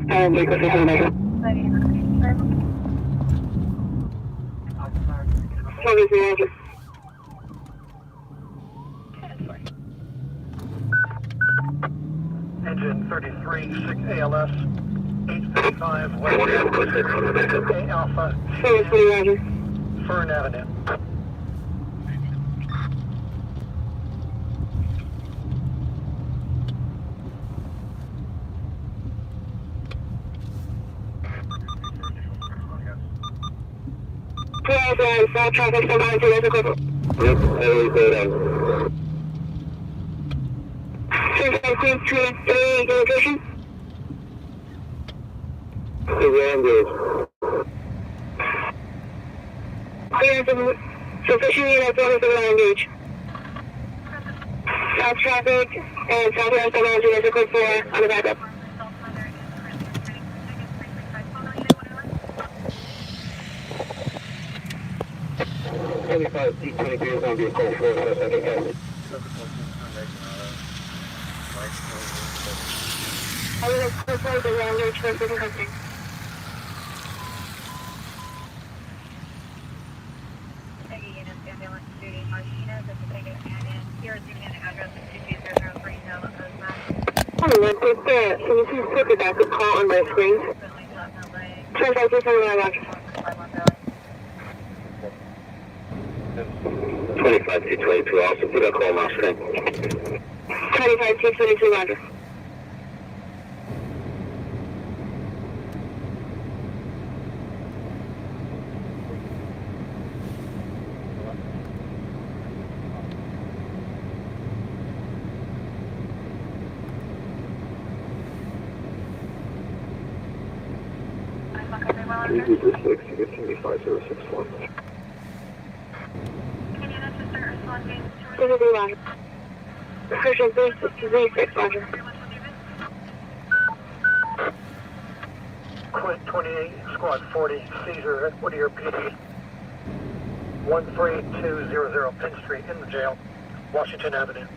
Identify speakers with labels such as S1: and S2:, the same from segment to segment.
S1: Vehicle 600.
S2: Engine 33, 6 ALS, 855, West A Alpha, Fern Avenue.
S1: South traffic, someone to vehicle. Yep, I go down. 353, location. Clearance sufficiently that's one the engage. South traffic and southwest someone to vehicle 4 on the backup. T23 is going to be a call 4, so second cast. I will report the language for second casting. Hello, can you please put the backup call on my screen? 25 T22, also put a call on my screen. 25 T22, roger. Persian 366, roger.
S2: Quint 28, Squad 40, seizure at Whittier PD. 13200 Penn Street, in the jail, Washington Avenue.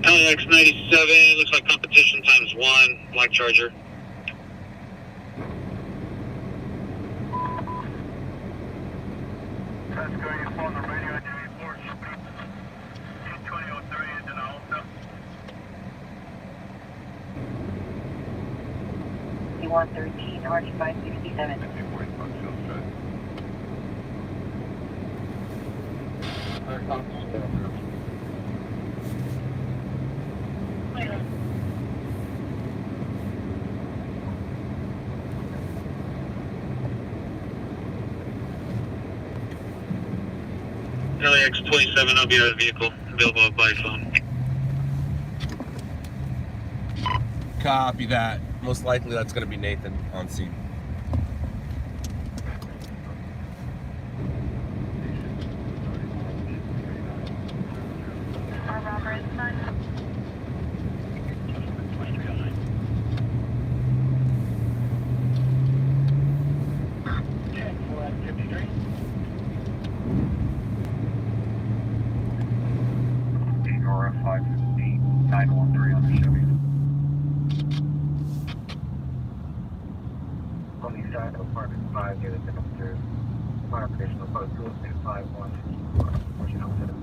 S3: LAX 97, looks like competition times 1, Black Charger.
S2: That's going to phone the radio and report. 2003 is in Alpha.
S4: 113, RD567.
S3: LAX 27, I'll be out of the vehicle, available by phone.
S5: Copy that. Most likely that's going to be Nathan on scene.
S2: Aurora 515, 913 on the Chevy. On the side of apartment 5 near the second stairs. Fire operational code 251, pushing up to the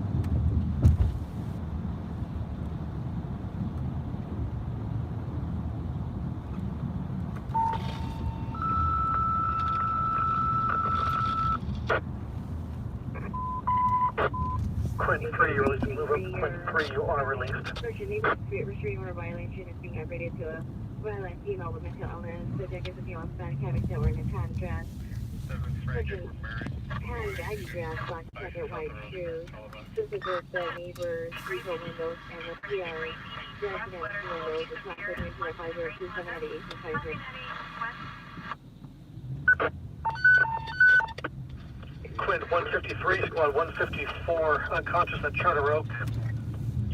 S2: Quint 3, you're released to move up. Quint 3, you are released.
S4: Restraining order violation is being upgraded to a violent female with mental illness. Subject is a female Hispanic having silver in a tan dress. Tan baggy dress, black jacket, white shoes. Sisters with the neighbors, retail windows, and the PRA. Resident windows, it's not put into the 502 798
S2: Quint 153, Squad 154, unconscious at Charter Oak.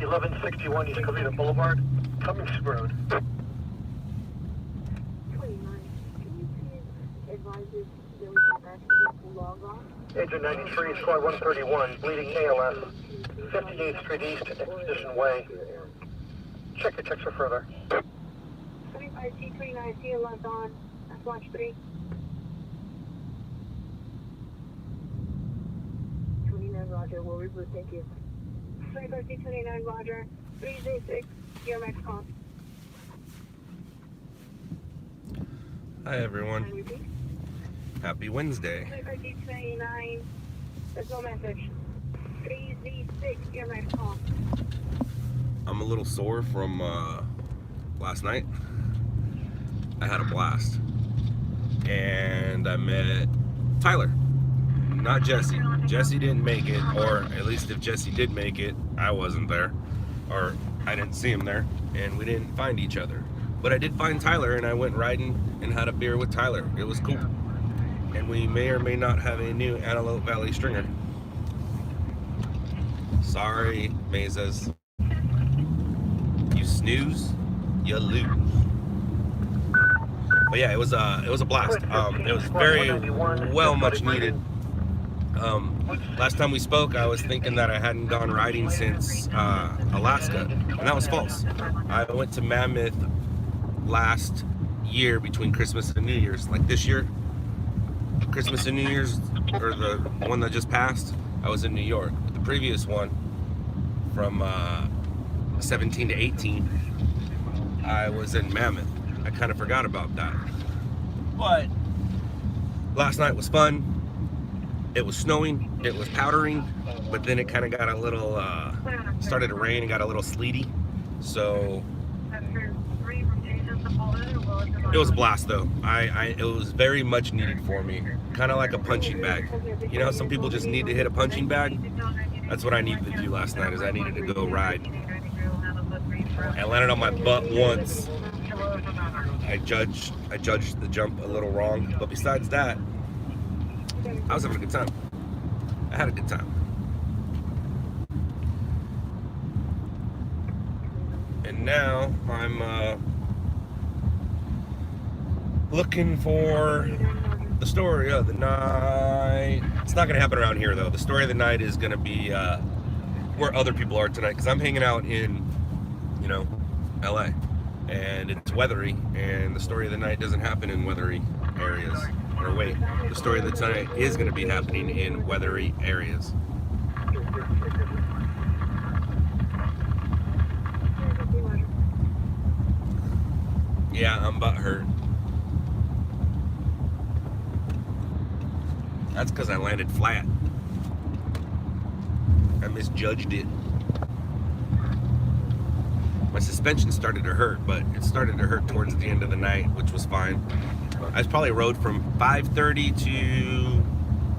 S2: 1161 East Covina Boulevard, Cummings Road.
S4: 29. Can you please advise us that we can actually log on?
S2: Agent 93, squad 131, bleeding ALS, 58th Street East, Exposition Way. Check your checks for further.
S4: 25T29, CLS on. That's watch 3. 29, Roger. We'll reboot. Thank you. 25T29, Roger. 306, your max call.
S5: Hi everyone.
S4: Can I repeat?
S5: Happy Wednesday.
S4: 25T29, there's no message. 3Z6, your max call.
S5: I'm a little sore from last night. I had a blast. And I met Tyler, not Jesse. Jesse didn't make it, or at least if Jesse did make it, I wasn't there. Or I didn't see him there, and we didn't find each other. But I did find Tyler, and I went riding and had a beer with Tyler. It was cool. And we may or may not have a new Antelope Valley stringer. Sorry, Mesas. You snooze, you lose. But yeah, it was a blast. It was very well much needed. Last time we spoke, I was thinking that I hadn't gone riding since Alaska, and that was false. I went to Mammoth last year between Christmas and New Year's. Like this year, Christmas and New Year's, or the one that just passed, I was in New York. The previous one, from 17 to 18, I was in Mammoth. I kind of forgot about that. But last night was fun. It was snowing, it was powdering, but then it kind of got a little, started to rain and got a little sleety. So it was a blast though. It was very much needed for me. Kind of like a punching bag. You know, some people just need to hit a punching bag. That's what I needed to do last night, is I needed to go ride. I landed on my butt once. I judged the jump a little wrong, but besides that, I was having a good time. I had a good time. And now I'm looking for the story of the night. It's not gonna happen around here though. The story of the night is gonna be where other people are tonight, because I'm hanging out in, you know, LA, and it's weathery, and the story of the night doesn't happen in weathery areas. Or wait, the story of the night is going to be happening in weathery areas. Yeah, I'm butthurt. That's because I landed flat. I misjudged it. My suspension started to hurt, but it started to hurt towards the end of the night, which was fine. I probably rode from 5:30 to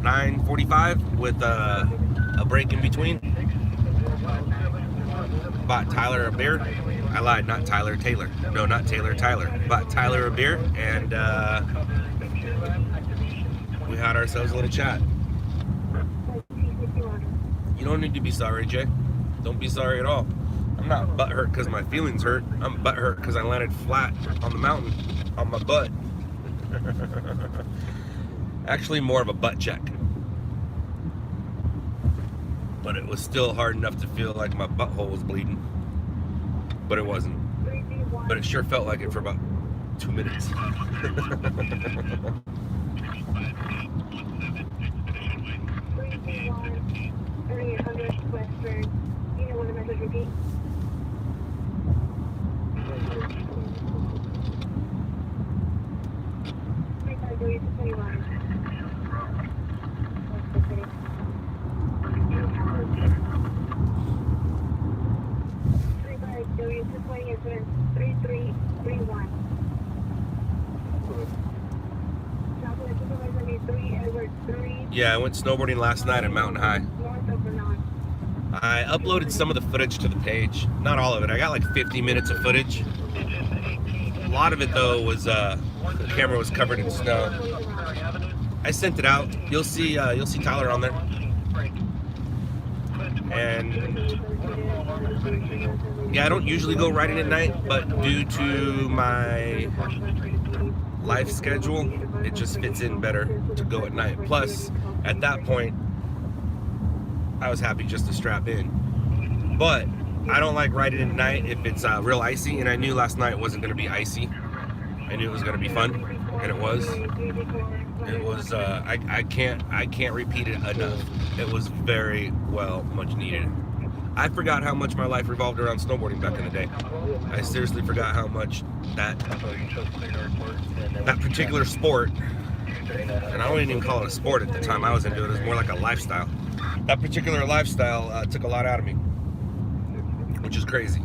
S5: 9:45 with a break in between. Bought Tyler a beer. I lied, not Tyler, Taylor. No, not Taylor, Tyler. Bought Tyler a beer, and we had ourselves a little chat. You don't need to be sorry, Jay. Don't be sorry at all. I'm not butthurt because my feelings hurt. I'm butthurt because I landed flat on the mountain on my butt. Actually, more of a butt check. But it was still hard enough to feel like my butthole was bleeding. But it wasn't. But it sure felt like it for about 2 minutes.
S4: 3800 Western. You know what the message would be?
S5: Yeah, I went snowboarding last night at Mountain High. I uploaded some of the footage to the page. Not all of it. I got like 50 minutes of footage. A lot of it though was the camera was covered in snow. I sent it out. You'll see Tyler on there. And yeah, I don't usually go riding at night, but due to my life schedule, it just fits in better to go at night. Plus, At that point, I was happy just to strap in. But I don't like riding at night if it's real icy, and I knew last night wasn't going to be icy. I knew it was going to be fun, and it was. It was. I can't repeat it enough. It was very much needed. I forgot how much my life revolved around snowboarding back in the day. I seriously forgot how much that particular sport, and I wouldn't even call it a sport at the time I was into it. It was more like a lifestyle. That particular lifestyle took a lot out of me, which is crazy.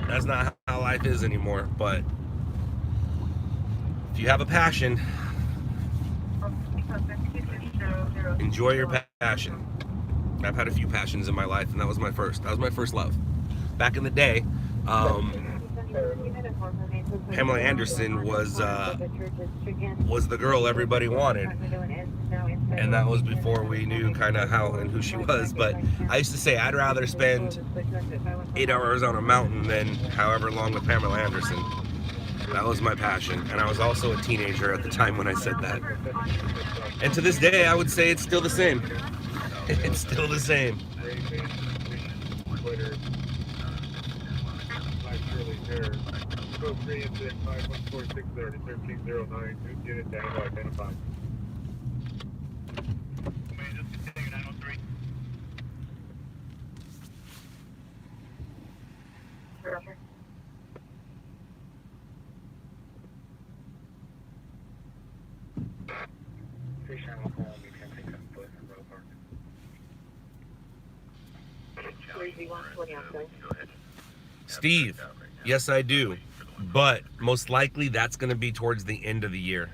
S5: That's not how life is anymore, but if you have a passion, enjoy your passion. I've had a few passions in my life, and that was my first. That was my first love. Back in the day, Pamela Anderson was the girl everybody wanted, and that was before we knew kind of how and who she was. But I used to say I'd rather spend 8 hours on a mountain than however long with Pamela Anderson. That was my passion, and I was also a teenager at the time when I said that. And to this day, I would say it's still the same. It's still the same. Steve, yes I do, but most likely that's going to be towards the end of the year.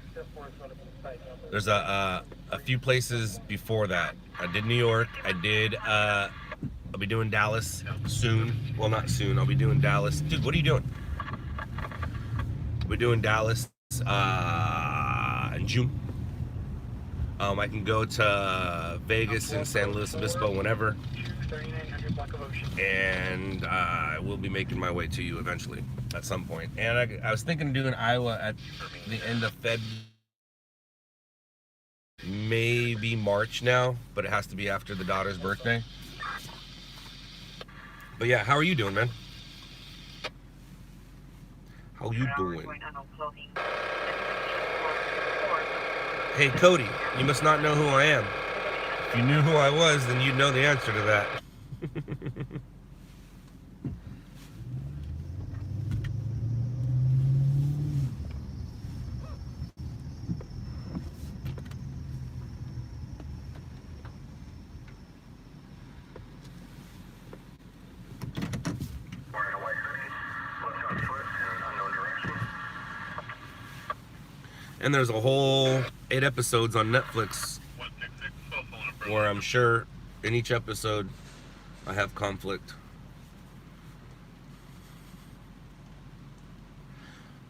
S5: There's a few places before that. I did New York. I did. I'll be doing Dallas soon. Well, not soon. I'll be doing Dallas. Dude, what are you doing? I'll be doing Dallas in June. I can go to Vegas and San Luis Obispo whenever, and I will be making my way to you eventually at some point. And I was thinking of doing Iowa at the end of February, maybe March now, but it has to be after the daughter's birthday. But yeah, how are you doing, man? How you doing? Hey, Cody, you must not know who I am. If you knew who I was, then you'd know the answer to that. And there's a whole 8 episodes on Netflix where I'm sure in each episode I have conflict.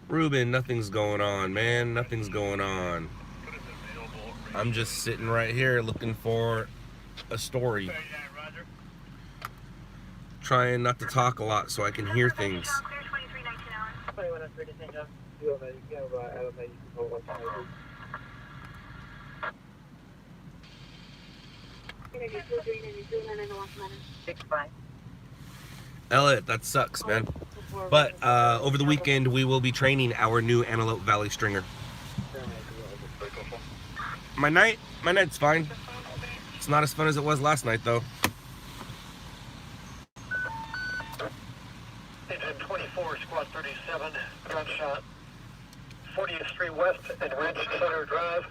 S5: Ruben, nothing's going on, man. Nothing's going on. I'm just sitting right here looking for a story. Trying not to talk a lot so I can hear things. Elliot, that sucks, man. But over the weekend, we will be training our new Antelope Valley stringer. My night's fine. It's not as fun as it was last night, though.
S2: Engine 24, Squad 37, gunshot. 40th Street West and Ridge Center Drive.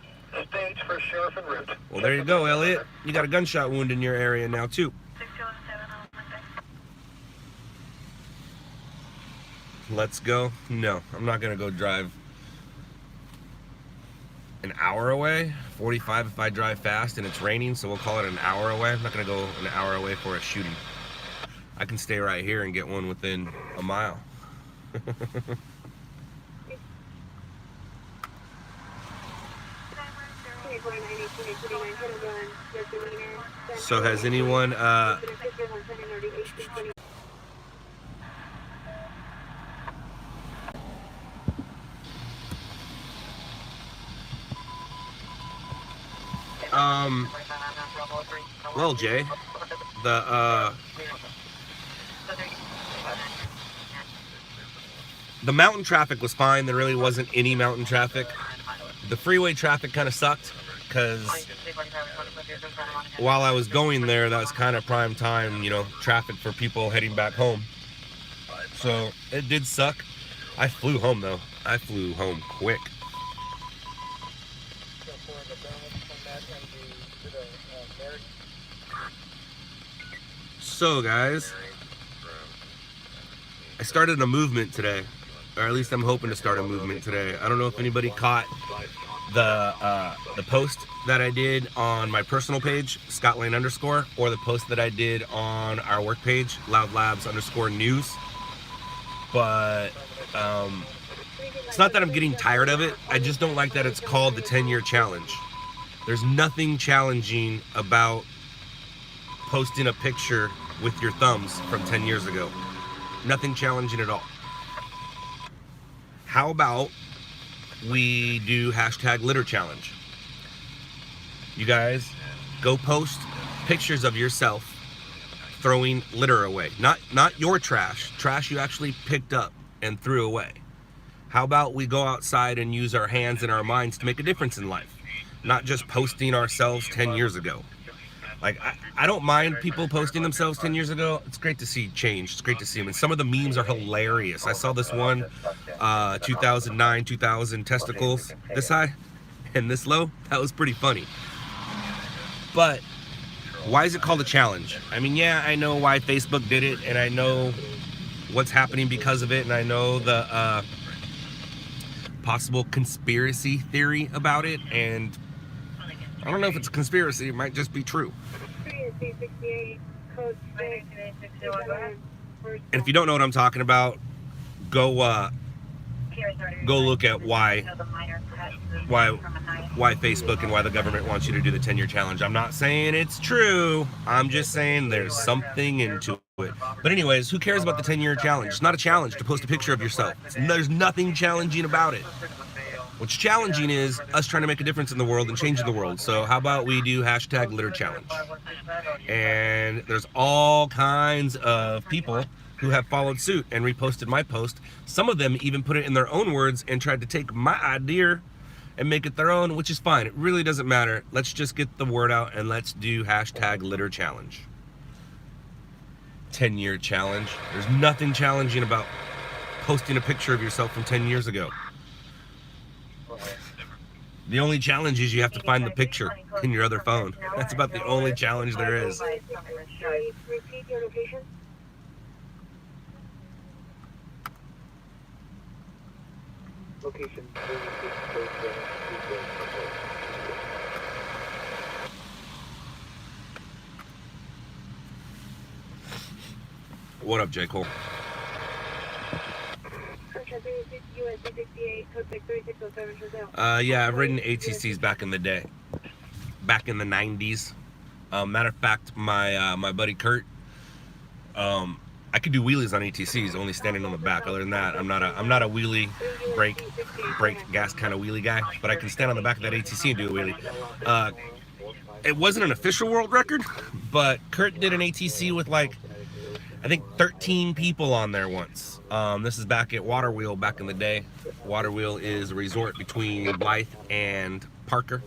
S2: Stage for sheriff en route.
S5: Well, there you go, Elliot. You got a gunshot wound in your area now, too. Let's go. No, I'm not going to go drive an hour away. 45 if I drive fast and it's raining, so we'll call it an hour away. I'm not going to go an hour away for a shooting. I can stay right here and get one within a mile. So has anyone Well, Jay, the mountain traffic was fine. There really wasn't any mountain traffic. The freeway traffic kind of sucked because while I was going there, that was kind of prime time, you know, traffic for people heading back home. So it did suck. I flew home though. I flew home quick. So guys, I started a movement today, or at least I'm hoping to start a movement today. I don't know if anybody caught the post that I did on my personal page, Scottlane_, or the post that I did on our work page, LOUDLABS_news. But it's not that I'm getting tired of it. I just don't like that it's called the 10-year challenge. There's nothing challenging about posting a picture with your thumbs from 10 years ago. Nothing challenging at all. How about we do #litter challenge? You guys go post pictures of yourself throwing litter away. Not your trash you actually picked up and threw away. How about we go outside and use our hands and our minds to make a difference in life? Not just posting ourselves 10 years ago. Like, I don't mind people posting themselves 10 years ago. It's great to see change. It's great to see them. And some of the memes are hilarious. I saw this one, 2009, 2000 testicles this high and this low. That was pretty funny. But why is it called a challenge? I mean, yeah, I know why Facebook did it, and I know what's happening because of it, and I know the possible conspiracy theory about it, and I don't know if it's a conspiracy. It might just be true. And if you don't know what I'm talking about, go look at why Facebook and why the government wants you to do the 10-year challenge. I'm not saying it's true. I'm just saying there's something into it. But anyways, who cares about the 10-year challenge? It's not a challenge to post a picture of yourself. There's nothing challenging about it. What's challenging is us trying to make a difference in the world and changing the world. So how about we do #litter challenge? And there's all kinds of people who have followed suit and reposted my post. Some of them even put it in their own words and tried to take my idea and make it their own, which is fine. It really doesn't matter. Let's just get the word out and let's do #litter challenge. 10-year challenge. There's nothing challenging about posting a picture of yourself from 10 years ago. The only challenge is you have to find the picture in your other phone. That's about the only challenge there is.
S4: Repeat your location.
S1: Location.
S5: What up, J. Cole? Yeah, I've ridden ATCs back in the day, back in the 90s. Matter of fact, my buddy Kurt, I could do wheelies on ATCs, only standing on the back. Other than that, I'm not a wheelie, brake, gas kind of wheelie guy, but I can stand on the back of that ATC and do a wheelie. It wasn't an official world record, but Kurt did an ATC with like, I think 13 people on there once. This is back at Waterwheel back in the day. Waterwheel is a resort between Blythe and Parker.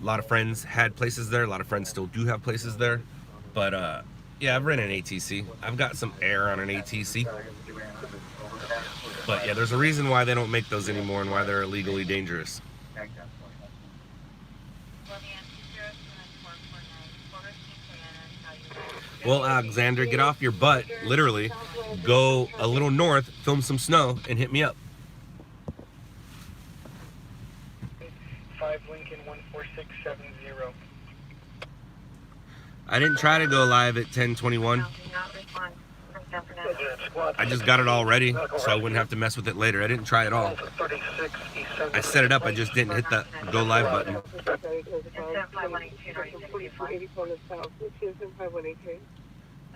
S5: A lot of friends had places there. A lot of friends still do have places there. But yeah, I've ridden an ATC. I've got some air on an ATC. But yeah, there's a reason why they don't make those anymore and why they're illegally dangerous. Well, Alexander, get off your butt, literally. Go a little north, film some snow, and hit me up.
S2: 5 Lincoln 14670.
S5: I didn't try to go live at 10:21. I just got it all ready, so I wouldn't have to mess with it later. I didn't try at all. I set it up, I just didn't hit the go live button.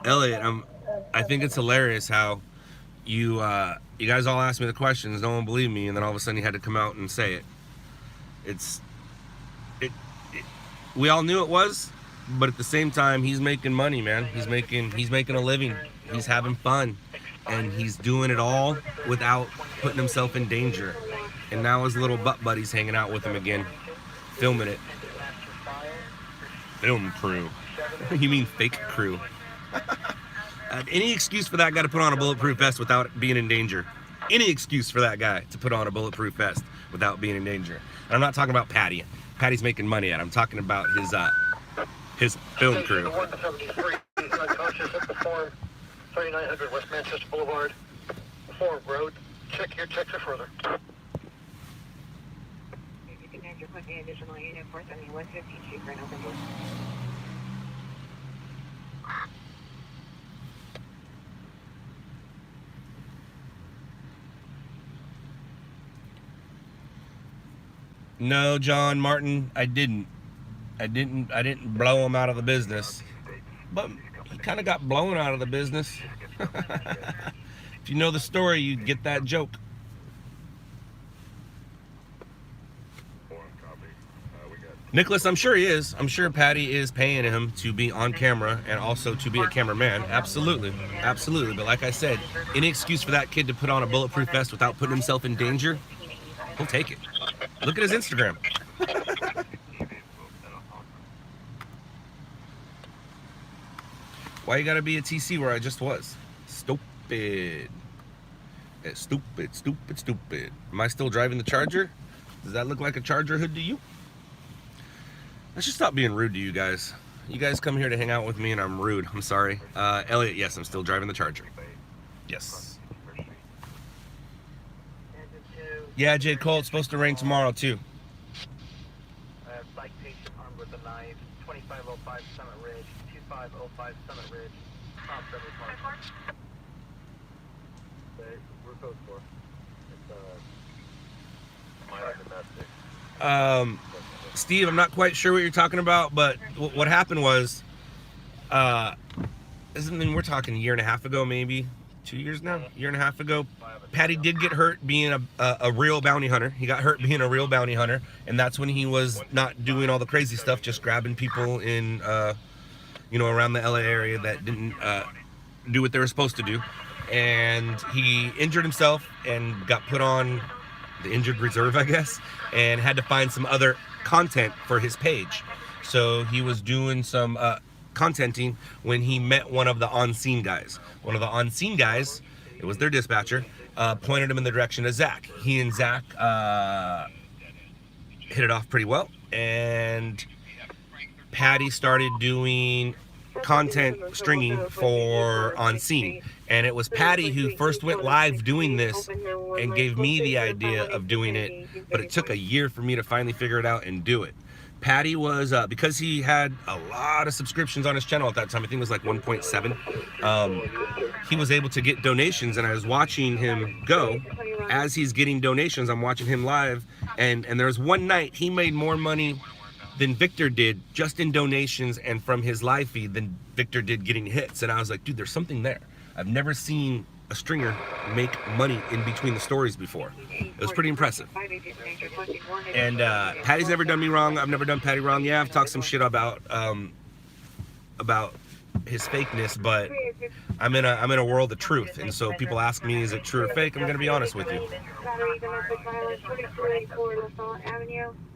S5: Elliot, I think it's hilarious how you guys all asked me the questions, no one believed me, and then all of a sudden you had to come out and say it. we all knew it was, but at the same time, he's making money, man. He's making a living. He's having fun, and he's doing it all without putting himself in danger. And now his little butt buddy's hanging out with him again, filming it. Film crew. You mean fake crew? Any excuse for that guy to put on a bulletproof vest without being in danger. Any excuse for that guy to put on a bulletproof vest without being in danger. And I'm not talking about Patty. Patty's making money at it. I'm talking about his film crew.
S2: 173, he's unconscious at the Forum, 3900 West Manchester Boulevard, Forum Road. Check your checks are further.
S4: You can have your additional unit 470 West 15th Street for an open door.
S5: No, John Martin, I didn't blow him out of the business. But he kind of got blown out of the business. If you know the story, you get that joke. Nicholas, I'm sure he is. I'm sure Patty is paying him to be on camera and also to be a cameraman. Absolutely. Absolutely. But like I said, any excuse for that kid to put on a bulletproof vest without putting himself in danger, he'll take it. Look at his Instagram. Why you gotta be a TC where I just was? Stupid. It's stupid, stupid, stupid. Am I still driving the Charger? Does that look like a Charger hood to you? I should stop being rude to you guys. You guys come here to hang out with me and I'm rude. I'm sorry. Elliot, yes, I'm still driving the Charger. Yes. Yeah, J. Cole, it's supposed to rain tomorrow too.
S2: Psych patient armed with a knife, 2505 Summit Ridge, 2505 Summit Ridge, top 70 Park. We're code 4. It's minor domestic.
S5: Steve, I'm not quite sure what you're talking about, but what happened was, we're talking a year and a half ago, maybe 2 years now, year and a half ago. Patty did get hurt being a real bounty hunter. He got hurt being a real bounty hunter, and that's when he was not doing all the crazy stuff, just grabbing people in, around the LA area that didn't do what they were supposed to do. And he injured himself and got put on the injured reserve, I guess, and had to find some other content for his page. So he was doing some contenting when he met one of the on-scene guys. One of the on-scene guys, it was their dispatcher, pointed him in the direction of Zach. He and Zach hit it off pretty well, and Patty started doing content stringing for on scene, and it was Patty who first went live doing this and gave me the idea of doing it, but it took a year for me to finally figure it out and do it. Patty was, because he had a lot of subscriptions on his channel at that time, I think it was like 1.7, he was able to get donations, and I was watching him go. As he's getting donations, I'm watching him live, and there was one night he made more money than Victor did just in donations and from his live feed than Victor did getting hits. And I was like, dude, there's something there. I've never seen a stringer make money in between the stories before. It was pretty impressive. And Patty's never done me wrong. I've never done Patty wrong. Yeah, I've talked some shit about his fakeness, but I'm in a world of truth. And so people ask me, is it true or fake? I'm gonna be honest with you.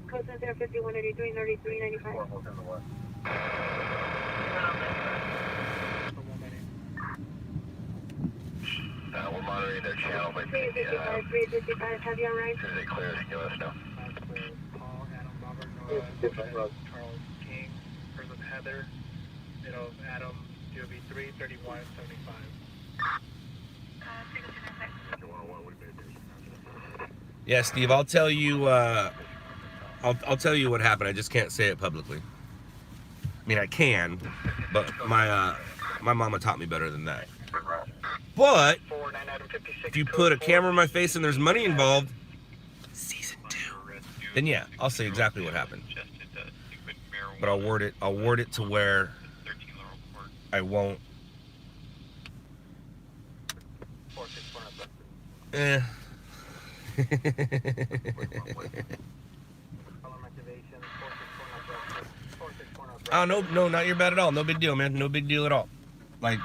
S4: Code center 5183 3395.
S1: We're monitoring their channel, but
S4: 355, have you arrived?
S1: as soon as they clear us, give us know.
S2: Charles King, person of Heather, Adam, DOB 33175.
S5: Yeah, Steve, I'll tell you. I'll tell you what happened. I just can't say it publicly. I mean, I can, but my mama taught me better than that. But if you put a camera in my face and there's money involved, season 2, then yeah, I'll say exactly what happened. But I'll word it to where I won't. Oh, no, not your bad at all. No big deal, man. No big deal at all. Like,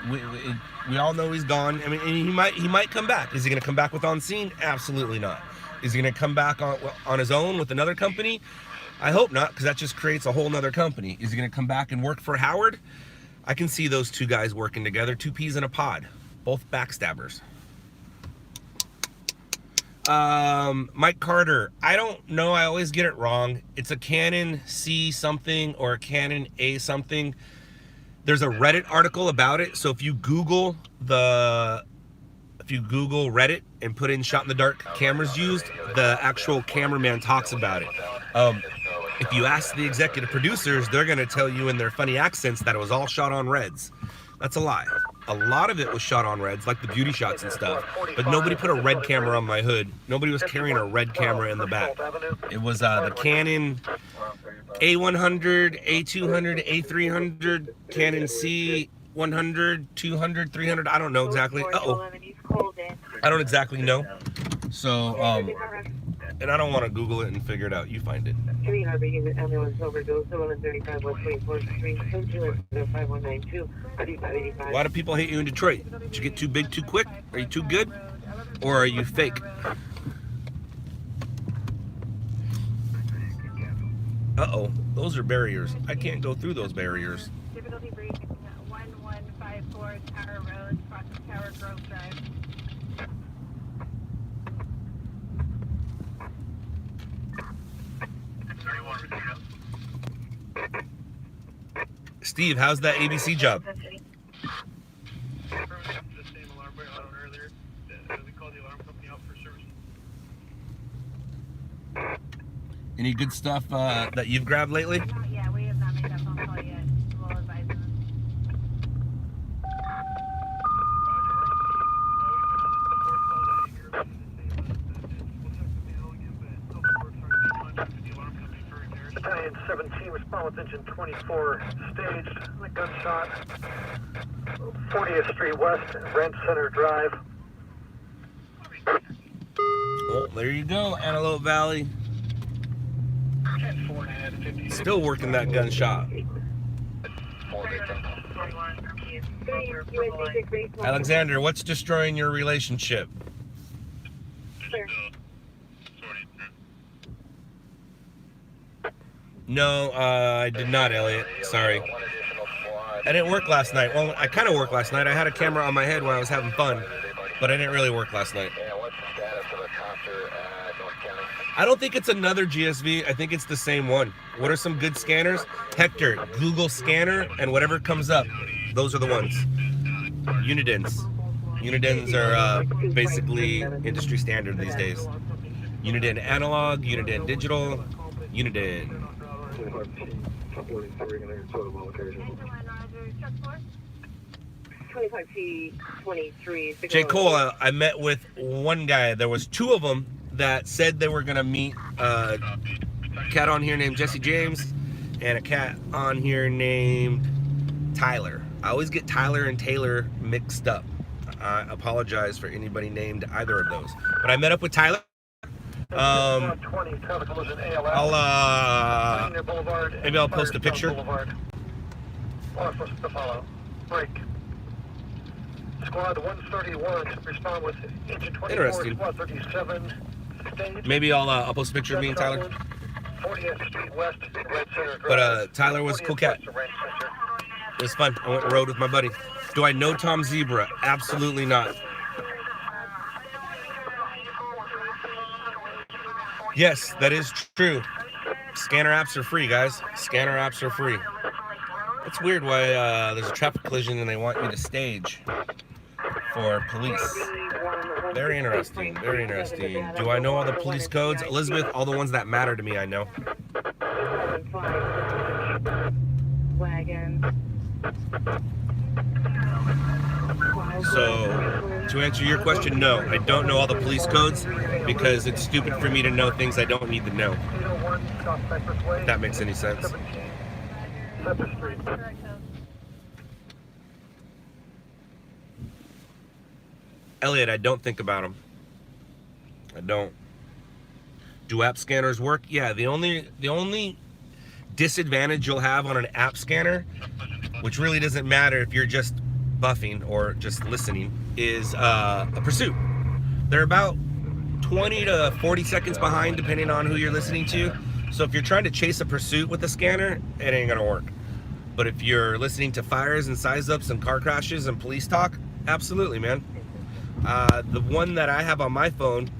S5: we all know he's gone. I mean, and he might come back. Is he going to come back with On Scene? Absolutely not. Is he going to come back on his own with another company? I hope not, because that just creates a whole nother company. Is he going to come back and work for Howard? I can see those two guys working together. Two peas in a pod. Both backstabbers. Mike Carter. I don't know. I always get it wrong. It's a Canon C something or a Canon A something. There's a Reddit article about it. So if you Google Reddit and put in shot in the dark cameras used, the actual cameraman talks about it. If you ask the executive producers, they're going to tell you in their funny accents that it was all shot on reds. That's a lie. A lot of it was shot on reds, like the beauty shots and stuff, but nobody put a red camera on my hood. Nobody was carrying a red camera in the back. It was the Canon A100, A200, A300, Canon C100, 200, 300, I don't know exactly. Uh-oh. I don't exactly know. So, and I don't want to Google it and figure it out. You find it. Why do people hate you in Detroit? Did you get too big too quick? Are you too good? Or are you fake? Uh-oh. Those are barriers. I can't go through those barriers.
S6: Difficulty breach 1154 Tower Road, crossing Tower Grove Drive.
S5: Steve, how's that ABC job? Any good stuff that you've grabbed lately?
S6: Yeah, we have not made that phone call yet. We'll advise them.
S2: Battalion 17, respond with engine 24 staged, the gunshot, 40th Street West, Rent Center Drive.
S5: Well, there you go, Antelope Valley. Still working that gunshot. Alexander, what's destroying your relationship? No, I did not, Elliot. Sorry. I didn't work last night. Well, I kind of worked last night. I had a camera on my head when I was having fun, but I didn't really work last night. I don't think it's another GSV. I think it's the same one. What are some good scanners? Hector, Google scanner, and whatever comes up, those are the ones. Unidens. Unidens are basically industry standard these days. Uniden analog, Uniden digital, Uniden. J. Cole, I met with one guy. There was two of them that said they were gonna meet a cat on here named Jesse James and a cat on here named Tyler. I always get Tyler and Taylor mixed up. I apologize for anybody named either of those. But I met up with Tyler. Maybe I'll post a picture.
S2: Squad 131, respond with engine 24,
S5: interesting.
S2: squad 37, stage.
S5: Maybe I'll post a picture of me and Tyler.
S2: 40th Street West, Red Center Drive.
S5: But Tyler was a cool cat. It was fun. I went and rode with my buddy. Do I know Tom Zebra? Absolutely not. Yes, that is true. Scanner apps are free, guys. Scanner apps are free. It's weird why there's a traffic collision and they want you to stage for police. Very interesting, very interesting. Do I know all the police codes? Elizabeth, all the ones that matter to me, I know. So, to answer your question, no, I don't know all the police codes because it's stupid for me to know things I don't need to know. If that makes any sense. Elliot, I don't think about them. I don't. Do app scanners work? Yeah, the only disadvantage you'll have on an app scanner, which really doesn't matter if you're just buffing or just listening, is a pursuit. They're about 20 to 40 seconds behind depending on who you're listening to. So if you're trying to chase a pursuit with a scanner, it ain't gonna work. But if you're listening to fires and size ups and car crashes and police talk, absolutely, man. The one that I have on my phone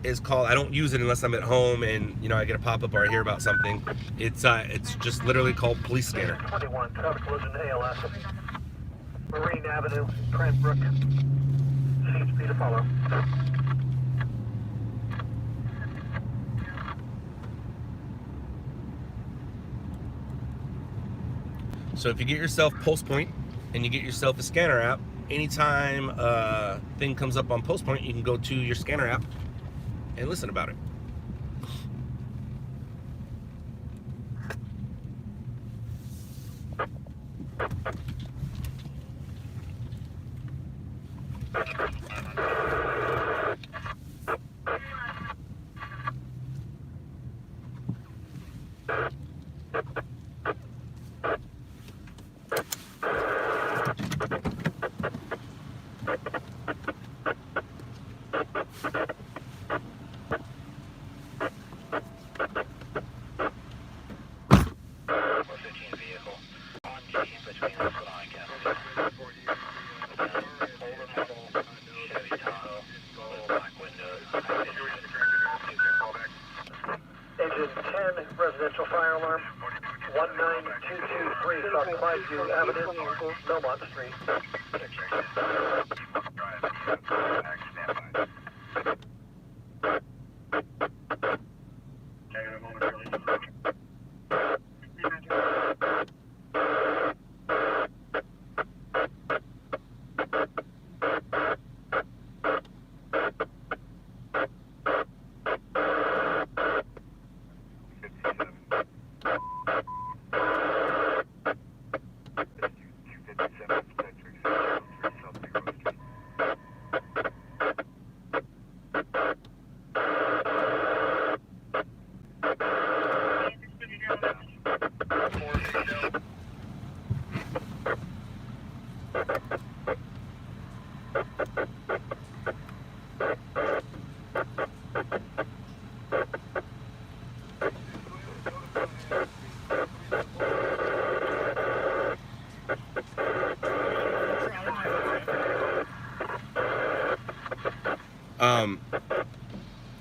S5: is called, I don't use it unless I'm at home and, you know, I get a pop-up or I hear about something. It's just literally called Police Scanner.
S2: 21, traffic collision ALS. Marine Avenue, Cranbrook. Seems to follow.
S5: So if you get yourself Pulse Point and you get yourself a scanner app, anytime a thing comes up on Pulse Point, you can go to your scanner app and listen about it.
S2: Residential fire alarm. 19223 South Clydeview Avenue, Belmont Street.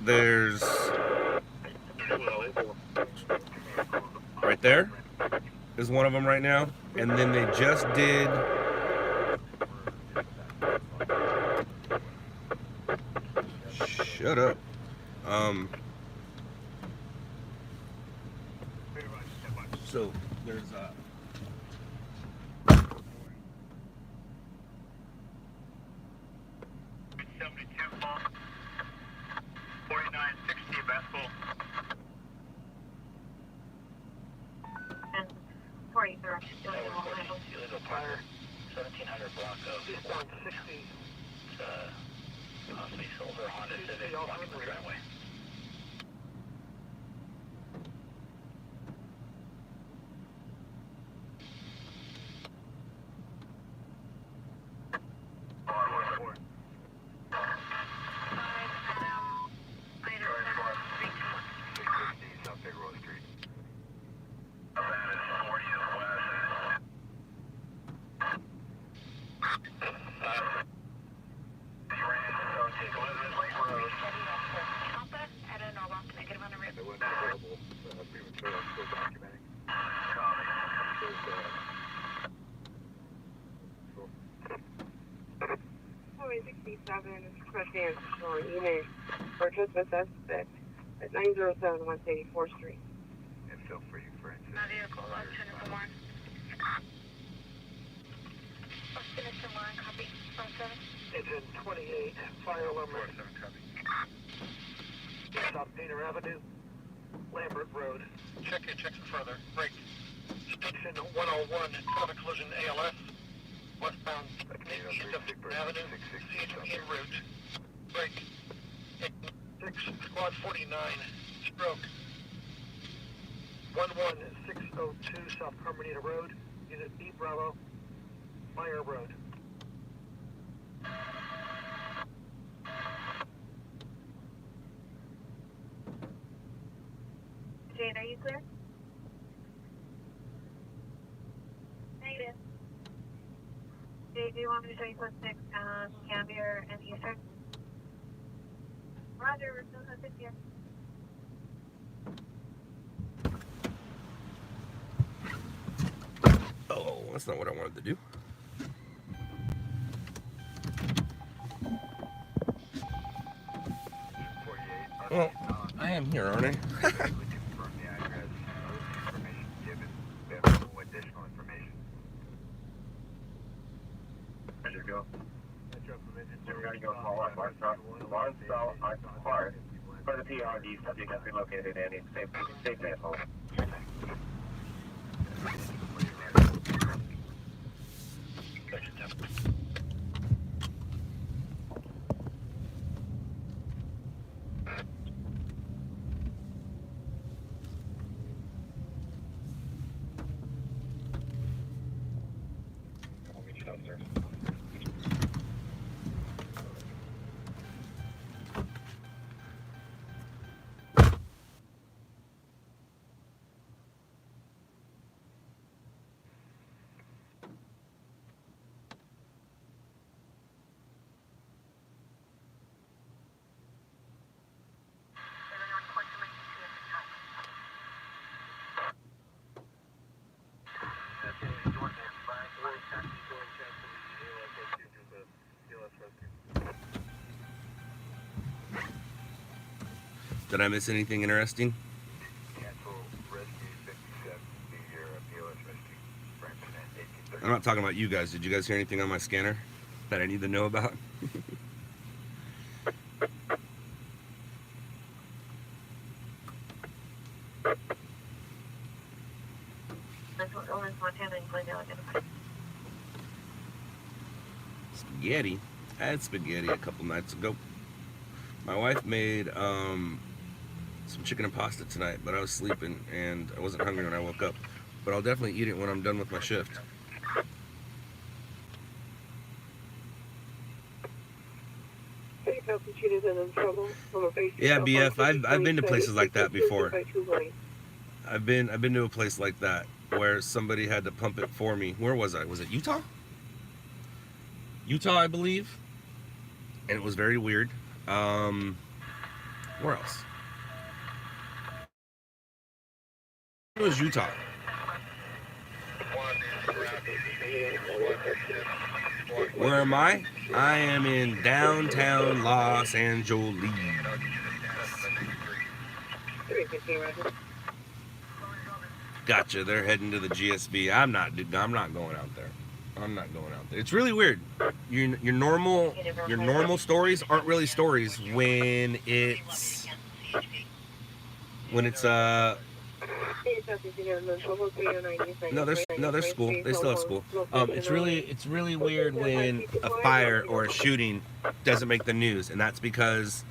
S5: There's right there is one of them right now, and then they just did shut up so there's
S3: 4960 Bethel.
S6: 43rd.
S2: Fire. 1700 Bronco. 160.
S3: Possibly silver Honda Civic blocking the driveway.
S4: Unit purchase a suspect at 907 West 84th Street.
S3: And feel free, Francis.
S6: My vehicle, Lieutenant Lamar. Lieutenant Lamar, copy. 47.
S2: Engine 28, fire alarm.
S3: 47 copy.
S2: South Painter Avenue, Lambert Road.
S3: Check it further. Break.
S2: Station 101, traffic collision ALS. Westbound, east of Avenue, CH en route. Break. 6, squad 49, stroke. 11602 South Carmenita Road, Unit B Bravo, Meyer Road.
S6: Jane, are you clear? Negative. Jane, do you want me to show you code 6, Cambier and Eastern? Roger, we're still code 6 here.
S5: Oh, that's not what I wanted to do. Well, I am here, aren't I?
S1: We're going to go follow up our Lawrenceville, Park. For the PRD, subject has been located in a safe vehicle. I'll reach out, sir.
S5: Did I miss anything interesting? I'm not talking about you guys. Did you guys hear anything on my scanner that I need to know about? Spaghetti. I had spaghetti a couple nights ago. My wife made some chicken and pasta tonight, but I was sleeping and I wasn't hungry when I woke up. But I'll definitely eat it when I'm done with my shift. Yeah, BF, I've been to places like that before. I've been to a place like that where somebody had to pump it for me. Where was I? Was it Utah? Utah, I believe. And it was very weird. Where else? It was Utah. Where am I? I am in downtown Los Angeles. Gotcha. They're heading to the GSB. I'm not going out there. I'm not going out there. It's really weird. Your normal stories aren't really stories when it's no, they're school. They still have school. It's really weird when a fire or a shooting doesn't make the news, and that's because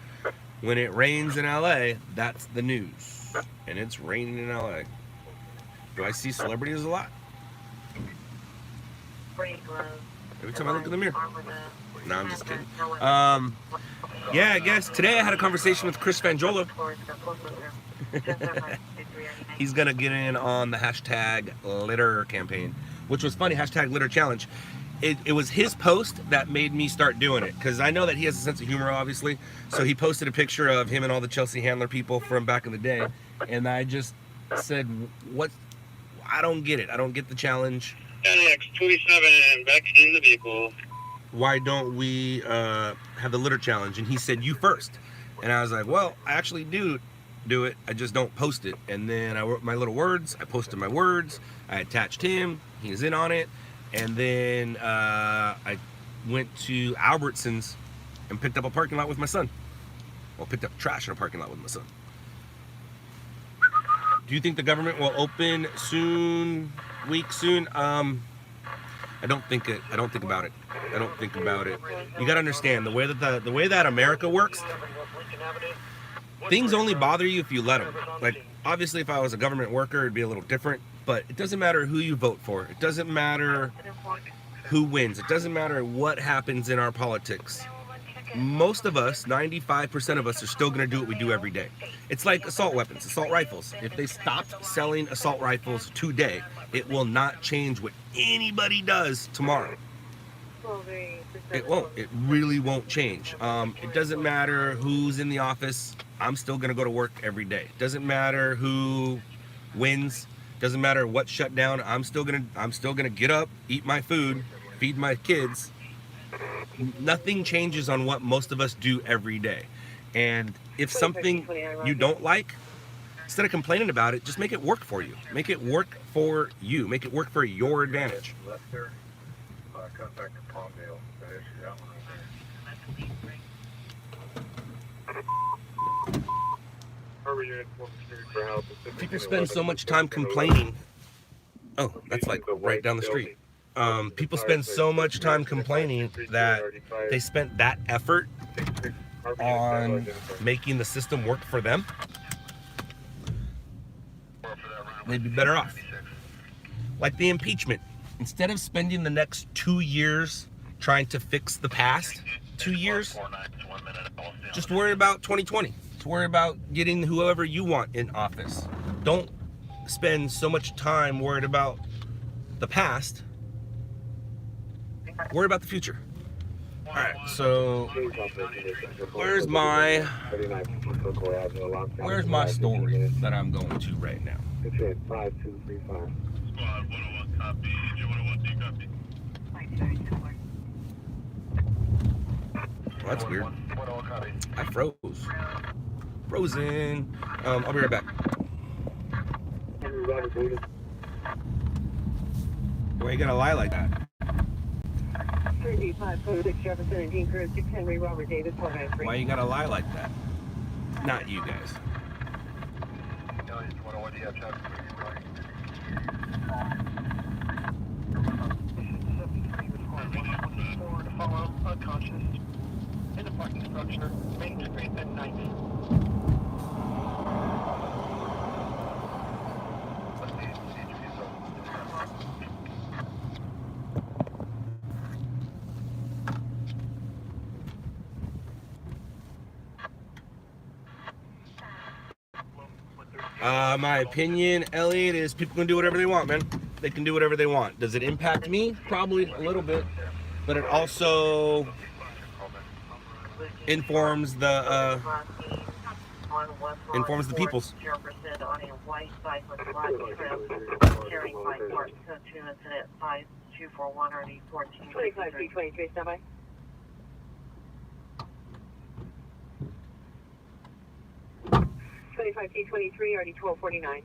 S5: when it rains in LA, that's the news, and it's raining in LA. Do I see celebrities a lot? Every time I look in the mirror. No, I'm just kidding. Yeah, I guess today I had a conversation with Chris Fangiola. He's gonna get in on the hashtag litter campaign, which was funny. Hashtag litter challenge. It was his post that made me start doing it, because I know that he has a sense of humor, obviously. So he posted a picture of him and all the Chelsea Handler people from back in the day, and I just said, "What? I don't get it. I don't get the challenge."
S3: X27 back in the vehicle.
S5: Why don't we have the litter challenge? And he said, "You first." And I was like, "Well, I actually do it. I just don't post it." And then I wrote my little words. I posted my words. I attached him. He was in on it. And then I went to Albertsons and picked up a parking lot with my son. Well, picked up trash in a parking lot with my son. Do you think the government will open soon? Week soon? I don't think about it. You got to understand the way that America works things only bother you if you let them. Like, obviously, if I was a government worker, it'd be a little different. But it doesn't matter who you vote for. It doesn't matter who wins. It doesn't matter what happens in our politics. Most of us, 95% of us, are still going to do what we do every day. It's like assault weapons, assault rifles. If they stopped selling assault rifles today, it will not change what anybody does tomorrow. It won't. It really won't change. It doesn't matter who's in the office. I'm still going to go to work every day. It doesn't matter who wins. Doesn't matter what shut down. I'm still gonna get up, eat my food, feed my kids. Nothing changes on what most of us do every day. And if something you don't like, instead of complaining about it, just make it work for you. Make it work for you. Make it work for your advantage.
S1: Lester, contact Palmdale. That is that one.
S5: People spend so much time complaining. Oh, that's like right down the street. People spend so much time complaining that they spent that effort on making the system work for them. They'd be better off. Like the impeachment. Instead of spending the next 2 years trying to fix the past 2 years, just worry about 2020. Just worry about getting whoever you want in office. Don't spend so much time worried about the past. Worry about the future. All right, so where's my story that I'm going to right now?
S1: It's at 5235.
S3: Squad 101 copy. Engine 101 copy.
S5: Well, that's weird. I froze. Frozen. I'll be right back. Why you gotta lie like that?
S4: 335 Jefferson and Dean Cruz, 6 Henry Robert Davis, 493.
S5: Why you gotta lie like that? Not you guys.
S2: Follow unconscious in the parking structure, Main Street at 90.
S5: My opinion, Elliot, is people can do whatever they want, man. They can do whatever they want. Does it impact me? Probably a little bit, but it also informs the peoples.
S6: Carrying 5 parts, 2 incident 5241 RD 14.
S4: 25 P23, stand by. 25 T23, RD 1249.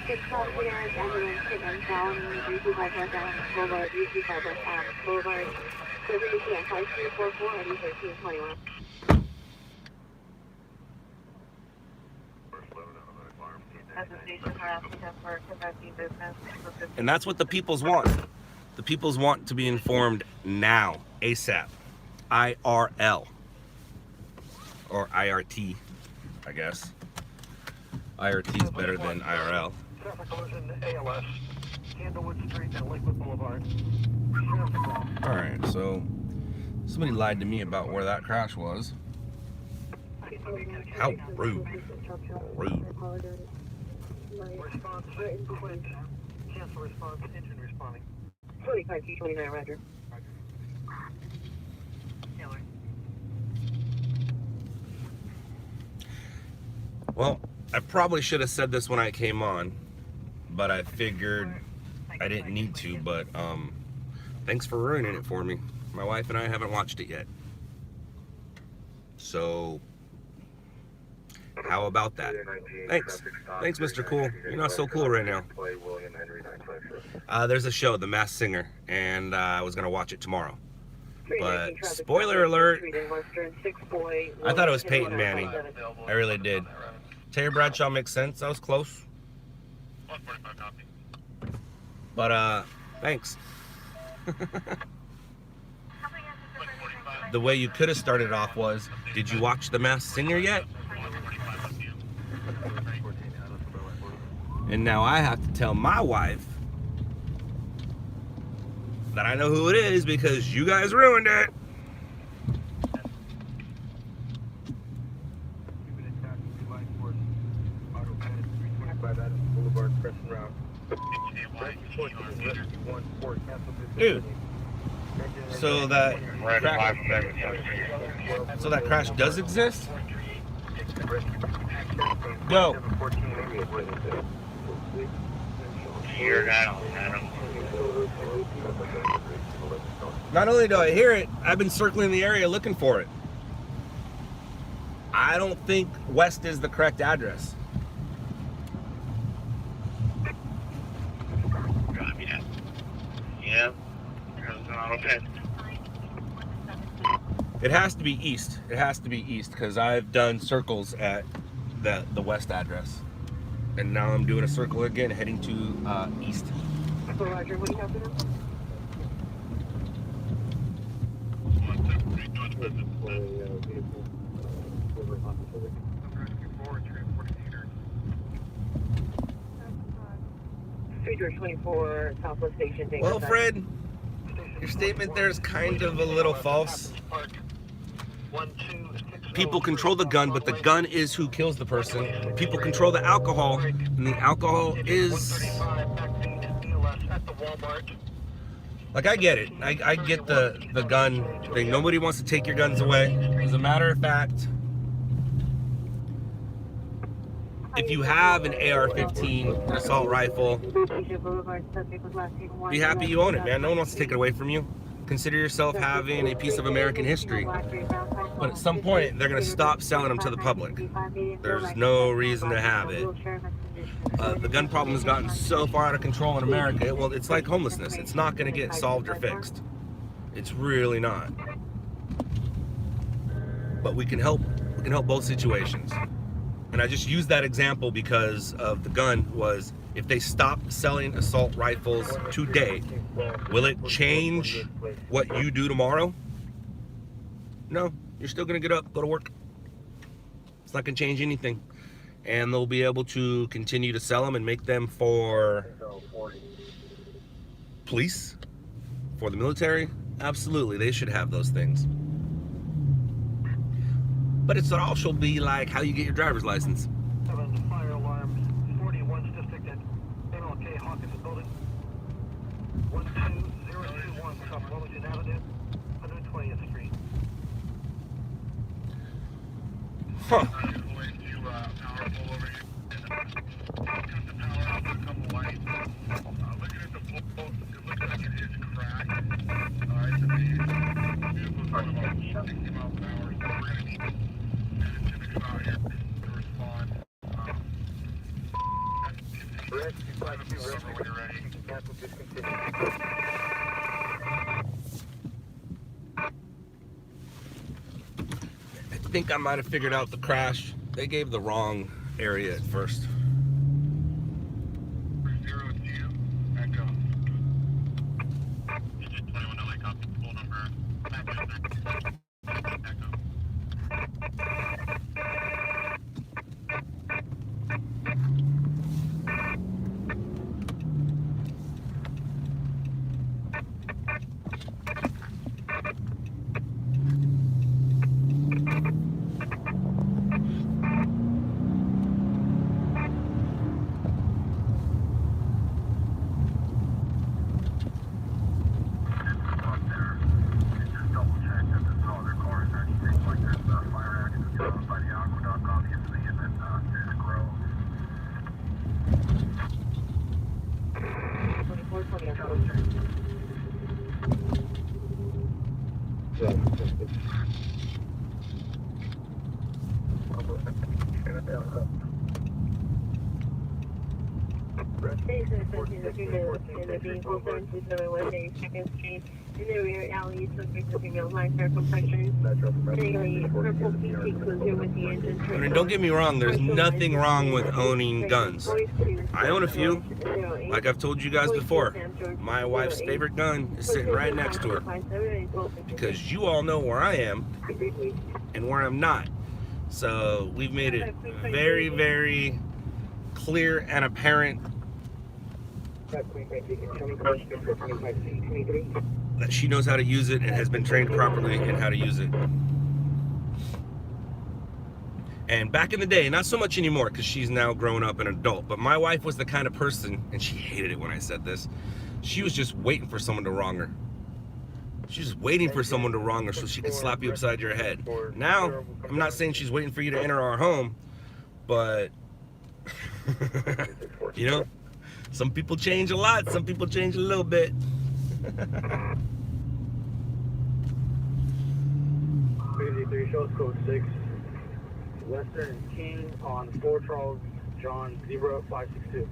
S4: It's called here, ambulance taken down, 325 West Allen Boulevard, 325 West Allen Boulevard, delivery at 5344, RD 1321.
S5: And that's what the peoples want. The peoples want to be informed now, ASAP. IRL. Or IRT, I guess. IRT is better than IRL.
S2: Traffic collision ALS, Candlewood Street and Lakewood Boulevard.
S5: Alright, so somebody lied to me about where that crash was. How rude. Rude.
S2: Response, quit. Cancel response, engine responding.
S4: 25 T29, roger.
S5: Well, I probably should have said this when I came on, but I figured I didn't need to, but thanks for ruining it for me. My wife and I haven't watched it yet. So, how about that? Thanks. Thanks, Mr. Cool. You're not so cool right now. There's a show, The Masked Singer, and I was going to watch it tomorrow. But, spoiler alert, I thought it was Peyton Manning. I really did. Terry Bradshaw makes sense. That was close.
S3: 145 copy.
S5: But thanks. The way you could have started off was, did you watch The Masked Singer yet? And now I have to tell my wife that I know who it is because you guys ruined it. Dude, so that crash does exist? Go.
S3: Here, Adam.
S5: Not only do I hear it, I've been circling the area looking for it. I don't think west is the correct address.
S3: Yeah. Okay.
S5: It has to be east. It has to be east because I've done circles at the west address. And now I'm doing a circle again heading to east.
S4: Roger, what do you have for them? Street 24 Southwest Station.
S5: Well, Fred, your statement there is kind of a little false. People control the gun, but the gun is who kills the person. People control the alcohol, and the alcohol is... Like, I get it. I get the gun thing. Nobody wants to take your guns away. As a matter of fact, if you have an AR-15, an assault rifle, be happy you own it, man. No one wants to take it away from you. Consider yourself having a piece of American history. But at some point, they're going to stop selling them to the public. There's no reason to have it. The gun problem has gotten so far out of control in America. Well, it's like homelessness. It's not going to get solved or fixed. It's really not. But we can help. We can help both situations. And I just used that example because of the gun was, if they stop selling assault rifles today, will it change what you do tomorrow? No, you're still gonna get up, go to work. It's not gonna change anything. And they'll be able to continue to sell them and make them for police, for the military. Absolutely, they should have those things. But it's also be like how you get your driver's license.
S2: 7 fire alarms, 41st district at MLK Hawkins building. 12021 South Wilmington Avenue, 120th Street.
S5: Huh. I think I might have figured out the crash. They gave the wrong area at first.
S3: 02 Echo. Digit 21 LA copy. Full number. Echo.
S4: Station passengers removed, and the vehicle 727 West 82nd Street in the rear alley, subject to female light hair compression. A purple PT Cruiser with the engine
S5: I mean, don't get me wrong, there's nothing wrong with owning guns. I own a few. Like I've told you guys before, my wife's favorite gun is sitting right next to her. Because you all know where I am and where I'm not. So we've made it very, very clear and apparent that she knows how to use it and has been trained properly in how to use it. And back in the day, not so much anymore because she's now grown up and adult, but my wife was the kind of person, and she hated it when I said this, she was just waiting for someone to wrong her. She's just waiting for someone to wrong her so she could slap you upside your head. Now, I'm not saying she's waiting for you to enter our home, but, you know, some people change a lot, some people change a little bit.
S2: 53 shows code 6, Western King on 4 Charles John 0562.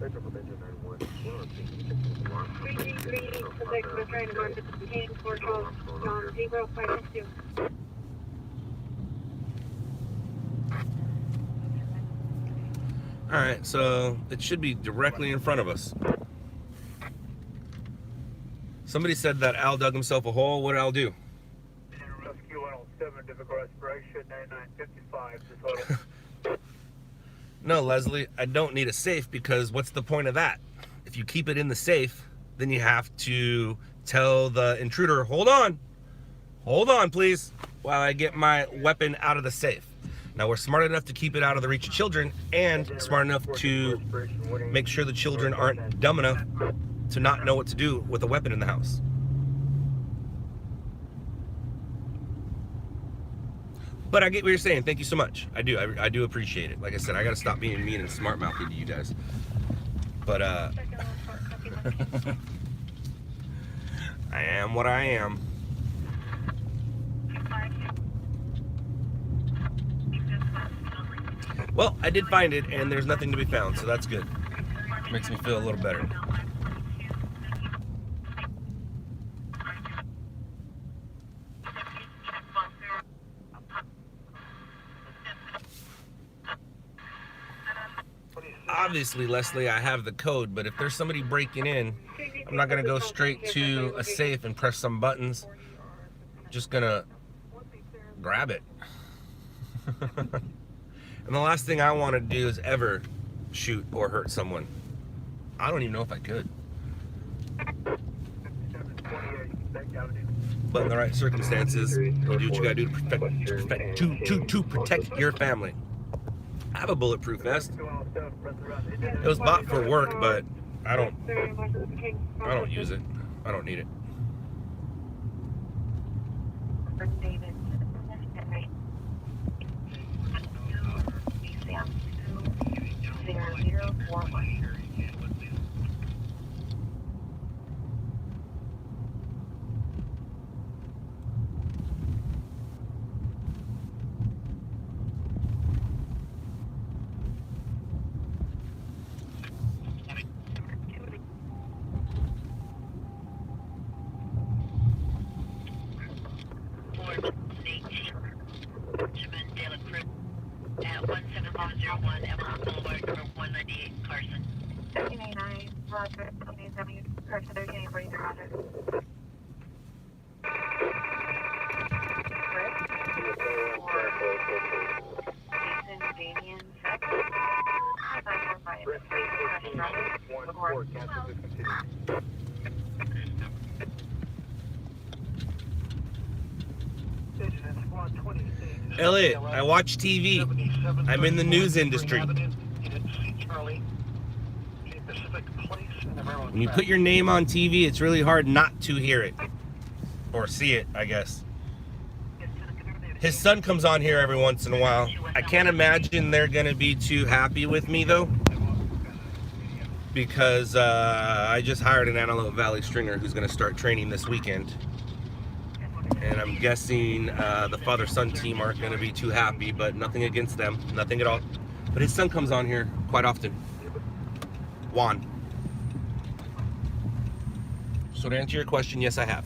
S6: 333, subject was trying to mark the King, 4 Charles John 0562.
S5: Alright, so it should be directly in front of us. Somebody said that Al dug himself a hole. What did Al do?
S2: Rescue 107, difficult respiration, 9955.
S5: No, Leslie, I don't need a safe because what's the point of that? If you keep it in the safe, then you have to tell the intruder, hold on, please, while I get my weapon out of the safe. Now, we're smart enough to keep it out of the reach of children and smart enough to make sure the children aren't dumb enough to not know what to do with a weapon in the house. But I get what you're saying. Thank you so much. I do appreciate it. Like I said, I gotta stop being mean and smart mouthing to you guys. But I am what I am. Well, I did find it, and there's nothing to be found, so that's good. Makes me feel a little better. Obviously, Leslie, I have the code, but if there's somebody breaking in, I'm not gonna go straight to a safe and press some buttons. I'm just gonna grab it. And the last thing I want to do is ever shoot or hurt someone. I don't even know if I could. But in the right circumstances, you do what you gotta do to protect your family. I have a bulletproof vest. It was bought for work, but I don't use it. I don't need it.
S7: At 17001 Emerald Boulevard, number 198, Carson.
S6: 1389, Roger, 1370, Carson, 1343, Roger. Jason, Damien, 545,
S5: Elliot, I watch TV. I'm in the news industry. When you put your name on TV, it's really hard not to hear it. Or see it, I guess. His son comes on here every once in a while. I can't imagine they're going to be too happy with me, though. Because I just hired an Antelope Valley stringer who's going to start training this weekend. And I'm guessing the father-son team aren't going to be too happy, but nothing against them, nothing at all. But his son comes on here quite often. Juan. So to answer your question, yes, I have.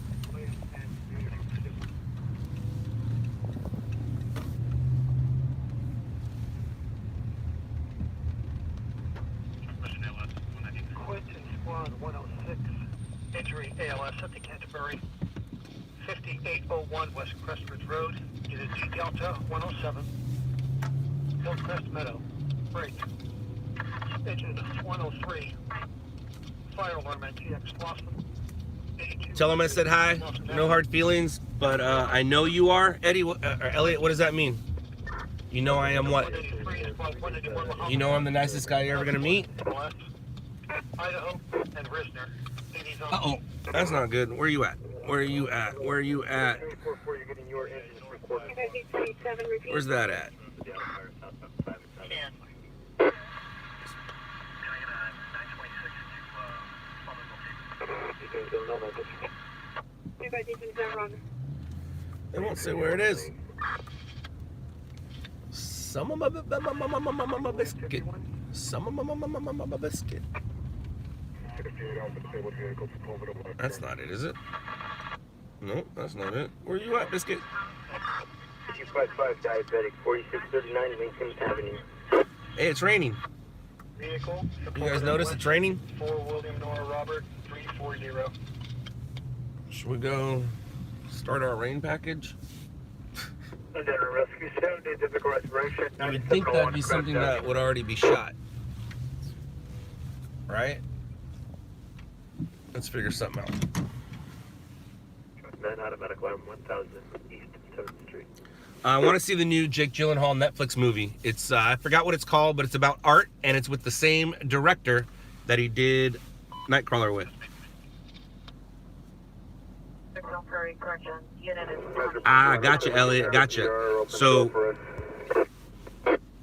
S2: Quentin Squad 106. Injury ALS at the Canterbury. 5801 West Crestridge Road. Unit G Delta 107. Hillcrest Meadow. Break. Engine 103. Fire alarm at TX Blossom.
S5: Tell him I said hi. No hard feelings, but I know you are. Eddie, or Elliot, what does that mean? You know I am what? You know I'm the nicest guy you're ever gonna meet?
S2: Idaho and Risner.
S5: Uh-oh. That's not good. Where are you at? Where are you at? Where are you at? Where's that at? They won't say where it is. Some of my biscuit. Some of my biscuit. That's not it, is it? No, that's not it. Where you at, biscuit?
S1: 255 diabetic, 4639 Lincoln Avenue.
S5: Hey, it's raining.
S2: Vehicle.
S5: You guys notice it's raining?
S2: 4 William Nora Robert 340.
S5: Should we go start our rain package?
S1: Rescue 70, typical respiration.
S5: You would think that'd be something that would already be shot. Right? Let's figure something out.
S1: Then automatic alarm 1000 East 7th Street.
S5: I want to see the new Jake Gyllenhaal Netflix movie. It's I forgot what it's called, but it's about art, and it's with the same director that he did Nightcrawler with. Ah, gotcha, Elliot, gotcha. So,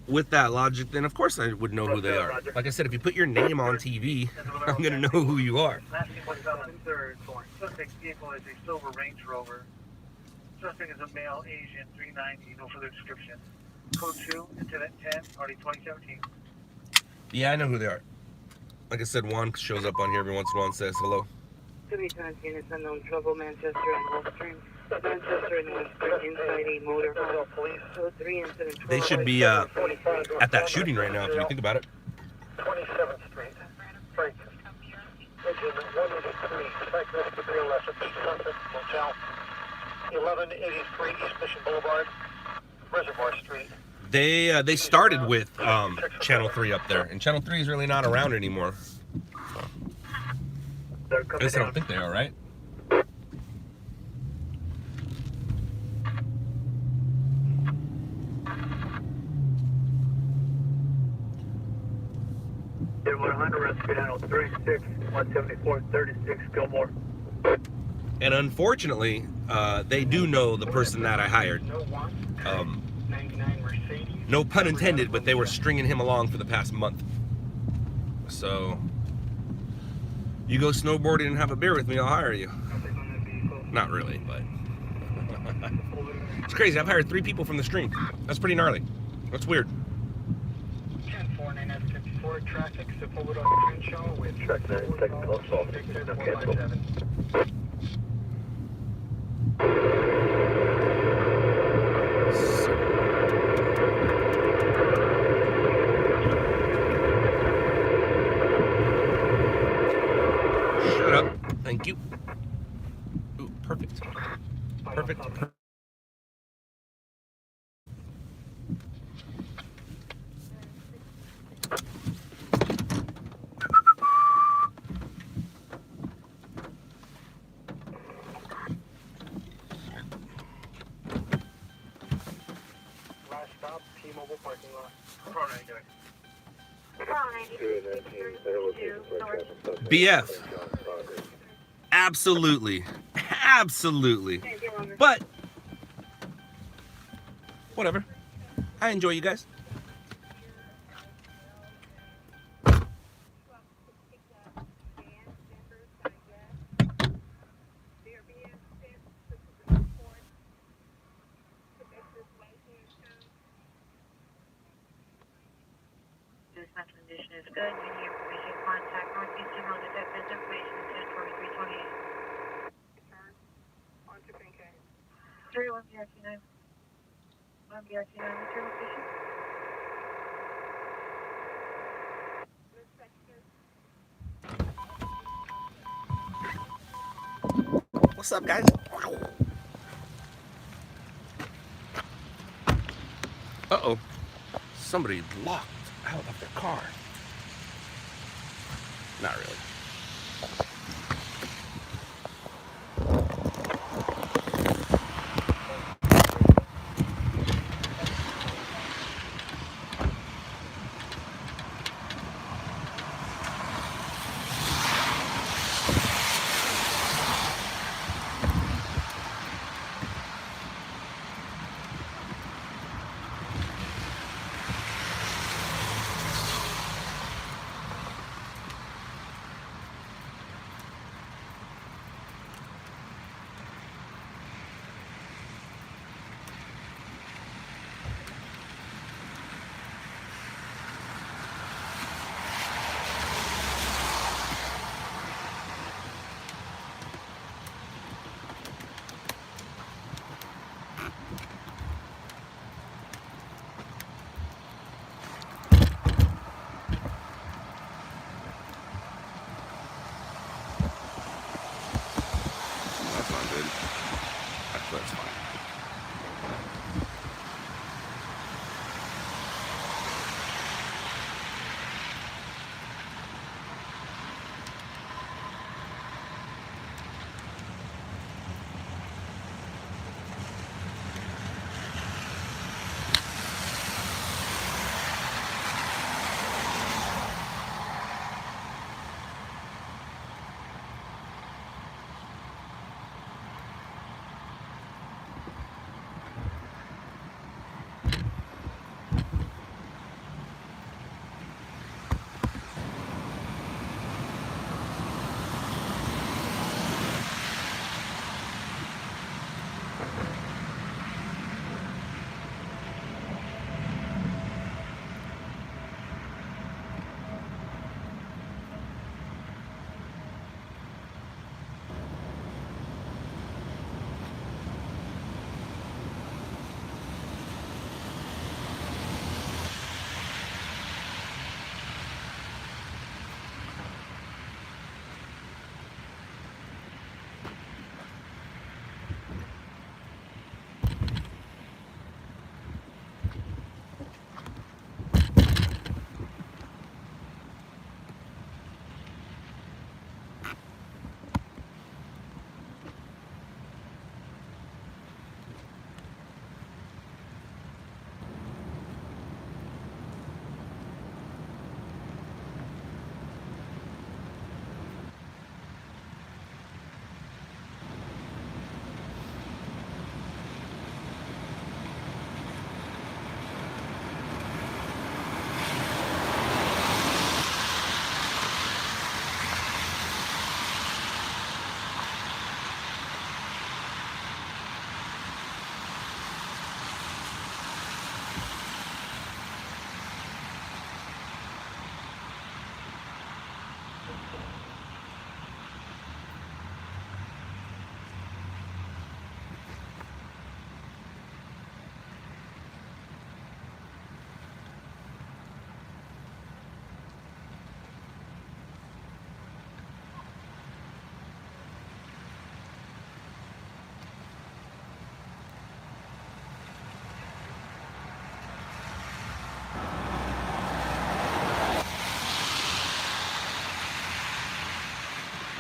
S5: with that logic, then of course I would know who they are. Like I said, if you put your name on TV, I'm gonna know who you are.
S2: Suspect's vehicle is a silver Range Rover. Suspect is a male, Asian, 390, no further description. Code 2, Incident 10, Party 2017.
S5: Yeah, I know who they are. Like I said, Juan shows up on here every once in a while and says hello.
S4: 2 times units unknown trouble, Manchester and Western. Manchester and Western inside a motor home. Code 3, Incident 12.
S5: They should be at that shooting right now, if you think about it.
S2: 27th Street. Frank. Engine 183. Cyclist to BLS at the Sunset Motel. 1183 East Mission Boulevard. Reservoir Street.
S5: They started with Channel 3 up there, and Channel 3 is really not around anymore. At least I don't think they are, right?
S1: Then 100 rescue channel 36, 174, 36 Gilmore.
S5: And unfortunately, they do know the person that I hired. No pun intended, but they were stringing him along for the past month. So, you go snowboarding and have a beer with me, I'll hire you. Not really, but it's crazy. I've hired 3 people from the stream. That's pretty gnarly. That's weird.
S2: 10-4-9-54 traffic, so forward on Crenshaw with
S1: Track 9, technical assault. No cancel.
S5: Shut up. Thank you. Ooh, perfect. Perfect.
S2: last stop, T-Mobile parking lot.
S5: BF. Absolutely. Absolutely. But, whatever. I enjoy you guys.
S6: Suspension condition is good. You need information, contact Northeast Signal Detectives. Information is 4328.
S2: On to Pink K.
S6: 31BRT9. 1BRT9, what's your location?
S5: What's up, guys? Uh-oh. Somebody locked out of their car. Not really. That's not good. That's fine.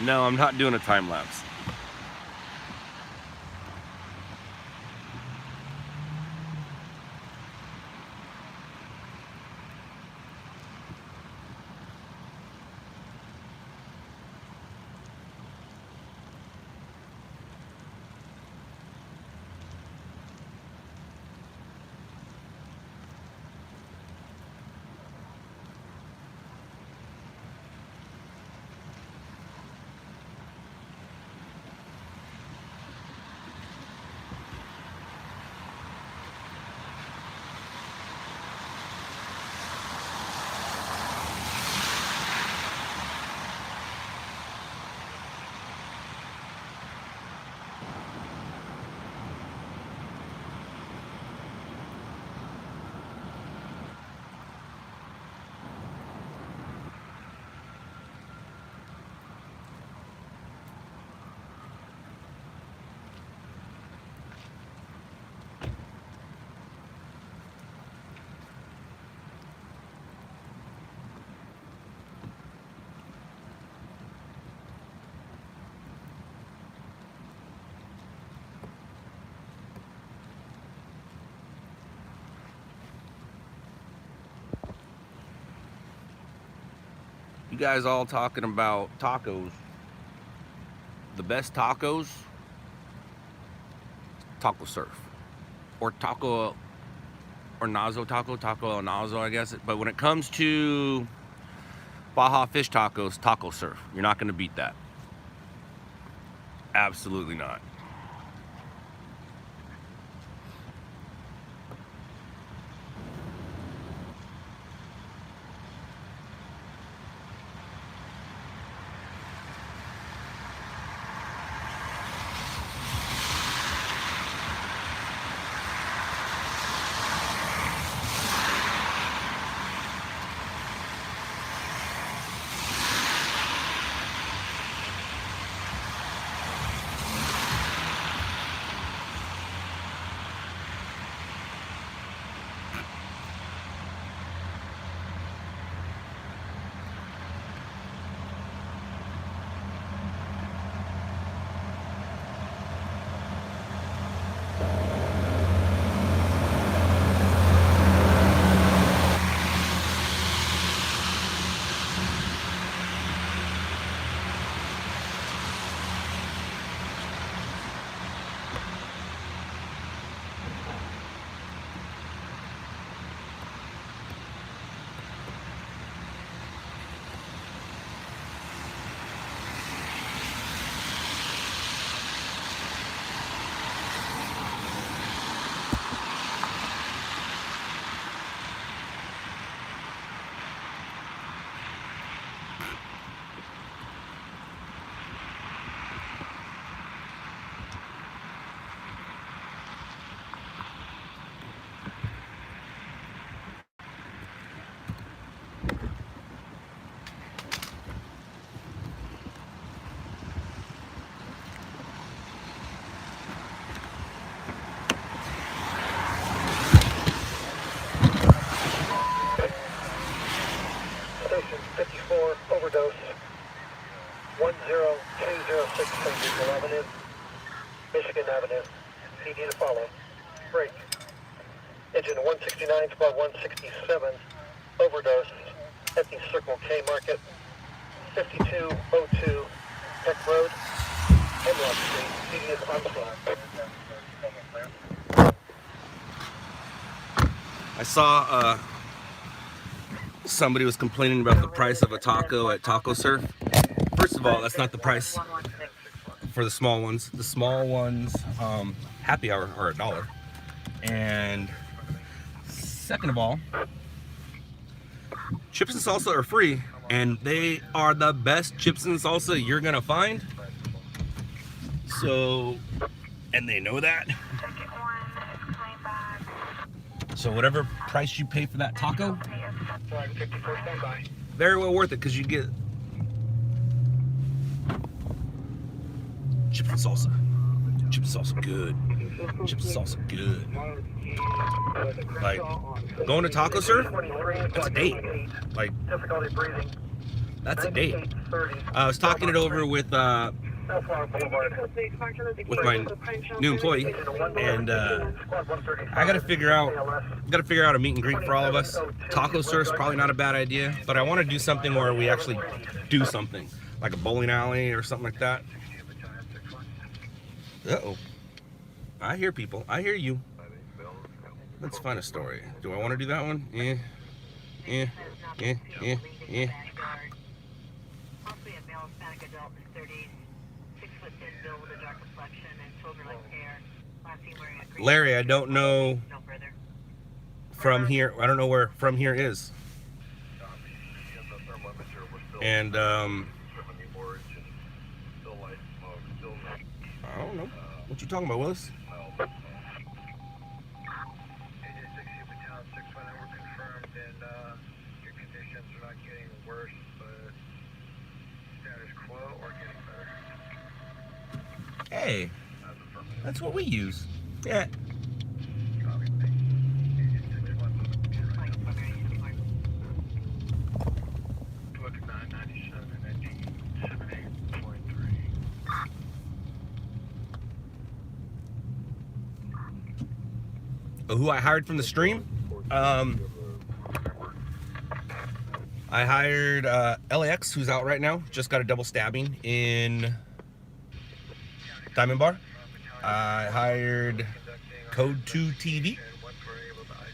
S5: No, I'm not doing a time lapse. guys all talking about tacos. The best tacos, Taco Surf. Or Taco or Nazo Taco, Taco El Nazo, I guess. But when it comes to Baja fish tacos, Taco Surf. You're not gonna beat that. Absolutely not.
S2: Station 54, overdose. 10206 St. Michael Avenue, Michigan Avenue. PD to follow. Break. Engine 169, squad 167, overdose at the Circle K Market, 5202 Peck Road, Hemlock Street. PD is on scene.
S5: I saw somebody was complaining about the price of a taco at Taco Surf. First of all, that's not the price for the small ones. The small ones, happy hour are $1. And second of all, chips and salsa are free, and they are the best chips and salsa you're gonna find. So, and they know that. So whatever price you pay for that taco, very well worth it, because you get chips and salsa. Chips and salsa good. Chips and salsa good. Like, going to Taco Surf, that's a date. Like, that's a date. I was talking it over with my new employee, and I gotta figure out a meet and greet for all of us. Taco Surf's probably not a bad idea, but I want to do something where we actually do something, like a bowling alley or something like that. Uh-oh. I hear people. I hear you. Let's find a story. Do I want to do that one? Yeah. Yeah. Yeah. Yeah. Yeah.
S7: Possibly a male Hispanic adult in his 30s, 6'10" build with a dark complexion and silver-like hair. Last seen wearing a green.
S5: Larry, I don't know
S7: No further.
S5: from here. I don't know where from here is. And I don't know. What you talking about, Willis? Hey, that's what we use. Yeah. Who I hired from the stream? I hired LAX, who's out right now. Just got a double stabbing in Diamond Bar. I hired Code 2 TV.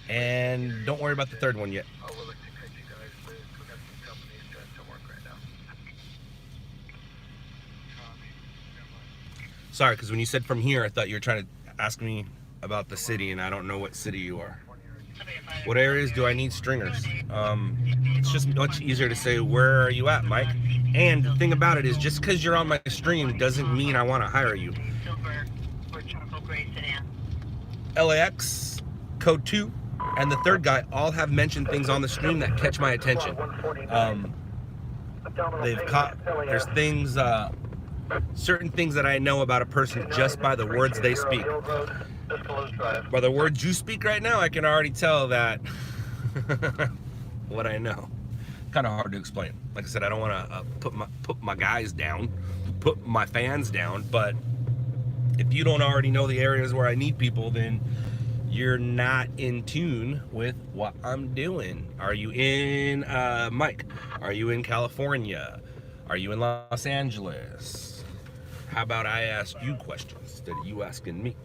S5: And don't worry about the third one yet. Sorry, because when you said from here, I thought you were trying to ask me about the city, and I don't know what city you are. What areas do I need stringers? It's just much easier to say, where are you at, Mike? And the thing about it is, just because you're on my stream doesn't mean I want to hire you. LAX, Code 2, and the third guy all have mentioned things on the stream that catch my attention. They've caught, there's things, certain things that I know about a person just by the words they speak. By the words you speak right now, I can already tell that what I know. Kind of hard to explain. Like I said, I don't want to put my guys down, put my fans down, but if you don't already know the areas where I need people, then you're not in tune with what I'm doing. Are you in, Mike? Are you in California? Are you in Los Angeles? How about I ask you questions instead of you asking me?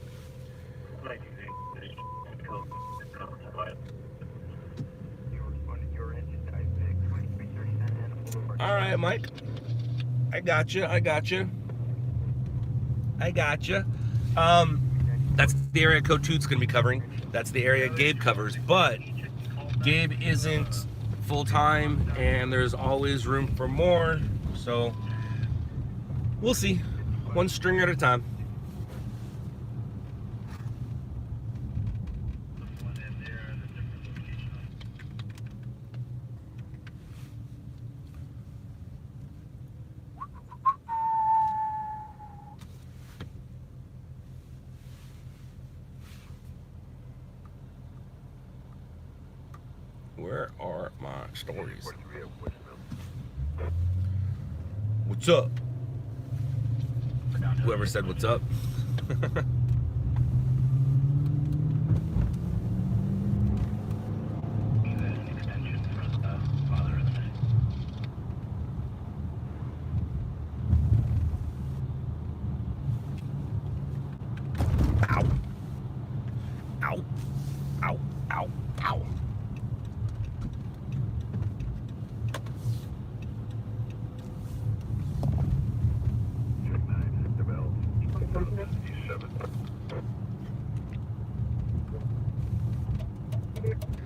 S5: All right, Mike. I got you. That's the area Code 2's going to be covering. That's the area Gabe covers. But Gabe isn't full-time, and there's always room for more. So we'll see. One string at a time. Where are my stories? What's up? Whoever said what's up. Ow. Ow. Ow. Ow. Ow.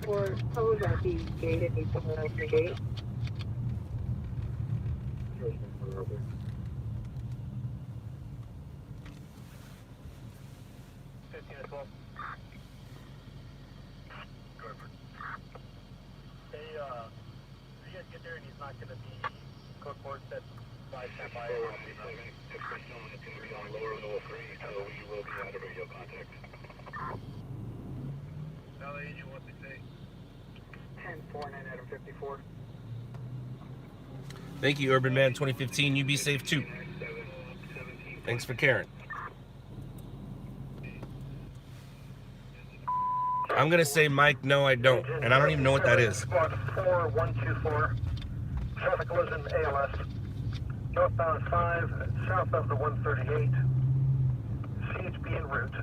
S4: Or how would that be gated? Need someone else to gate?
S2: You guys get there and he's not going to be code port set by standby. It's going to be on lower level 3, so we will be out of radio contact. Now the agent wants to say 10-4, 9 Adam 54.
S5: Thank you, Urban Man 2015. You be safe too. Thanks for caring. I'm gonna say, Mike, no, I don't, and I don't even know what that is.
S2: Squad 4124. Traffic collision ALS. Northbound 5, south of the 138. CHB en route.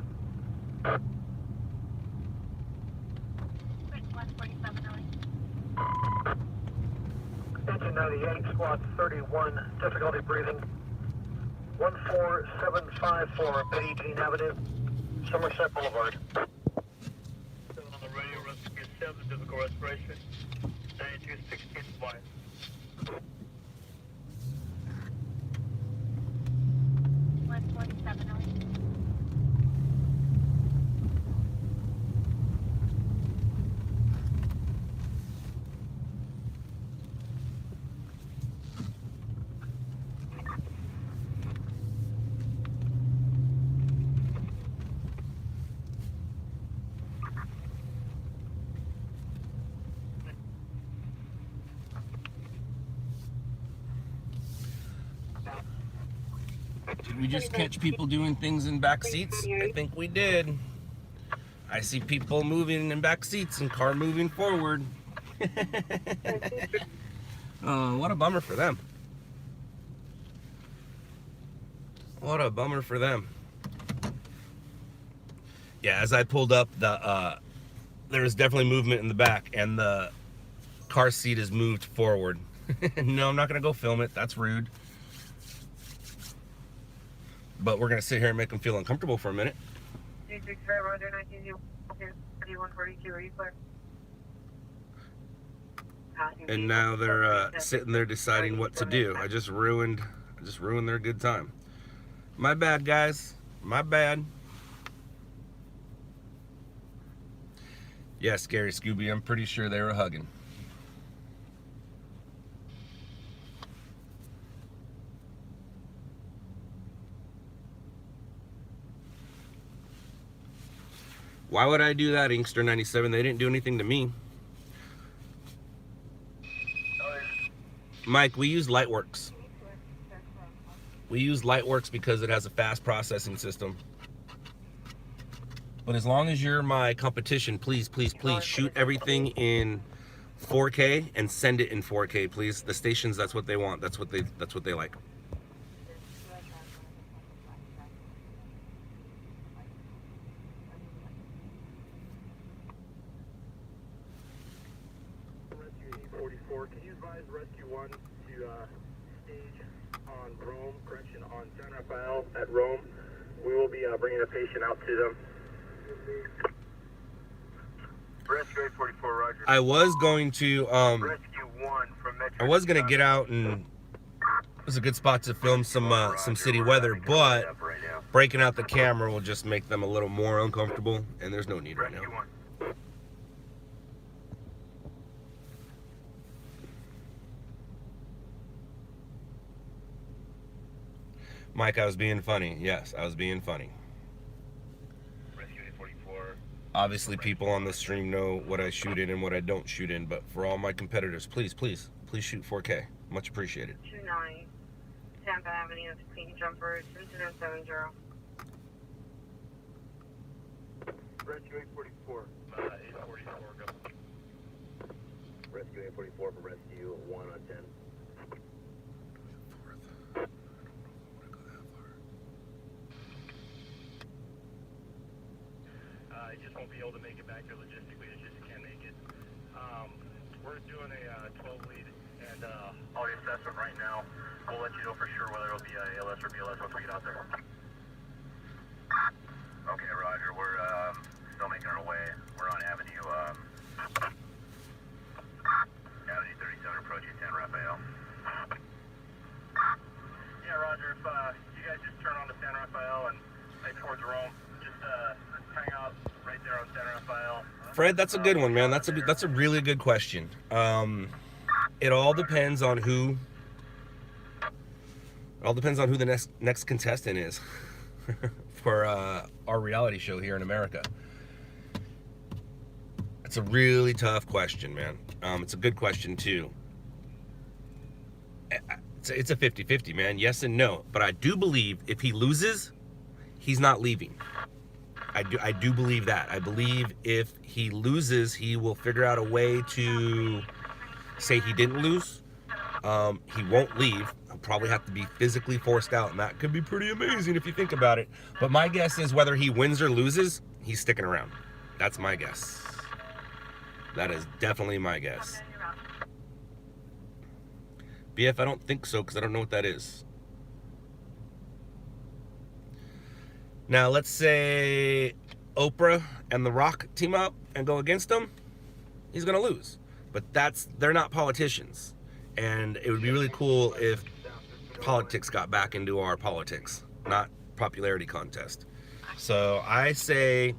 S2: 1898, squad 31, difficulty breathing. 14754 Betty Jean Avenue, Somerset Boulevard. Still on the radio, rescue 7, difficult respiration. 9216 flight.
S5: Did we just catch people doing things in back seats? I think we did. I see people moving in back seats and car moving forward. What a bummer for them. What a bummer for them. Yeah, as I pulled up, there was definitely movement in the back, and the car seat is moved forward. No, I'm not gonna go film it. That's rude. But we're gonna sit here and make them feel uncomfortable for a minute.
S6: 365 Roger 142, are you clear?
S5: And now they're sitting there deciding what to do. I just ruined their good time. My bad, guys. My bad. Yeah, Scary Scooby, I'm pretty sure they were hugging. Why would I do that, Inkster 97? They didn't do anything to me. Mike, we use Lightworks. We use Lightworks because it has a fast processing system. But as long as you're my competition, please, please, please shoot everything in 4K and send it in 4K, please. The stations, that's what they want. That's what they like.
S2: Rescue E44, can you advise Rescue 1 to stage on Rome, correction, on San Rafael at Rome? We will be bringing a patient out to them. Rescue 844, Roger.
S5: I was going to
S2: Rescue 1 from Metro.
S5: I was gonna get out, and it was a good spot to film some city weather, but breaking out the camera will just make them a little more uncomfortable, and there's no need right now. Mike, I was being funny. Yes, I was being funny. Obviously, people on the stream know what I shoot in and what I don't shoot in, but for all my competitors, please, please, please shoot 4K. Much appreciated.
S6: 29 Tampa Avenue, Clean Jumper 2070.
S2: Rescue 844. 844, go. Rescue 844 for Rescue 1 on 10.
S1: I just won't be able to make it back there logistically. It's just can't make it. We're doing a 12 lead and all the assessment right now. We'll let you know for sure whether it'll be a ALS or BLS once we get out there. Okay, Roger. We're still making our way. We're on Avenue 37 approaching San Rafael. Yeah, Roger. If you guys just turn on to San Rafael and head towards Rome, just hang out right there on San Rafael.
S5: Fred, that's a good one, man. That's a really good question. It all depends on who. It all depends on who the next contestant is for our reality show here in America. It's a really tough question, man. It's a good question too. It's a 50-50, man. Yes and no. But I do believe if he loses, he's not leaving. I do believe that. I believe if he loses, he will figure out a way to say he didn't lose. He won't leave. He'll probably have to be physically forced out, and that could be pretty amazing if you think about it. But my guess is whether he wins or loses, he's sticking around. That's my guess. That is definitely my guess. BF, I don't think so, because I don't know what that is. Now, let's say Oprah and The Rock team up and go against him. He's going to lose. But they're not politicians. And it would be really cool if politics got back into our politics, not popularity contest. So I say,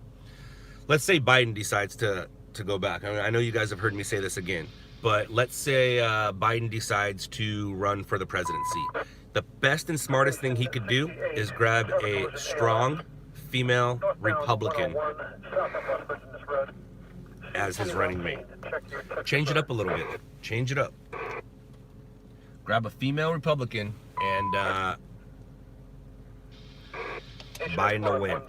S5: let's say Biden decides to go back. I know you guys have heard me say this again, but let's say Biden decides to run for the presidency. The best and smartest thing he could do is grab a strong female Republican as his running mate. Change it up a little bit. Change it up. Grab a female Republican and Biden will win.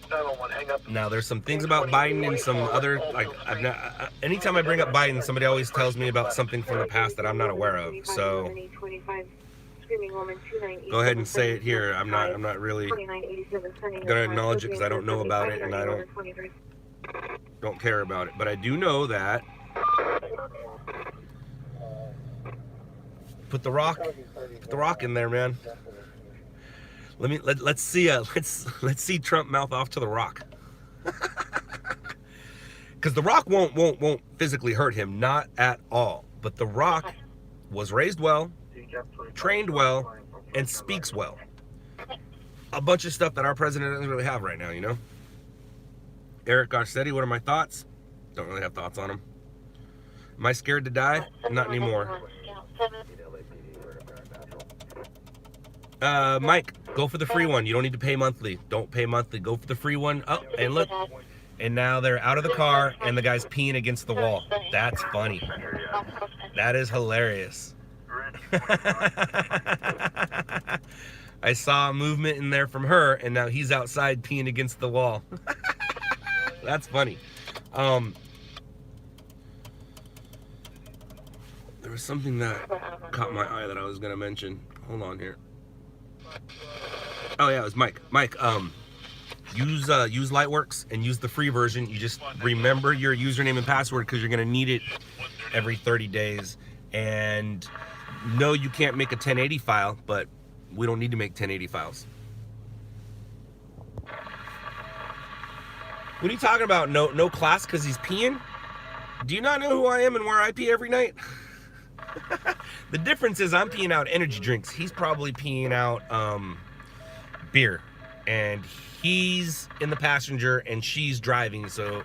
S2: 911, hang up.
S5: Now, there's some things about Biden and some other, like, anytime I bring up Biden, somebody always tells me about something from the past that I'm not aware of. So go ahead and say it here. I'm not really gonna acknowledge it because I don't know about it and I don't care about it. But I do know that put the rock in there, man. Let's see Trump mouth off to the Rock. Because the Rock won't physically hurt him, not at all. But the Rock was raised well, trained well, and speaks well. A bunch of stuff that our president doesn't really have right now, you know? Eric Garcetti, what are my thoughts? Don't really have thoughts on him. Am I scared to die? Not anymore. Mike, go for the free one. You don't need to pay monthly. Don't pay monthly. Go for the free one. Oh, and look. And now they're out of the car and the guy's peeing against the wall. That's funny. That is hilarious. I saw a movement in there from her and now he's outside peeing against the wall. That's funny. There was something that caught my eye that I was gonna mention. Hold on here. Oh yeah, it was Mike. Mike, use Lightworks and use the free version. You just remember your username and password because you're gonna need it every 30 days. And no, you can't make a 1080 file, but we don't need to make 1080 files. What are you talking about? No class because he's peeing? Do you not know who I am and where I pee every night? The difference is I'm peeing out energy drinks. He's probably peeing out beer. And he's in the passenger and she's driving. So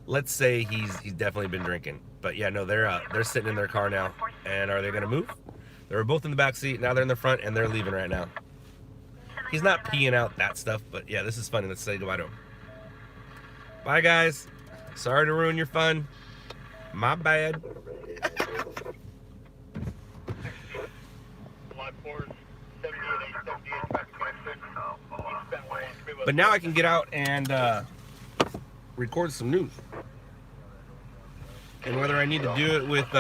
S5: let's say he's definitely been drinking. But yeah, no, they're sitting in their car now. And are they gonna move? They were both in the back seat. Now they're in the front and they're leaving right now. He's not peeing out that stuff, but yeah, this is funny. Let's say goodbye to him. Bye guys. Sorry to ruin your fun. My bad. But now I can get out and record some news. And whether I need to do it with,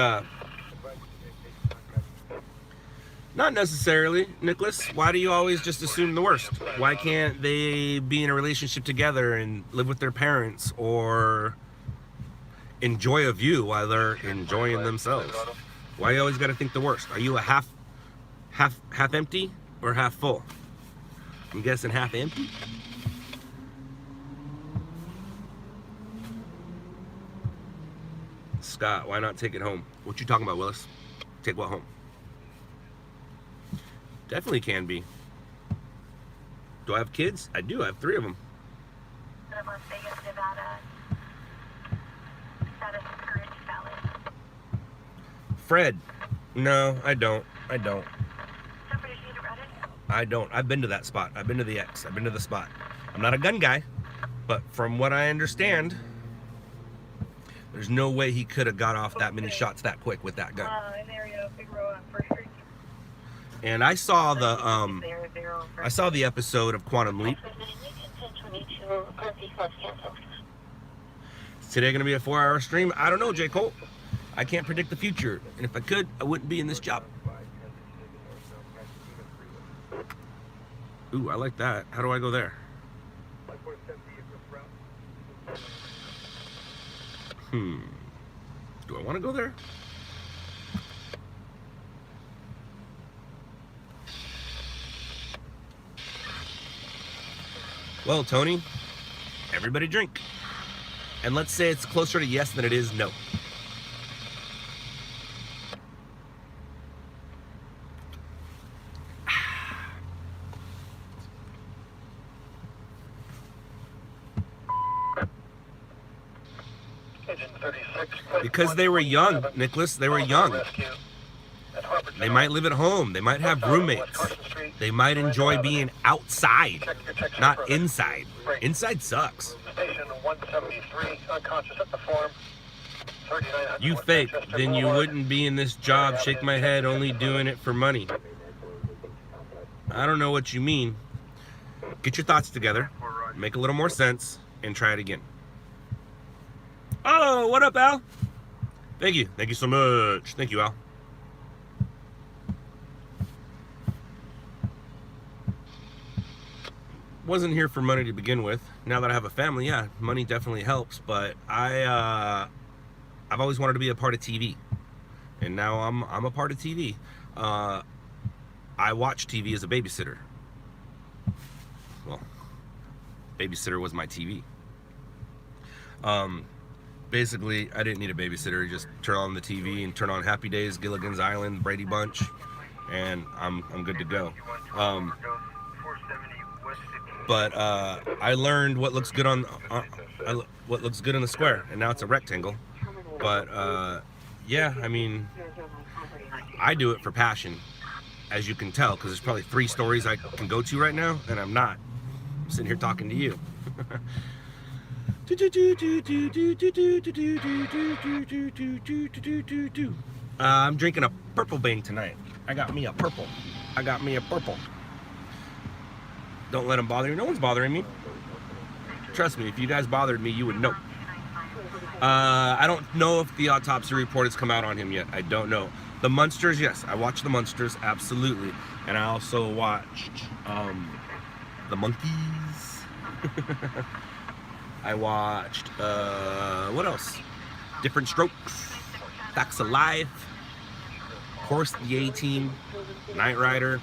S5: not necessarily, Nicholas. Why do you always just assume the worst? Why can't they be in a relationship together and live with their parents or enjoy a view while they're enjoying themselves? Why you always got to think the worst? Are you a half empty or half full? I'm guessing half empty. Scott, why not take it home? What you talking about, Willis? Take what home? Definitely can be. Do I have kids? I do. I have 3 of them.
S6: Las Vegas, Nevada. That is courage valid.
S5: Fred. No, I don't. I don't.
S6: Somebody need to run it?
S5: I don't. I've been to that spot. I've been to the X. I've been to the spot. I'm not a gun guy, but from what I understand, there's no way he could have got off that many shots that quick with that gun.
S6: In area of Big Row on First Street.
S5: And I saw the episode of Quantum Leap. Is today gonna be a 4-hour stream? I don't know, J. Cole. I can't predict the future, and if I could, I wouldn't be in this job. Ooh, I like that. How do I go there? Do I want to go there? Well, Tony, everybody drink. And let's say it's closer to yes than it is no. Because they were young, Nicholas. They were young. They might live at home. They might have roommates. They might enjoy being outside, not inside. Inside sucks. You fake, then you wouldn't be in this job. Shake my head, only doing it for money. I don't know what you mean. Get your thoughts together, make a little more sense, and try it again. Oh, what up, Al? Thank you. Thank you so much. Thank you, Al. Wasn't here for money to begin with. Now that I have a family, yeah, money definitely helps. But I've always wanted to be a part of TV, and now I'm a part of TV. I watch TV as a babysitter. Well, babysitter was my TV. Basically, I didn't need a babysitter. Just turn on the TV and turn on Happy Days, Gilligan's Island, Brady Bunch, and I'm good to go. But I learned what looks good on what looks good in the square, and now it's a rectangle. But yeah, I mean, I do it for passion, as you can tell, because there's probably 3 stories I can go to right now, and I'm not. I'm sitting here talking to you. I'm drinking a purple bang tonight. I got me a purple. Don't let them bother you. No one's bothering me. Trust me, if you guys bothered me, you would know. I don't know if the autopsy report has come out on him yet. I don't know. The Munsters, yes. I watched the Munsters, absolutely. And I also watched the Monkeys. I watched, what else? Different Strokes, Facts of Life, of course, the A-Team, Knight Rider,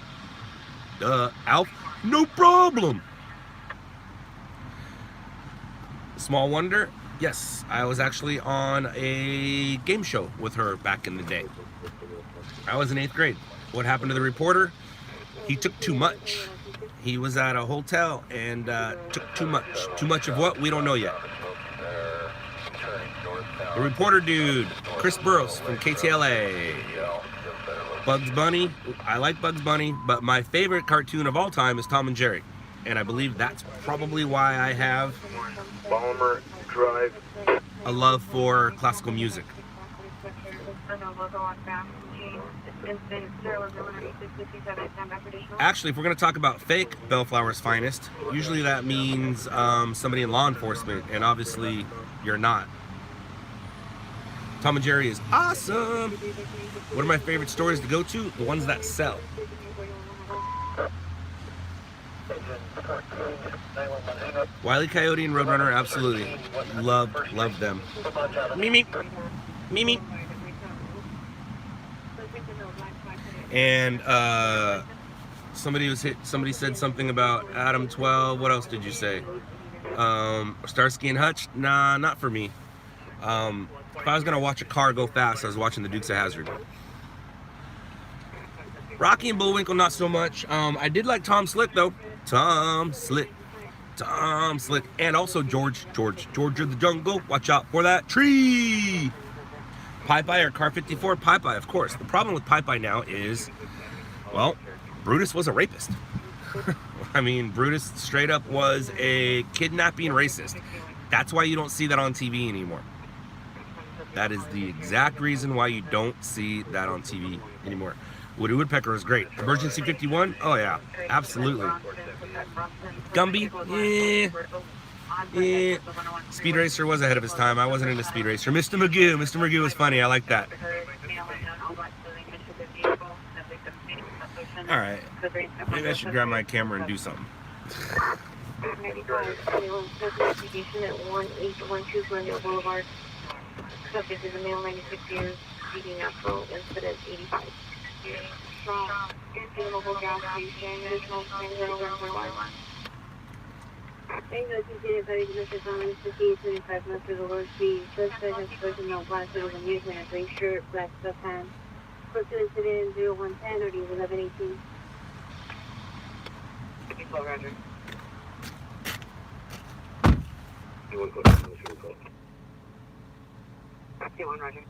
S5: Alf, no problem. Small Wonder, yes, I was actually on a game show with her back in the day. I was in 8th grade. What happened to the reporter? He took too much. He was at a hotel and took too much. Too much of what? We don't know yet. The reporter dude, Chris Burrows from KTLA. Bugs Bunny, I like Bugs Bunny, but my favorite cartoon of all time is Tom and Jerry. And I believe that's probably why I have a love for classical music. Actually, if we're going to talk about fake Bellflower's finest, usually that means somebody in law enforcement, and obviously you're not. Tom and Jerry is awesome. One of my favorite stories to go to, the ones that sell. Wile E. Coyote and Roadrunner, absolutely. Love them. Mimi. And somebody said something about Adam 12. What else did you say? Starsky and Hutch? Nah, not for me. If I was gonna watch a car go fast, I was watching the Dukes of Hazzard. Rocky and Bullwinkle, not so much. I did like Tom Slick though. Tom Slick, and also George of the Jungle. Watch out for that tree. Popeye or Car 54? Popeye, of course. The problem with Popeye now is, well, Brutus was a rapist. I mean, Brutus straight up was a kidnapping racist. That's why you don't see that on TV anymore. That is the exact reason why you don't see that on TV anymore. Woody Woodpecker was great. Emergency 51? Oh yeah, absolutely. Gumby? Yeah. Speed Racer was ahead of his time. I wasn't into Speed Racer. Mr. Magoo was funny. I like that. Alright. Maybe I should grab my camera and do something.
S4: 95, investigation at 1812 Glendale Boulevard. Subject is a male, 96 years, speeding afro, incident 85. From local gas station, additional 90141. English is getting very delicious on 1525 meters over speed. Suspect has personal glasses with amusement, a gray shirt, black stuff hand. First incident 0110 or 1118.
S2: Roger.
S6: One Roger.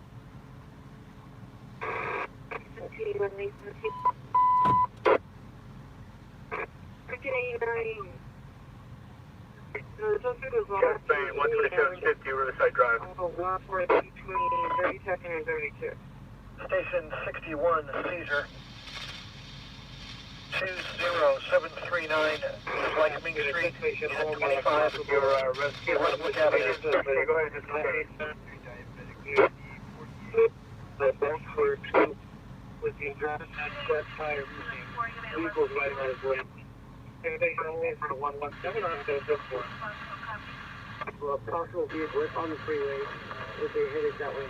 S2: Saying 12750 Riverside Drive.
S6: Between 32nd and 32.
S2: Station 61, seizure. 20739 Lycoming Street, unit 25. Your rescue. Look at it. Go ahead, just the back for 2 with the driver flat tire moving. Vehicles right on his way. Everything only for 117 on the for. Well, possible vehicle on the freeway if they headed that way.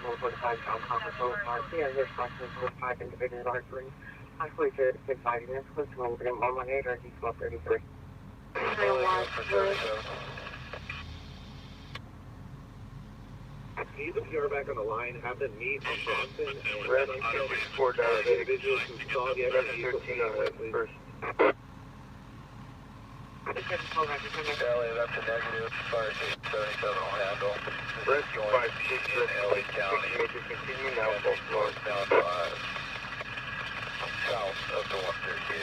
S2: 145 John Thomas Road, yeah, there's possible 5 individuals are free. Actually, to 5 minutes, close to 118 or D1233. These if you're back on the line, have them meet on Bronson and Red Sport individuals who saw the other first.
S1: Ellie, that's a negative. Fire station 77 will handle. Rescue 5 in LA County.
S2: Continue now,
S1: both northbound 5. South of the 138.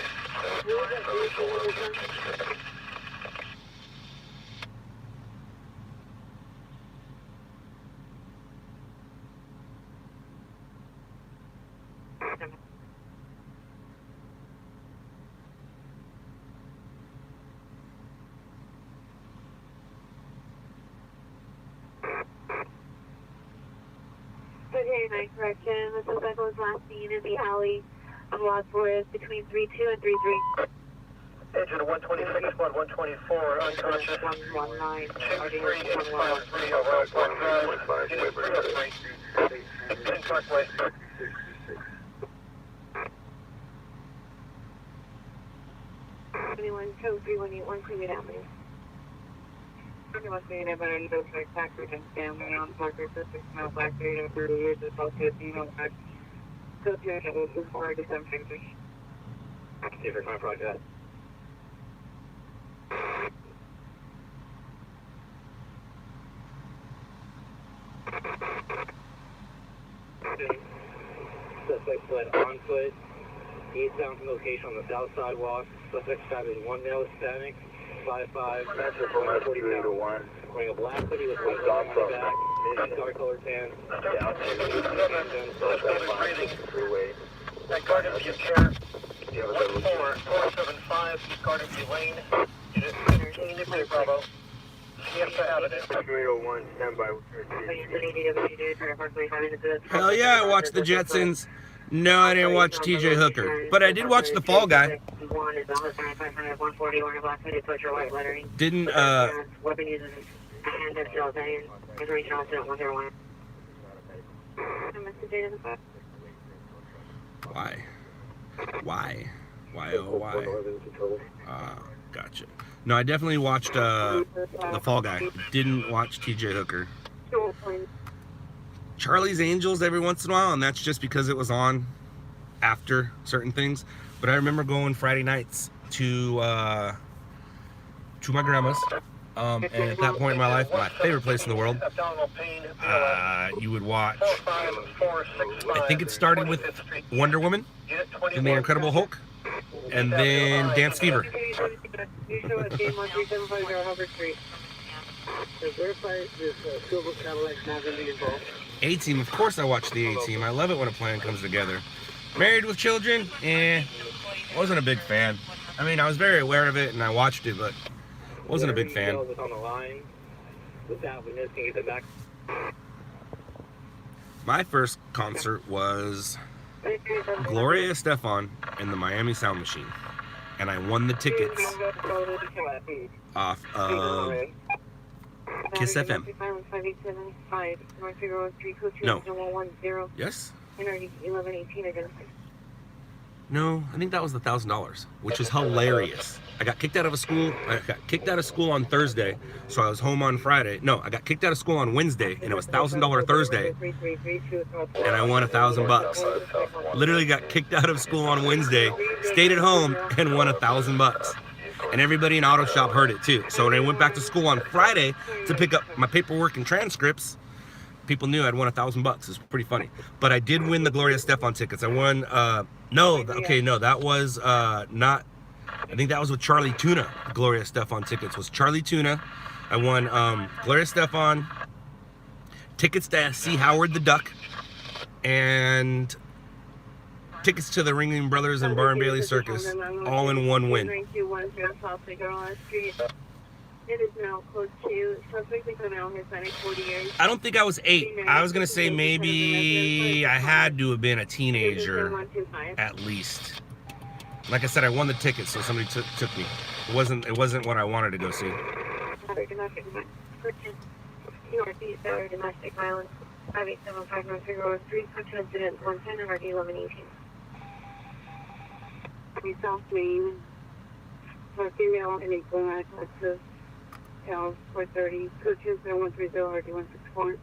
S4: Okay, nice correction. The suspect was last seen in the alley of Lost Forest between 32 and 33.
S2: Engine 126, squad 124, unconscious.
S4: 119.
S2: 23, 153, over 1 Parkway.
S4: 21 code 3181 Cleveland Avenue.
S8: Okay, what's the name of an industrial tax return family on Parker for 6 miles black 30 and 30 years of focus, tax. Code 2 December 23.
S2: See if I can project that. Suspect fled on foot, eastbound from location on the south sidewalk. Suspect stabbed in 1 male Hispanic, 5'5", 40 pounds. Wearing a black hoodie with white lettering on the back, dark colored pants, down freeway. At Garden View Care, 14475 East Garden View Lane, Unit 15, Bravo, Siesta Avenue. 301, standby.
S5: Hell yeah, I watched the Jetsons. No, I didn't watch TJ Hooker, but I did watch The Fall Guy. Didn't Why? Why, oh why? Gotcha. No, I definitely watched The Fall Guy. Didn't watch TJ Hooker. Charlie's Angels every once in a while, and that's just because it was on after certain things. But I remember going Friday nights to my grandma's, and at that point in my life, my favorite place in the world, you would watch, I think it started with Wonder Woman and the Incredible Hulk, and then Dance Fever. A-Team, of course I watch the A-Team. I love it when a plan comes together. Married with Children, wasn't a big fan. I mean, I was very aware of it and I watched it, but wasn't a big fan. My first concert was Gloria Estefan and the Miami Sound Machine, and I won the tickets off of Kiss FM. No. Yes? No, I think that was the $1,000, which is hilarious. I got kicked out of school on Thursday, so I was home on Friday. No, I got kicked out of school on Wednesday, and it was $1,000 Thursday, and I won $1,000. Literally got kicked out of school on Wednesday, stayed at home, and won $1,000. And everybody in auto shop heard it too. So when I went back to school on Friday to pick up my paperwork and transcripts, people knew I'd won $1,000. It was pretty funny. But I did win the Gloria Estefan tickets. I won, that was not, I think that was with Charlie Tuna. The Gloria Estefan tickets was Charlie Tuna. I won Gloria Estefan, tickets to see Howard the Duck, and tickets to the Ringling Brothers and Bar and Bailey Circus, all in one win.
S4: 9210 South Figueroa Street. It is now close to suspect has been out here signing 40 years.
S5: I don't think I was 8. I was gonna say maybe I had to have been a teenager at least. Like I said, I won the ticket, so somebody took me. It wasn't what I wanted to go see.
S4: Northeast or domestic violence. 5875 North Figueroa Street. Switch incident 110 and RD 1118.
S8: We South Main. For female and equal access. Cal 430. Coaches 0130 RD 164.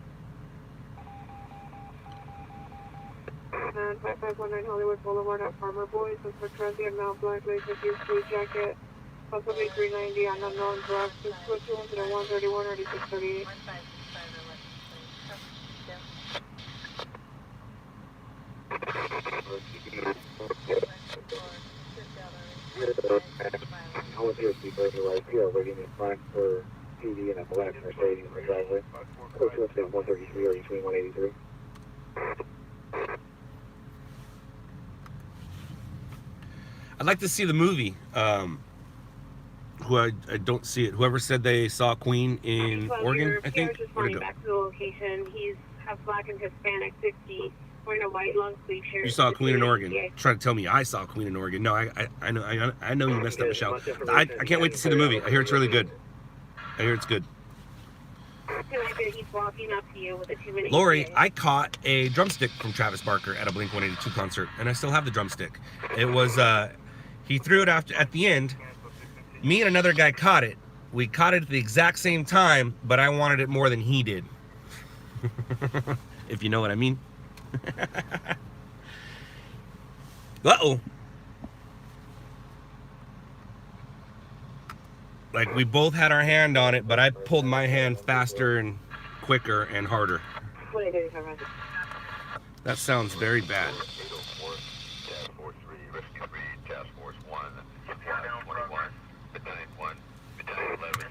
S8: 5519 Hollywood Boulevard at Farmer Boys. With for transient male black lace with blue jacket. Possibly 390 on unknown drugs. Switch incident 131 RD 638.
S2: I was here to be right here, waiting in front for PD and a black Mercedes in the driveway. Close to 133 or between 183.
S5: I'd like to see the movie. I don't see it. Whoever said they saw Queen in Oregon, I think.
S4: Just
S5: Where'd it
S4: flying
S5: go?
S4: back to the location. He's half black and Hispanic, 60, wearing a white long sleeve shirt.
S5: You saw Queen in Oregon. Try to tell me I saw Queen in Oregon. No, I know you messed up, Michelle. I can't wait to see the movie. I hear it's really good. I hear it's good.
S4: He's walking up to you with a 2-minute.
S5: Lori, I caught a drumstick from Travis Barker at a Blink-182 concert, and I still have the drumstick. It was he threw it after at the end. Me and another guy caught it. We caught it at the exact same time, but I wanted it more than he did. If you know what I mean. Uh-oh. Like, we both had our hand on it, but I pulled my hand faster and quicker and harder. That sounds very bad.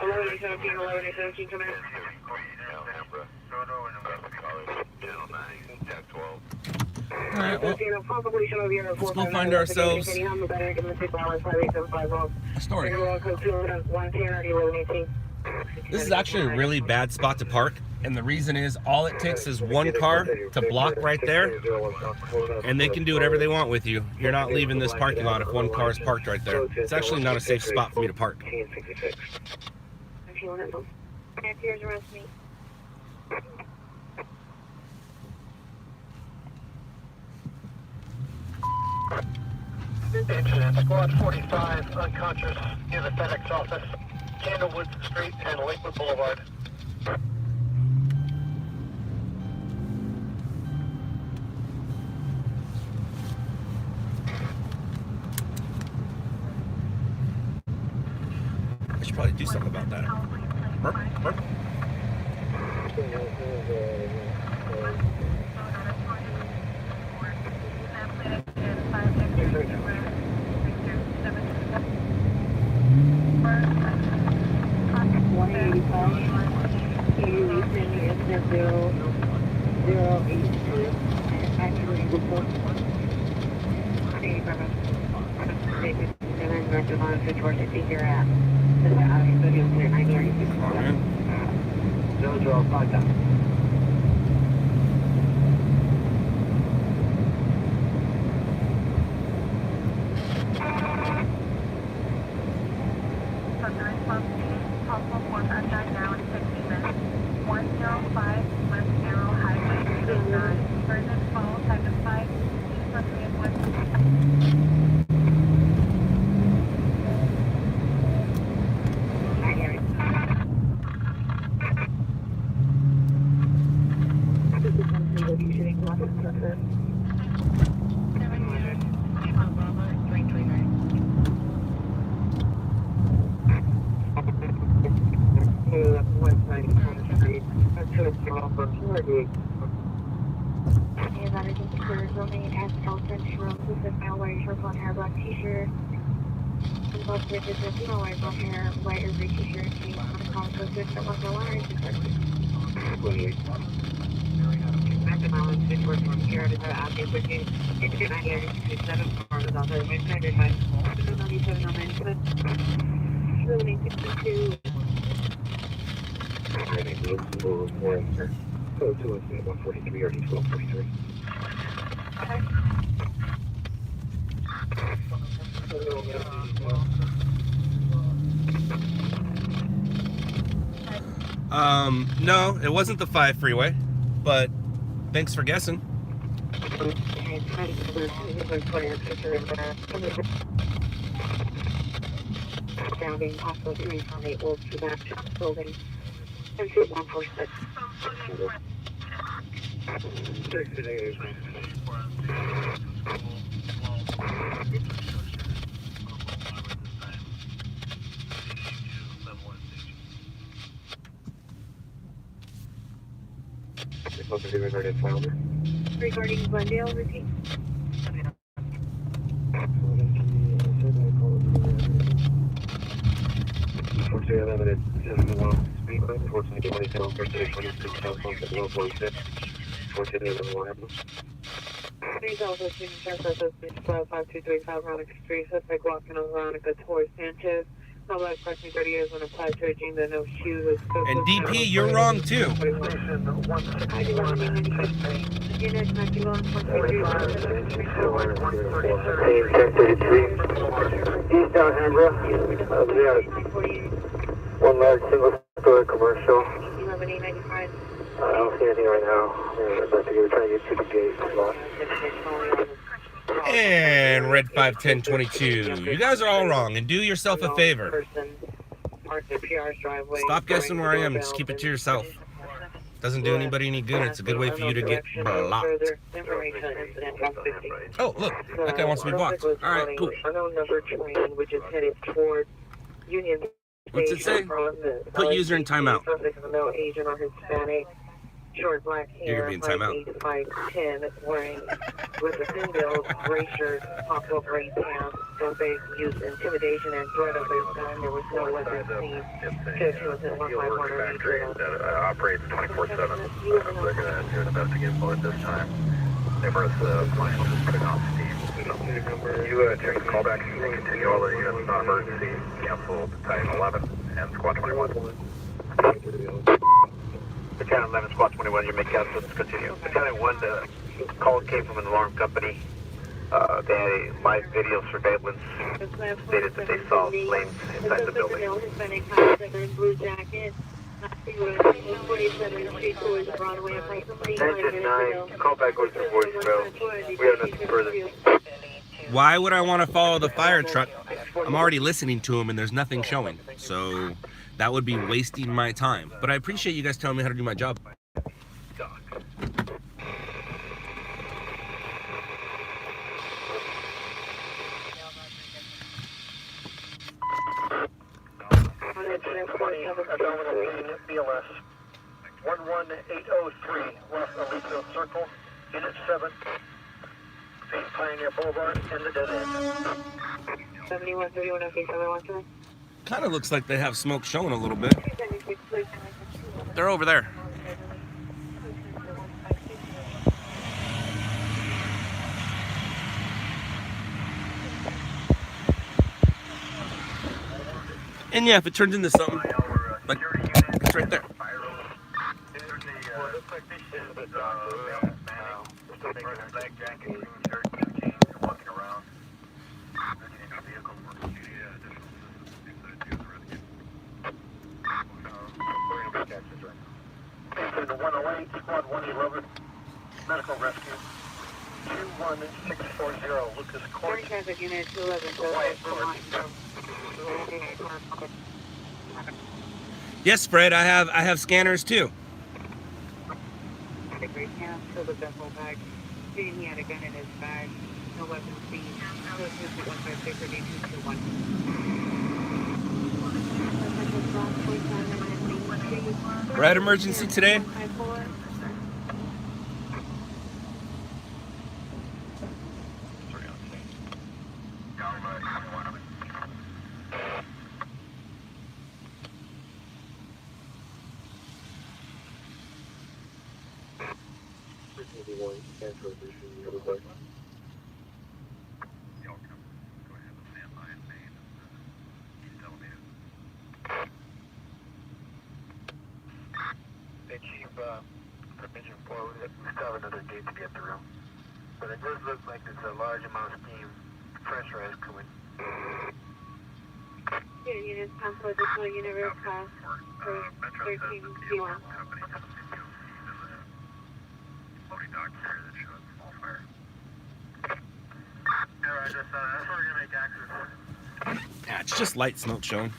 S8: 1117, come in.
S5: Alright, well, let's go find ourselves a story. This is actually a really bad spot to park, and the reason is all it takes is one car to block right there, and they can do whatever they want with you. You're not leaving this parking lot if one car is parked right there. It's actually not a safe spot for me to park.
S4: Here's arrest me.
S2: Incident, squad 45, unconscious, near the FedEx office, Candlewood Street and Lakewood Boulevard.
S5: I should probably do something about that. Burp, burp.
S8: Active island, 614 on here, to Avenue 13. You can do 9867, cars is outside of my standard time. 97 on 97.
S4: 1162.
S2: Code 2 143 or 1243.
S5: No, it wasn't the 5 freeway, but thanks for guessing.
S8: Sounding possible 3 from 8 wolves to back to the building. And shoot 146.
S4: Regarding Glendale, repeat.
S8: Please also see insurance of 5235 Ronica Street. Suspect walking on Ronica towards Sanchez. No black parking 30 years when applied to a jean that no shoes.
S5: And DP, you're wrong too.
S4: Unit 91, 133,
S2: Eastbound Hambro. One large single story commercial.
S4: 11895.
S2: I don't see anything right now. We're trying to get to the gate.
S5: And red 51022. You guys are all wrong, and do yourself a favor. Stop guessing where I am and just keep it to yourself. Doesn't do anybody any good. It's a good way for you to get blocked. Oh, look, that guy wants to be blocked. All right, cool.
S8: Unknown number train, which is headed toward Union.
S5: What's it say? Put user in timeout.
S8: No Asian or Hispanic. Short black
S5: You're
S8: hair,
S5: gonna be in timeout.
S8: 5'10", wearing with a thin build, gray shirt, pop-up gray pants. Don't they use intimidation and threat of his gun? There was no weapon seen. Judge was at 1500
S1: that operates 24/7. They're going to do an investigation at this time. Numerous points will just put on steam. You check the callback and continue all the units non emergency. Cancel Battalion 11 and Squad 21. Battalion 11, Squad 21, you may cancel. Continue. Battalion 1, the call came from an alarm company. They had a live video surveillance. Stated that they saw flames inside the building.
S4: Blue jacket. 47th Street towards Broadway.
S2: Engine 9, call back goes to voicemail. We have nothing further.
S5: Why would I want to follow the fire truck? I'm already listening to him and there's nothing showing. So that would be wasting my time. But I appreciate you guys telling me how to do my job.
S2: BLS 11803 West Aliso Circle, Unit 7, St. Pioneer Boulevard, and the dead end.
S8: 7131, okay, 713.
S5: Kind of looks like they have smoke showing a little bit. They're over there. And yeah, if it turns into something, like it's right there.
S2: The 108, Squad 111, Medical Rescue, 21640, Lucas Court.
S8: Traffic unit 211,
S5: Yes, Fred, I have scanners too.
S8: Great hands, filled the duffel bag. He had a gun in his bag. No weapon seen. No 156 or D221.
S5: Red emergency today.
S2: 81, cancel position, LOUDLABS.
S1: Hey, Chief, for Engine 4, we still have another gate to get through. But it does look like there's a large amount of steam pressurized coming.
S4: Unit units, cancel additional unit route class for 13C1.
S1: Loading dock here that shows small fire. Yeah, right, that's where we're going to make access.
S5: Yeah, it's just light smoke showing.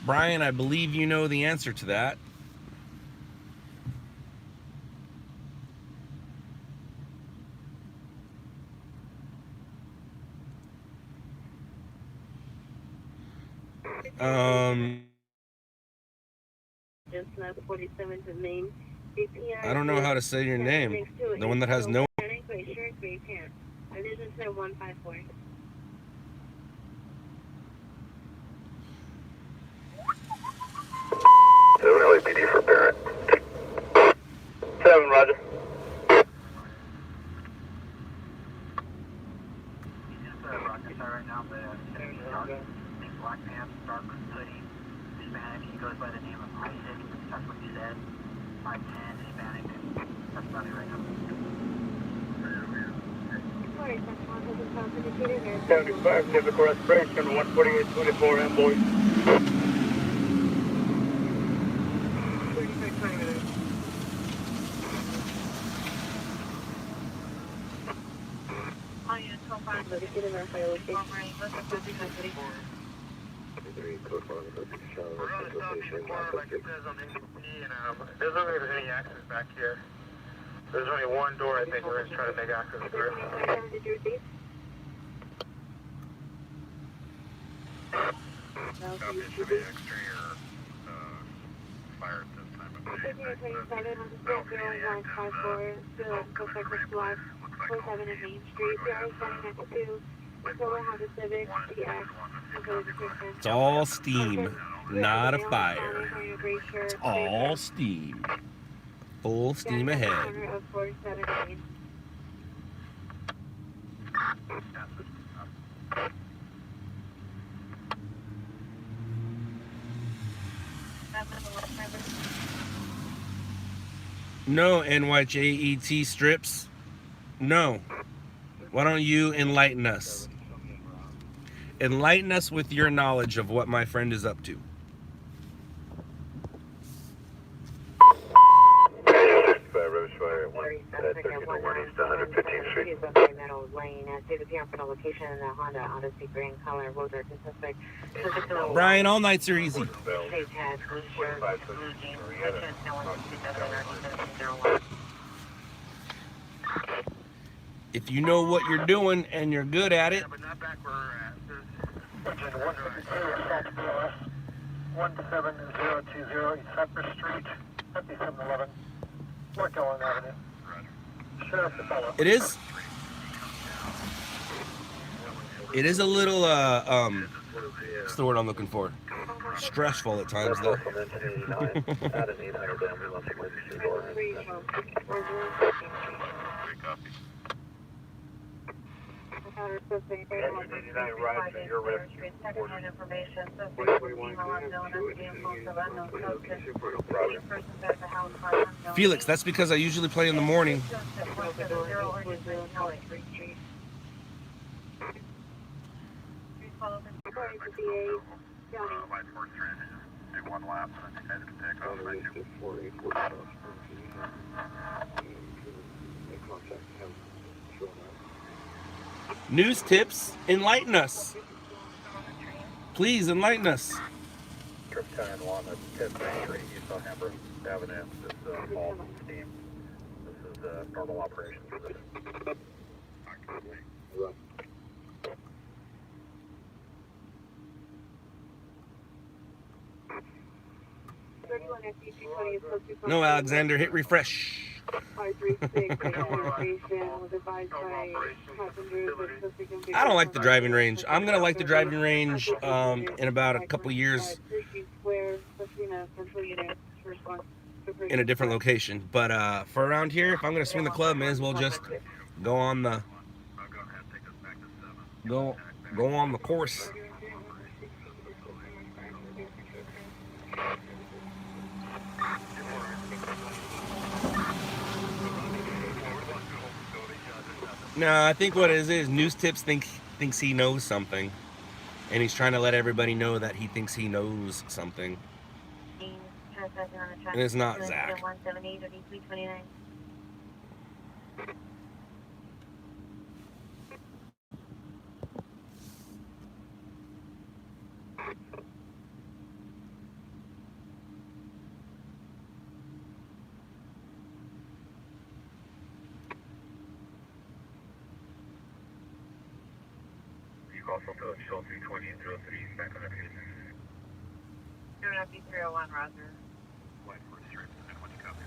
S5: Brian, I believe you know the answer to that.
S4: Just left 47 to main.
S5: I don't know how to say your name. The one that has no.
S4: Glacier, Gray Pan. And this is 154.
S1: LAPD for Barrett. 7, roger. Rocket star right now, but Black Pants, dark hoodie, Hispanic. He goes by the name of Isaac. That's what he said. 5'10", Hispanic. That's about it right now.
S2: 75, typical respiration, 148.24, amboy. 35, 20 minutes.
S6: Oh, yeah, 12-5.
S4: Let me get a verify location.
S1: We're going to stop you before, like it says on the NCP, and there's not really any access back here. There's only one door I think we're going to try to make access through.
S4: Did you receive?
S1: Copy, it should be exterior fire at this time of day.
S4: 27 on the street, 0154, Pacific Block, 47 in Main Street, PR standing next to Controller Honda Civic, DX,
S5: It's all steam, not a fire. It's all steam. Full steam ahead.
S4: Corner of 47 Main.
S5: No, NYJET strips. No. Why don't you enlighten us? Enlighten us with your knowledge of what my friend is up to. Brian, all nights are easy. If you know what you're doing and you're good at it.
S1: Yeah, but not back where we're at. There's
S2: 17020, Cypress Street, 5711, North Ellen Avenue. Sheriff to follow.
S5: It is a little what's the word I'm looking for? Stressful at times though. Felix, that's because I usually play in the morning.
S1: Light force trend, just do one lap, and then you guys can take off.
S5: News tips, enlighten us. Please enlighten us.
S1: Trip 10 1 at 10th Main Street, East Alhambra Avenue. This is all steam. This is normal operations for this.
S5: No, Alexander, hit refresh.
S4: 536 was advised by passengers that subsequent
S5: I don't like the driving range. I'm gonna like the driving range in about a couple years in a different location. But for around here, if I'm gonna swing the club, may as well just go on the go on the course. No, I think what it is News Tips thinks he knows something, and he's trying to let everybody know that he thinks he knows something. And it's not Zach.
S1: Also to show 320 and 03 back on the street.
S6: 301, Roger.
S1: White for strip, and when you copy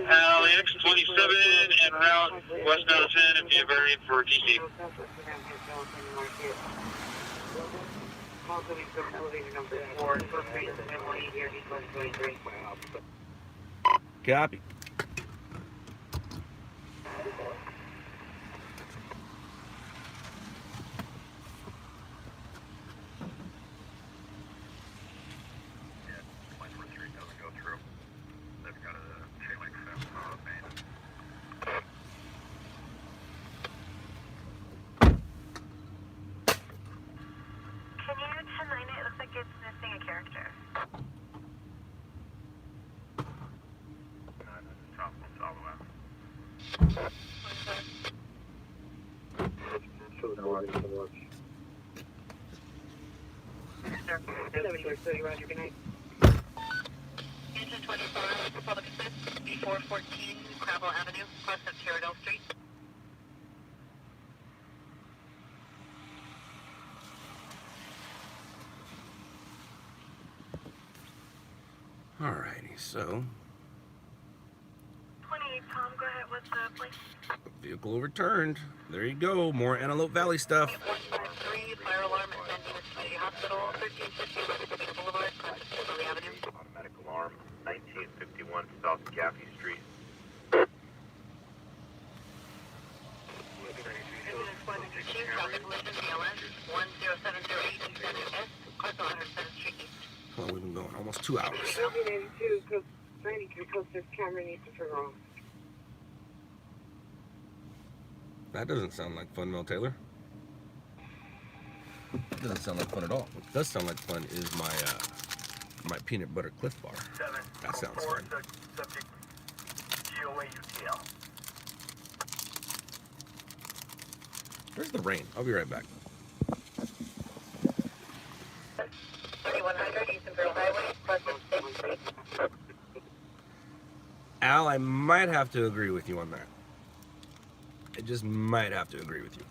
S3: LAX 27 en route westbound 10 and be variant for DC.
S5: Copy.
S8: Roger, good night.
S7: Engine 25, Republic 6, B414, Crabble Avenue, cross of Caradell Street.
S5: Alrighty, so
S6: 28, Tom, go ahead with the place.
S5: vehicle overturned. There you go, more Antelope Valley stuff.
S7: 153, fire alarm at San Dimas Community Hospital, 1350 West Boulevard, cross of Lily Avenue.
S1: Automatic alarm, 1951 South Gaffey Street.
S7: Traffic collision, BLS 10708 cross 107th Street East.
S5: Well, we've been going almost 2 hours.
S8: 1982, because 93 closest camera needs to turn on.
S5: That doesn't sound like fun, Mel Taylor. It doesn't sound like fun at all. What does sound like fun is my peanut butter Cliff Bar. That sounds fun.
S1: Subject GOA UTL.
S5: Where's the rain? I'll be right back.
S7: 3100 Eastern Borough Highway, cross of State Street.
S5: Al, I might have to agree with you on that. I just might have to agree with you.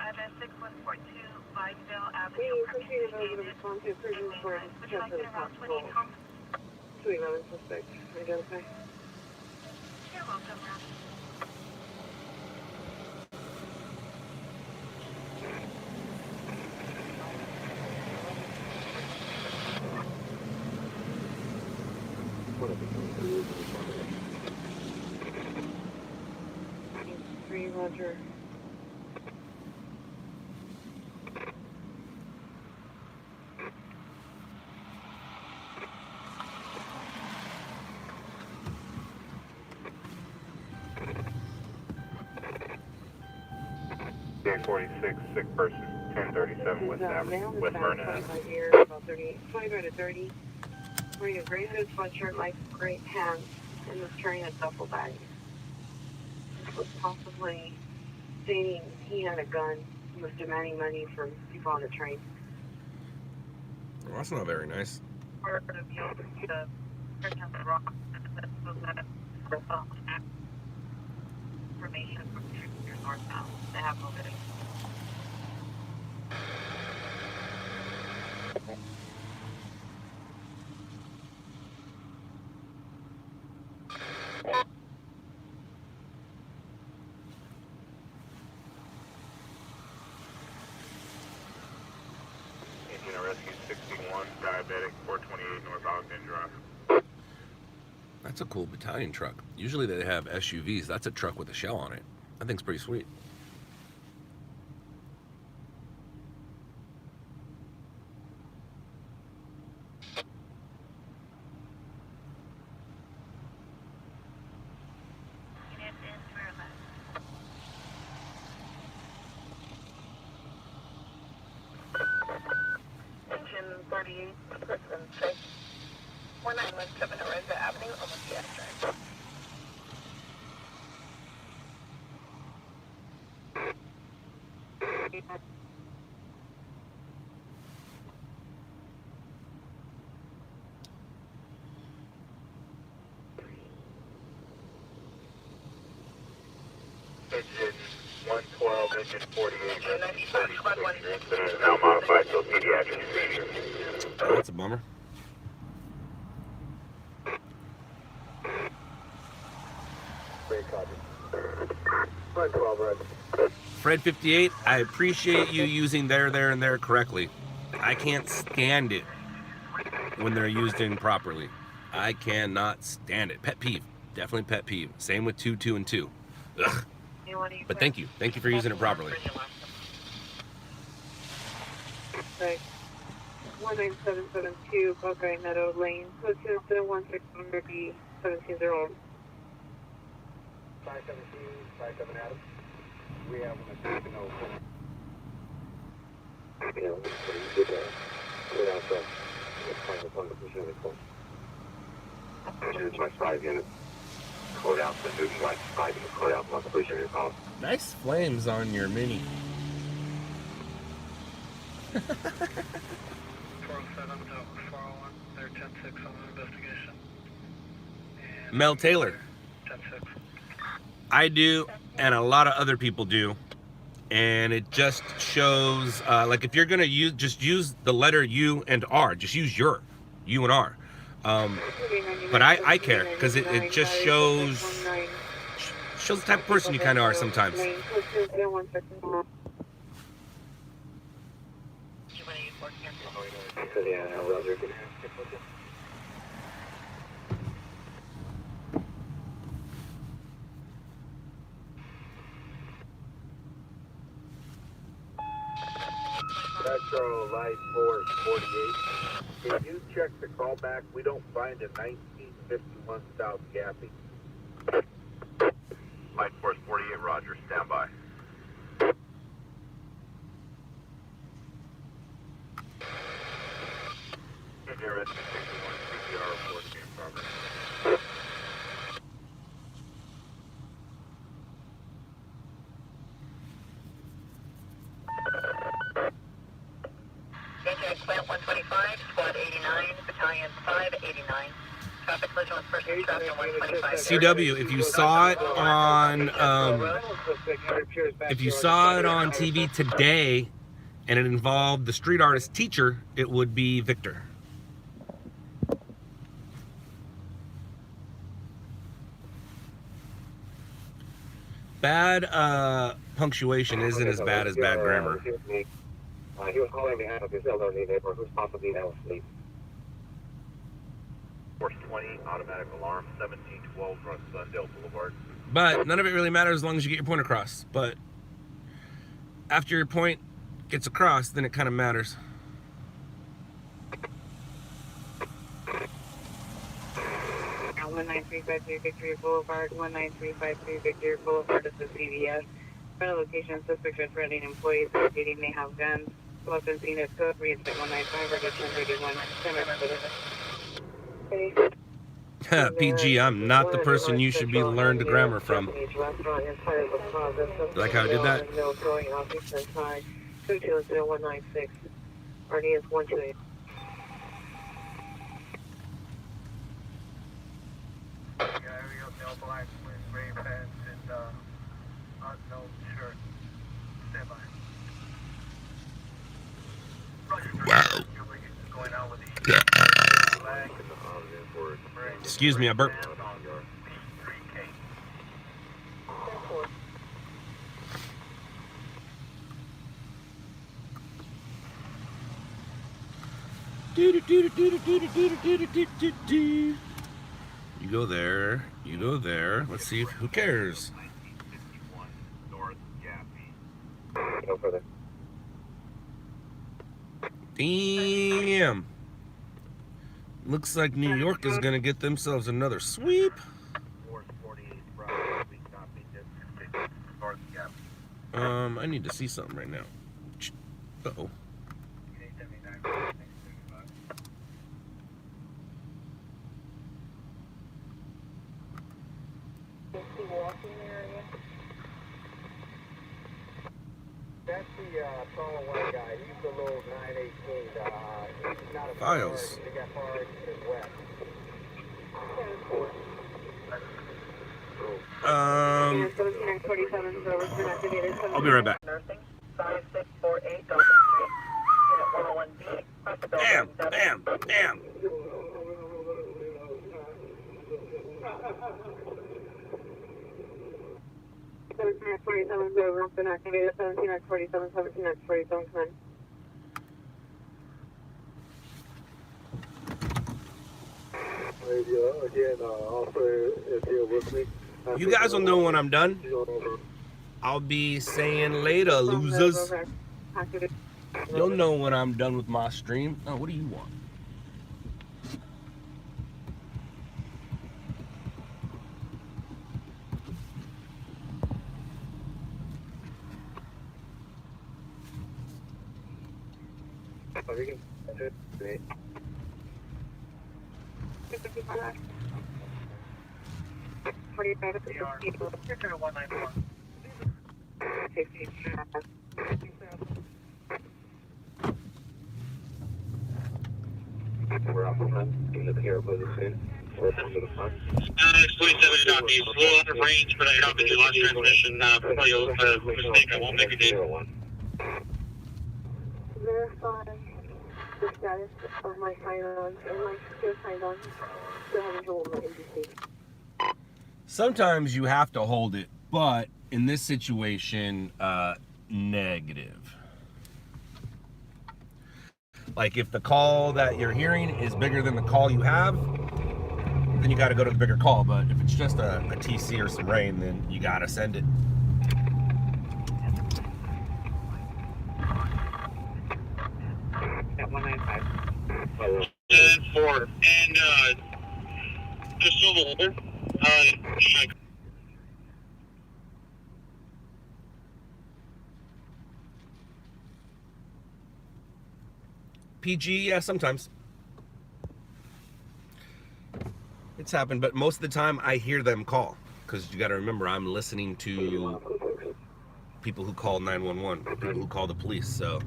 S6: Address 6142 Bideville Avenue. Would you like to around 28 Tom?
S8: 211 suspect, identify.
S6: You're welcome, ma'am.
S8: Three, Roger.
S1: Day 46, sick person, 1037 West Avenue, West Vernon Ave.
S8: 25 years, about 25 to 30. Wearing a gray hood sweatshirt, light gray pants, and was carrying a duffel bag. Was possibly stating he had a gun and was demanding money from people on the train.
S5: Well, that's not very nice.
S6: Part of the person of the rock information from your northbound. They have mobility.
S1: Rescue 61, diabetic, 428 northbound Drive.
S5: That's a cool battalion truck. Usually they have SUVs. That's a truck with a shell on it. That thing's pretty sweet.
S8: Engine 38, person 6, 1917 Lorenzo Avenue, almost the extract.
S1: Engine 112, engine 48, incident now modified to a pediatric seizure.
S5: Oh, that's a bummer. Fred 58, I appreciate you using there, and there correctly. I can't stand it when they're used improperly. I cannot stand it. Pet peeve. Definitely pet peeve. Same with 2, 2, and 2. Ugh. But thank you. Thank you for using it properly.
S8: Right. 19772 Buckeye Meadow Lane. Code 716 B 720.
S2: 517 Adam. We have an attention over.
S9: Yeah, we get out the final point of the vehicle. Engine like 5 units. Code out the Newton like 5 units. Code out the completion of your call.
S5: Nice flames on your Mini.
S2: 407 to 401. They're 10-6 on the investigation. And
S5: Mel Taylor.
S2: 10-6.
S5: I do, and a lot of other people do, and it just shows, like if you're gonna use, just use the letter U and R, just use your, U and R. But I care, because it just shows the type of person you kind of are sometimes.
S9: Yeah, Roger.
S1: Metro Light Force 48. Can you check the callback? We don't find a 1951 South Gappy. Light Force 48, Roger. Stand by. Engineer Rescue 61, CPR report in progress.
S8: Engine Plant 125, Squad 89, Battalion 589. Traffic collision with person trapped in 125.
S5: CW, if you saw it on TV today, and it involved the street artist teacher, it would be Victor. Bad punctuation isn't as bad as bad grammar.
S9: He was calling on behalf of his elderly neighbor who's possibly now asleep.
S1: Force 20, automatic alarm, 1712 front Sundale Boulevard.
S5: But none of it really matters as long as you get your point across. But after your point gets across, then it kind of matters.
S8: Now 19353 Victory Boulevard, 19353 Victory Boulevard is the CVS. Front location, suspect is threatening employees indicating they have guns. Weapons seen at code, reinstate 195 or 1031.
S5: PG, I'm not the person you should be learned grammar from. Like how I did that?
S8: 220 196. RDS 128.
S5: Excuse me, I burped. You go there. You go there. Let's see. Who cares?
S9: No further.
S5: Damn. Looks like New York is gonna get themselves another sweep. I need to see something right now. Uh-oh.
S2: That's the tall white guy. He's the little 918. He's not a
S5: Files.
S2: He got far east and west.
S5: I'll be right back.
S8: Nursing, 5648 Dolphin Street, Unit 101B, across the
S5: Damn,
S8: building.
S5: damn, damn.
S8: Activated 1747, 1747, come in.
S2: Again, officer is here with me.
S5: You guys will know when I'm done. I'll be saying later, losers. You'll know when I'm done with my stream. Oh, what do you want?
S2: Great.
S8: 45 at the 194.
S9: We're off the front. Give it the air buzzer soon. We're to the front.
S3: It's 27 copies. A little out of range, but I copied your last transmission. Probably a mistake. I won't make a date.
S8: Verify the status of my sign-on and my still signed on. Still having trouble with my NBC.
S5: Sometimes you have to hold it, but in this situation, negative. Like if the call that you're hearing is bigger than the call you have, then you got to go to the bigger call. But if it's just a TC or some rain, then you got to send it.
S8: At 195.
S3: 4. And just so the holder.
S5: PG, yeah, sometimes. It's happened, but most of the time I hear them call. Because you got to remember, I'm listening to people who call 911, people who call the police, so.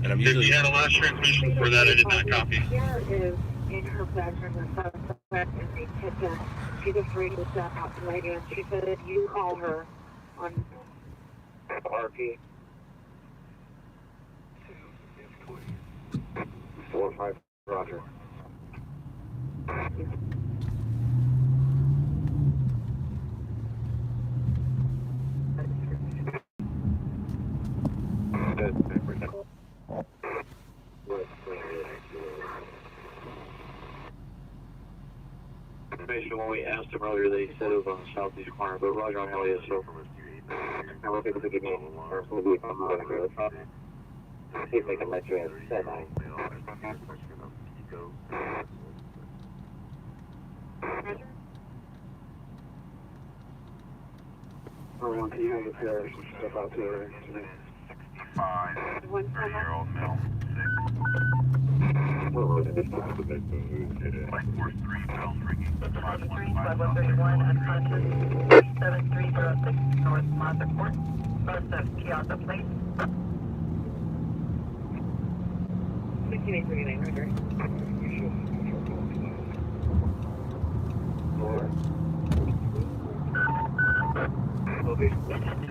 S5: And I'm usually.
S3: If you had a last transmission for that, I did not copy.
S8: Here is in her bedroom and suspect in the kitchen. She's afraid to step out to lady, and she said you call her on
S9: RP. 4-5, Roger. When we asked them earlier, they said it was on the southeast corner, but Roger on Elliot, so I want people to give me a or maybe if I'm going to go. See if they can let you in. Said I. Everyone, can you have the parish step out to her?
S1: 65-year-old male, 6. Like force 3 bells ringing.
S7: 5131 unconscious. 7306 North Mazda Court. North of Piazza Place.
S8: 6839, Roger.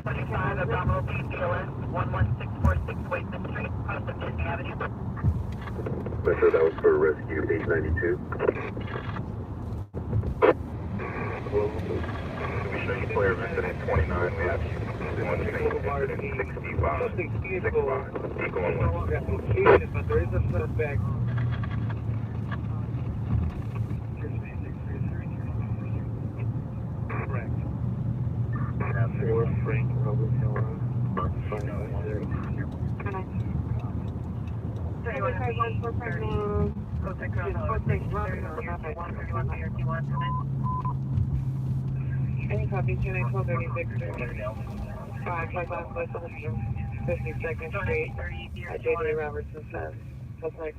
S7: 25 Abdominal BPLS 11646 Wakeman Street, across of Disney Avenue.
S9: Metro, that was for rescue 892. We show you clear of incident 29. We have you on scene incident 65. 65. Eagle on one.
S2: But there is a suspect. Correct.
S9: For Frank Robert Hill.
S8: Any copy, 1236, 52nd Street, J.D. Robertson says, suspect,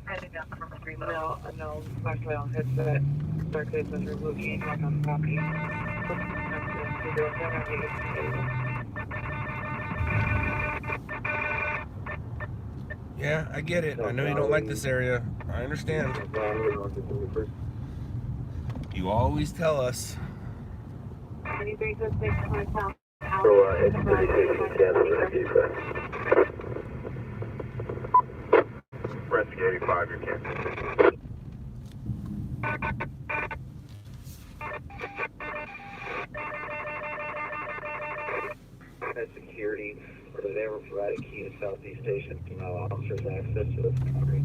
S8: male, unknown, flashlight on headset, darkness was removed, lock on copy.
S5: Yeah, I get it. I know you don't like this area. I understand. You always tell us.
S4: 2326 south.
S9: So, it's 36 feedback. Rescue 85, you're canceled.
S2: At security, or did they ever provide a key to Southeast Station to allow officers access to the property?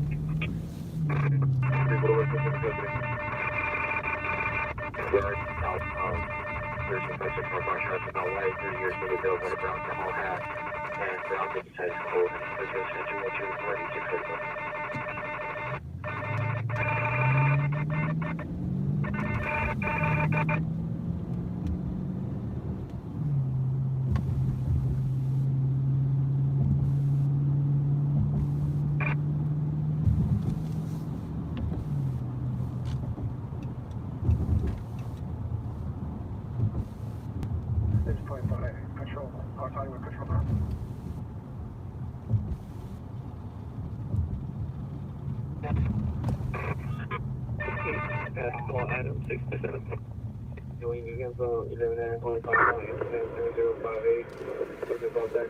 S9: There's a bunch of car shots about why 30 years ago built what a brown Camel hat and brown digitized code. There's a central to 46.
S2: Control. I'll tell you what control now.
S9: Call item 67. Going against 11 25 incident 0058. Something about that.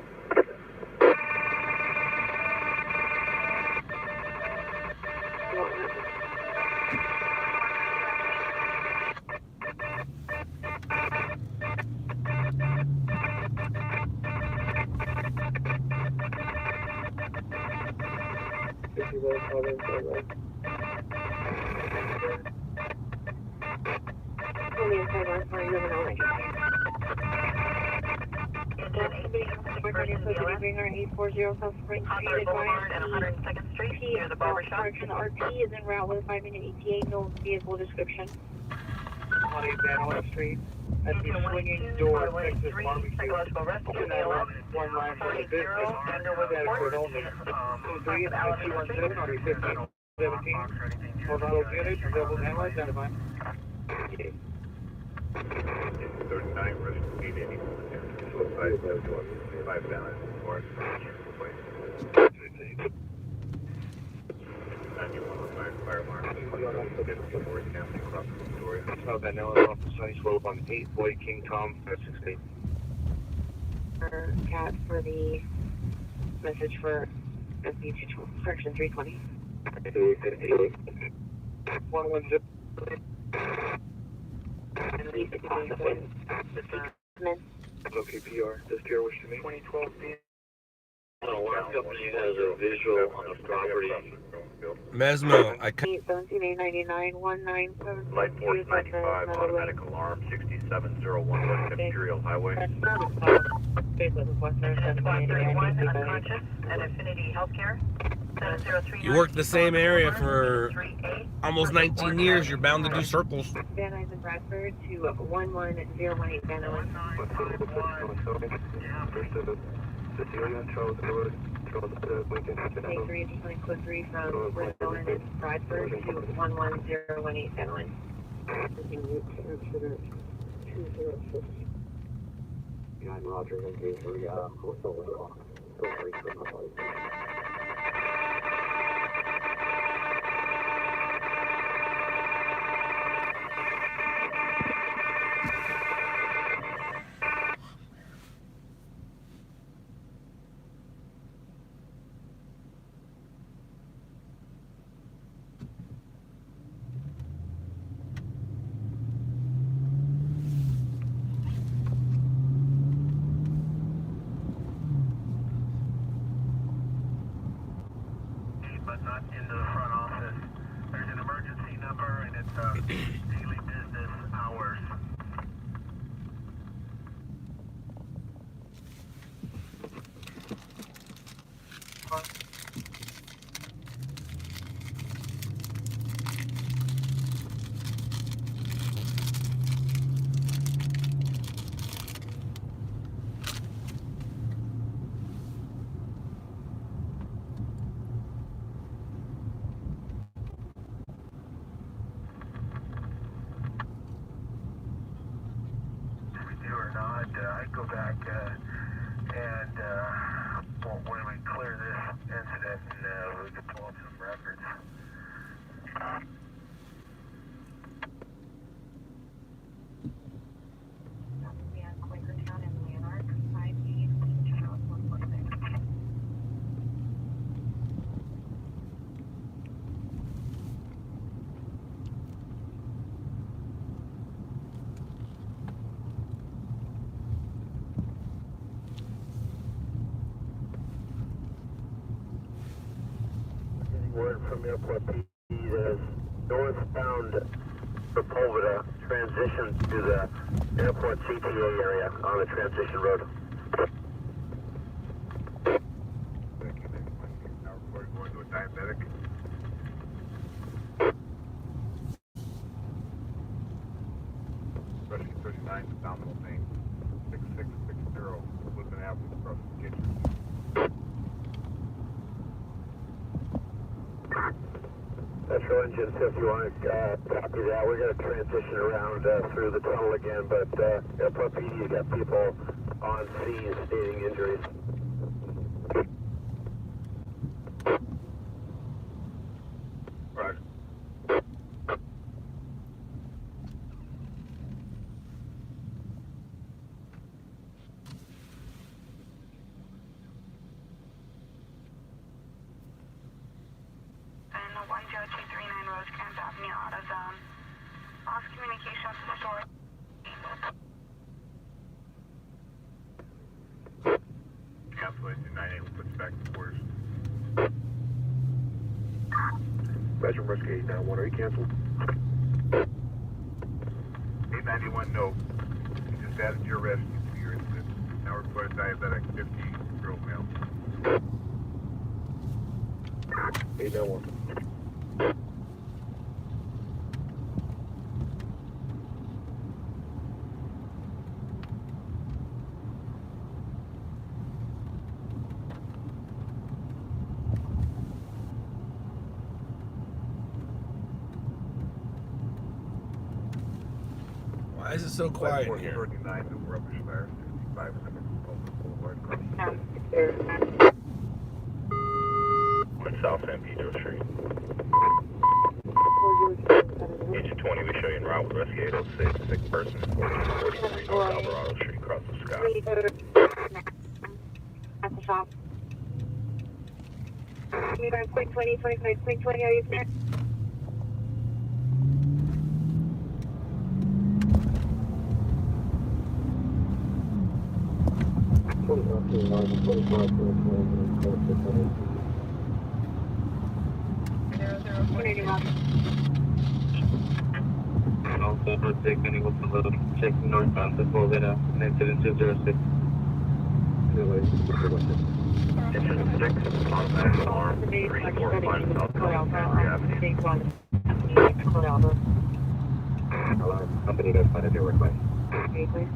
S7: Boulevard and 102nd Street near the barbershop.
S4: Correction, RT is en route with a 5-minute ETA, no vehicle description.
S2: 20 Van Street. At the swinging door, Texas barbecue.
S7: Psychological rescue,
S2: Open that one line for the business. That only. 23 and 217 or 15. 17. Hold on those units, double handle identify.
S9: 39 risk speed 80. So 5 balance or 91 fire alarm.
S2: South Van Allen off the sunny slope on 8 Boyd King Tom 568.
S8: Cat for the message for SB 212, correction 320.
S2: 110. Okay, PR. Does PR wish to meet? 2012 D.
S9: Alarm company has a visual on the property.
S5: Mesmo, I can't.
S8: 1799
S9: Light Force 95, automatic alarm 6701 West Imperial Highway.
S7: 31 unconscious at Infinity Healthcare. 703.
S5: You worked the same area for almost 19 years. You're bound to do circles.
S8: Van Nuys Bradford to 11018 Van Nuys.
S2: Cecilia, Charles Edward, Charles Lincoln.
S8: 23 additionally code 3 from Westbourne and Bradford to 11018 Van Nuys. 206.
S9: Behind Roger, engage for
S2: not into the front office. There's an emergency number and it's daily business hours. I'd go back and when we clear this incident, and we could pull up some records.
S6: We have Quakertown and Leonard, 5 Charles 146.
S2: Word from Airport P is northbound Sepulveda transition to the airport CTA area on the transition road. Now we're going to a diabetic. Rushing 39, abdominal pain, 6660, Woodland Avenue, across the kitchen. Metro Engine 51, copy that. We're going to transition around through the tunnel again, but Airport PD's got people on scene stating injuries. Roger.
S6: And 10239 Rosecrans Avenue, AutoZone. Lost communication with the store.
S2: Cancellation 98 will put you back to quarters. Roger, Rescue 891, are you canceled? 891, no. You just added your rescue to your incident. Now reported diabetic, 50-year-old male. 891.
S5: Why is it so quiet in here?
S2: 49, the rubbish fire, 65, Boulevard. South San Pedro Street. Agent 20, we show you en route with Rescue 806, sick person, 1443 North Alvarado Street, across the sky.
S4: At the shop. We got quick 20, 25, quick 20, are you there?
S9: And also for taking with the load, checking northbound Sepulveda, and incident 206.
S2: Engine 6, automatic alarm, 345 South California Avenue.
S9: Alarm, company does find a new request.
S4: Okay, please.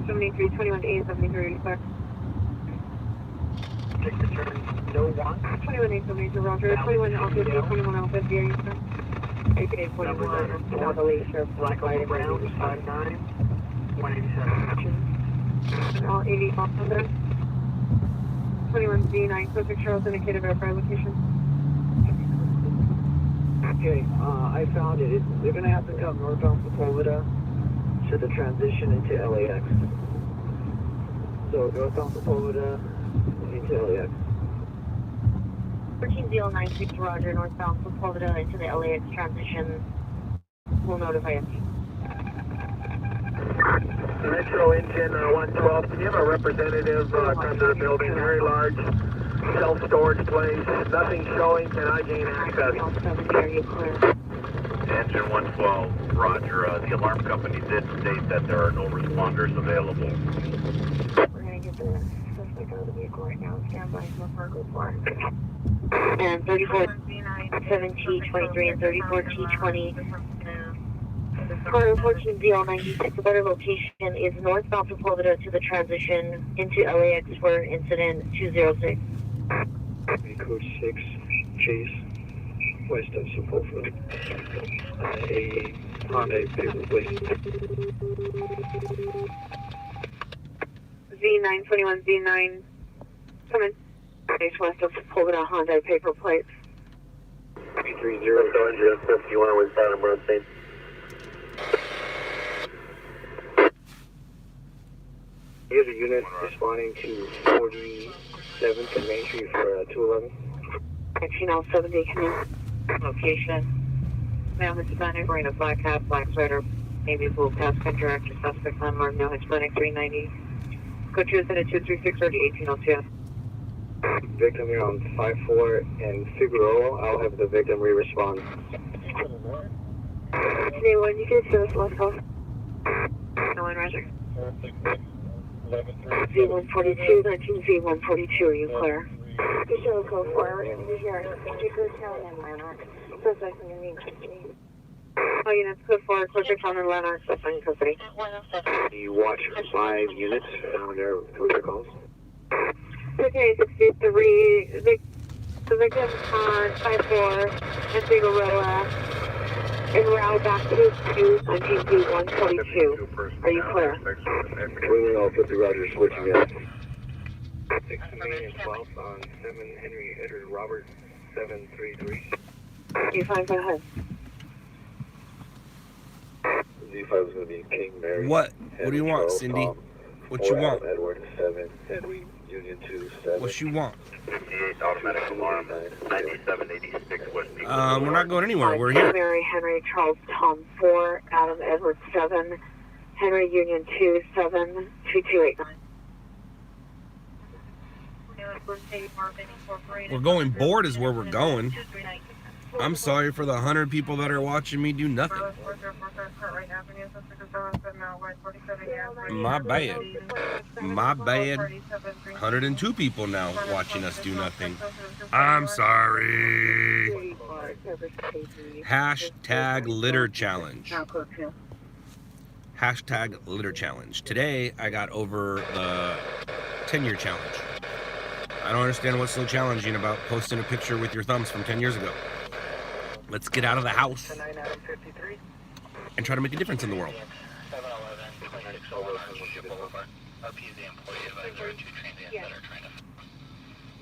S4: 73, 21 to 8, 73, clear.
S2: Take the turn, no one.
S4: 21 8, 72, Roger. 21 Alpha, 21 Alpha, are you sir? APA 41, South Alicia, Black Light Brown, 59, 187. All 80 Alpha there. 21 D9, Pacific Charles indicated verify location.
S8: Okay, I found it. They're going to have to come northbound Sepulveda to the transition into LAX. So northbound Sepulveda into LAX.
S4: 13096, Roger, northbound Sepulveda into the LAX transition. We'll notify you.
S2: Metro engine 112. Can you have a representative come to the building? Very large self-storage place. Nothing showing. Can I gain access?
S1: Engine 112, roger. The alarm company did state that there are no responders available.
S4: We're going to get the suspect out of the vehicle right now. Stand by for Fargo Park. And 34-7T23 and 34T20. Car 14-096, the better location is northbound Sepulveda to the transition into LAX for incident 206.
S2: Code 6, Chase, west of Sepulveda. A Honda paper plate.
S8: Z921, Z9, come in. It's west of Sepulveda, Honda paper plate.
S2: 330, you want to inside of Bernstein? Here's a unit responding to 47th and Main Street for 211.
S8: 1970, come in. Location. Male Hispanic, wearing a black hat, black sweater, navy blue passenger, active suspect unmarked, male Hispanic, 390. Code 2 is at 236 or 1802.
S2: Victim here on 54 and Figueroa. I'll have the victim re-respond.
S8: Today, when you get service, let's go. No one, Roger. Z142, 19Z142, are you clear?
S4: The show code 4, we're going to be here at Town and Landmark. Suspect in the main custody.
S8: All units, code 4, Town and Landmark, suspect in custody.
S2: You watch 5 units on their calls.
S8: Okay, 63, the victim on 54 and Figueroa en route back to 19Z142. Are you clear?
S2: Winging all 50 Roger, switching in. 6 and 12 on 7 Henry Edward Robert 733.
S8: Z5, go ahead.
S2: Z5 is going to be King Mary.
S5: What? What do you want, Cindy? What you want?
S2: Edward 7 Henry Union 2 7.
S5: What you want?
S1: 58 automatic alarm, 9786 West.
S5: We're not going anywhere. We're here.
S8: Mary Henry Charles Tom 4 Adam Edward 7 Henry Union 2 7 2289.
S5: We're going board is where we're going. I'm sorry for the 100 people that are watching me do nothing. My bad. My bad. 102 people now watching us do nothing. I'm sorry. Hashtag litter challenge. Hashtag litter challenge. Today I got over the 10-year challenge. I don't understand what's so challenging about posting a picture with your thumbs from 10 years ago. Let's get out of the house and try to make a difference in the world.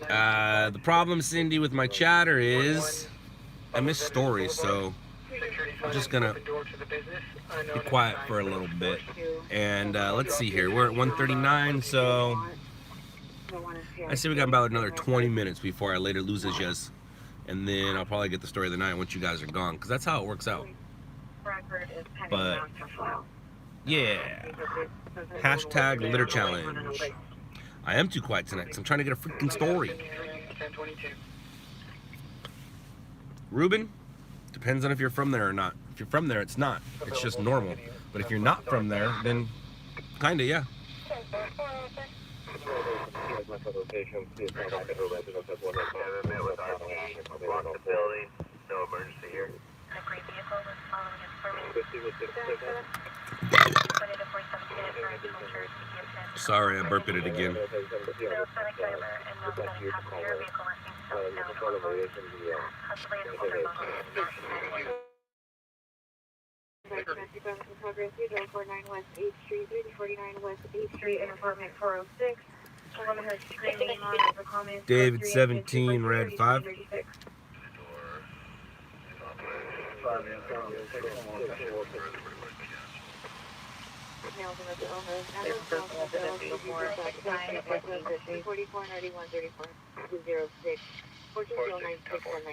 S5: The problem, Cindy, with my chatter is I miss stories, so I'm just gonna be quiet for a little bit. And let's see here, we're at 1:39, so I say we got about another 20 minutes before I later loses yes. And then I'll probably get the story of the night once you guys are gone, because that's how it works out. But yeah, hashtag litter challenge. I am too quiet tonight because I'm trying to get a freaking story. Ruben, depends on if you're from there or not. If you're from there, it's not. It's just normal. But if you're not from there, then kinda, yeah.
S1: No emergency here.
S5: Sorry, I burped it again.
S4: West 8th Street, 349 West 8th Street, in apartment 406. Someone has screaming on the comments.
S5: David 17, red 5.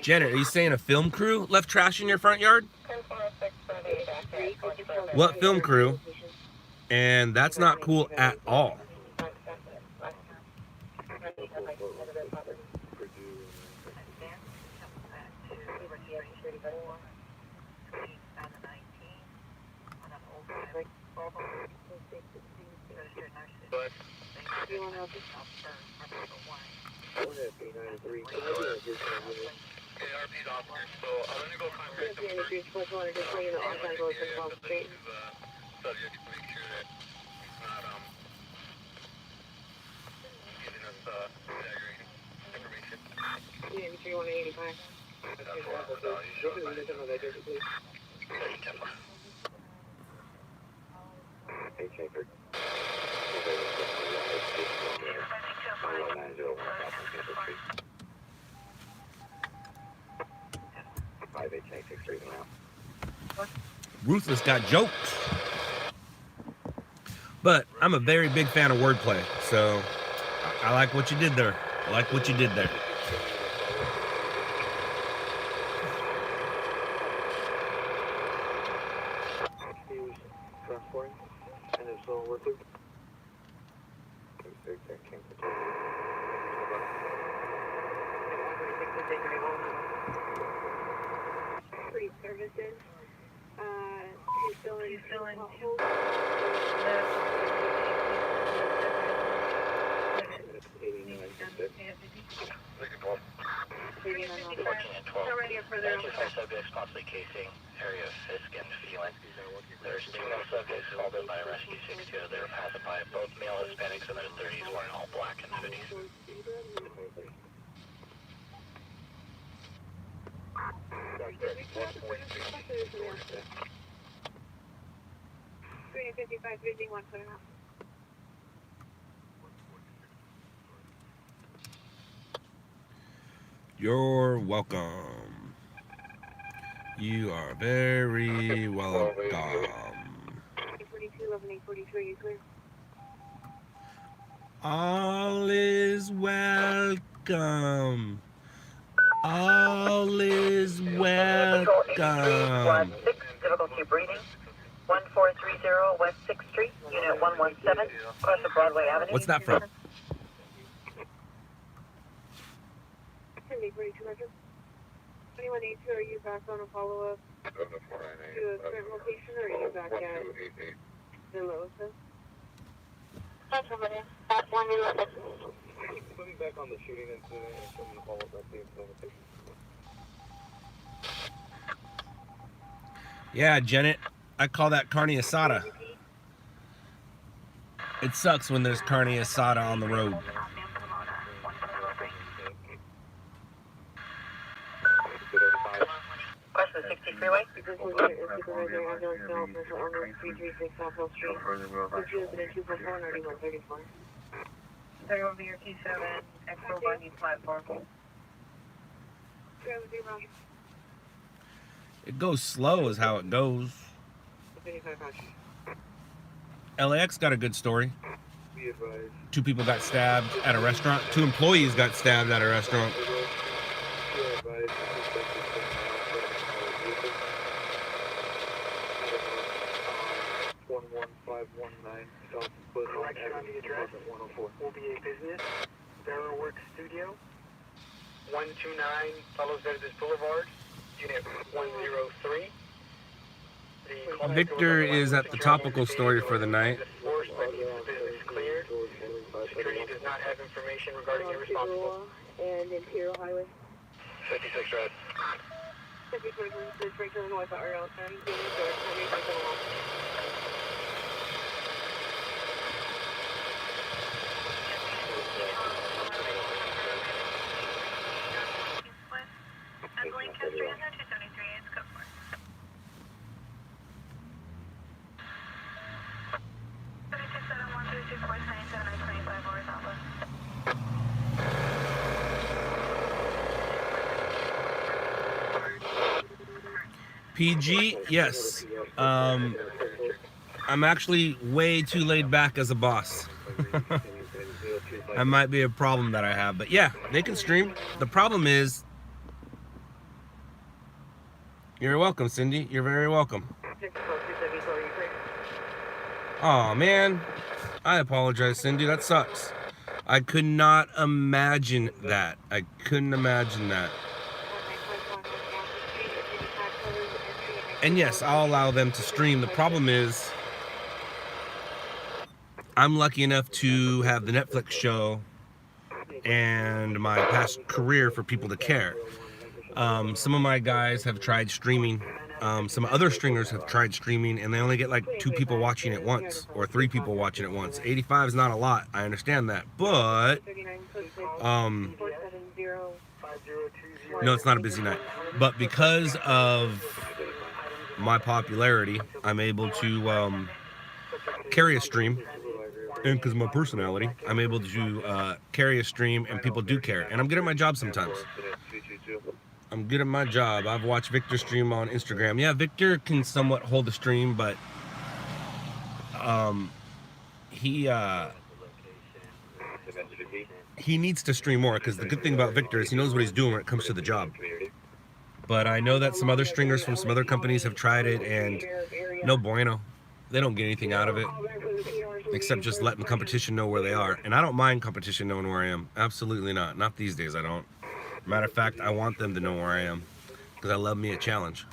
S5: Janet, are you saying a film crew left trash in your front yard? What film crew? And that's not cool at all.
S1: RP's officer, so I'm gonna go contact them first. Subject to make sure that he's not giving us exaggerating information.
S8: Yeah, 3185.
S1: That's what I'm about. You show us.
S9: Hey, Shaker. 5863 now.
S5: Ruthless got jokes. But I'm a very big fan of wordplay, so I like what you did there. I like what you did there.
S2: Transporting, and it's all worth it.
S4: Free services. He's still in
S1: Subjects possibly casing area of Fisk and Phelan. There's 2 male subjects called in by Rescue 62. They were passing by. Both male Hispanics in their 30s wearing all black and hoodies.
S5: You're welcome. You are very welcome.
S4: 842,
S5: All is welcome. All is welcome.
S8: Difficulty breathing. 1430 West 6th Street, Unit 117, across the Broadway Avenue.
S5: What's that from?
S4: 2182, are you back on a follow-up to a current location, or are you back at the Losa?
S6: That's somebody at 111.
S2: Putting back on the shooting incident and someone to follow up that the implementation.
S5: Yeah, Janet. I call that carne asada. It sucks when there's carne asada on the road.
S8: Question 60 freeway.
S4: Supervisor ambulance now, officer owner 336 South Hill Street. Which is in 244 and 3134.
S8: 31 BRT 7, Expo Bunny platform.
S5: It goes slow is how it goes. LAX got a good story. 2 people got stabbed at a restaurant. 2 employees got stabbed at a restaurant.
S2: 11519 South Woodlawn Avenue, apartment 104.
S10: Will be a business, Veriworks Studio, 129 Fellows Veterans Boulevard, Unit 103.
S5: Victor is at the topical story for the night.
S10: Security does not have information regarding irresponsible.
S4: And Imperial Highway.
S1: 56 red.
S4: 5021 right to the north of RL 10.
S6: Lancaster is 273, it's code 4.
S5: PG, yes. I'm actually way too laid back as a boss. That might be a problem that I have, but yeah, they can stream. The problem is, you're welcome, Cindy. You're very welcome. Aw, man. I apologize, Cindy. That sucks. I could not imagine that. I couldn't imagine that. And yes, I'll allow them to stream. The problem is, I'm lucky enough to have the Netflix show and my past career for people to care. Some of my guys have tried streaming. Some other stringers have tried streaming, and they only get like 2 people watching at once or 3 people watching at once. 85 is not a lot. I understand that, but no, it's not a busy night. But because of my popularity, I'm able to carry a stream, and because of my personality, I'm able to carry a stream, and people do care. And I'm good at my job sometimes. I'm good at my job. I've watched Victor stream on Instagram. Yeah, Victor can somewhat hold a stream, but he needs to stream more, because the good thing about Victor is he knows what he's doing when it comes to the job. But I know that some other stringers from some other companies have tried it, and no bueno. They don't get anything out of it, except just letting competition know where they are. And I don't mind competition knowing where I am. Absolutely not. Not these days, I don't. Matter of fact, I want them to know where I am, because I love me a challenge.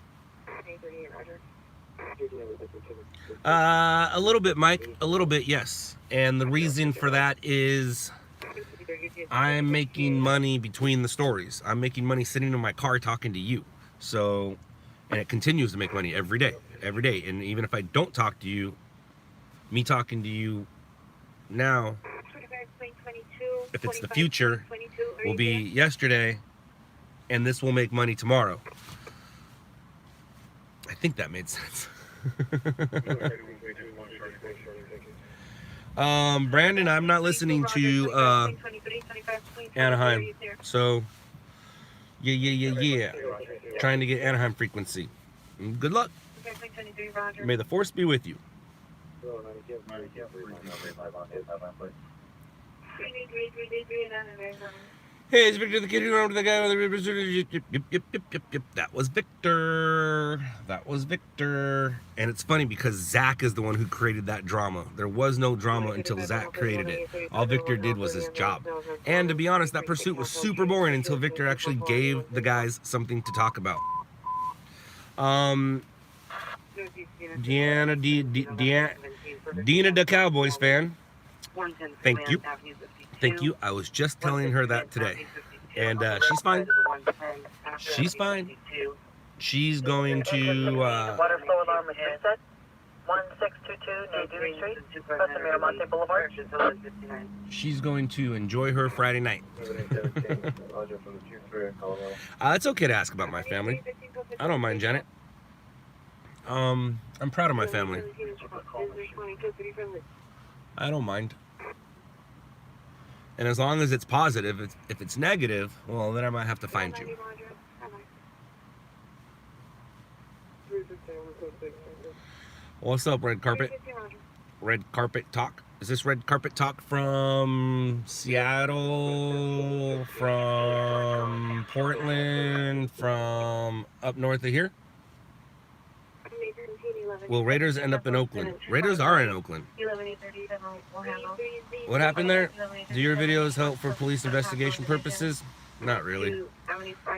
S5: A little bit, Mike. A little bit, yes. And the reason for that is I'm making money between the stories. I'm making money sitting in my car talking to you. So, and it continues to make money every day. Every day. And even if I don't talk to you, me talking to you now, if it's the future, will be yesterday, and this will make money tomorrow. I think that made sense. Brandon, I'm not listening to Anaheim. So, yeah. Trying to get Anaheim frequency. Good luck. May the force be with you. Hey, it's Victor the kid who ran over the guy with the... Yep. That was Victor. That was Victor. And it's funny because Zach is the one who created that drama. There was no drama until Zach created it. All Victor did was his job. And to be honest, that pursuit was super boring until Victor actually gave the guys something to talk about. Deanna, Dina the Cowboys fan. Thank you. Thank you. I was just telling her that today. And she's fine. She's fine. She's going to...
S8: Water flow alarm is reset. 1622 Nadu Street, west of Miramonte Boulevard.
S5: She's going to enjoy her Friday night. It's okay to ask about my family. I don't mind, Janet. I'm proud of my family. I don't mind. And as long as it's positive, if it's negative, well, then I might have to find you. What's up, Red Carpet? Red Carpet Talk? Is this Red Carpet Talk from Seattle, from Portland, from up north of here? Will Raiders end up in Oakland? Raiders are in Oakland. What happened there? Do your videos help for police investigation purposes? Not really.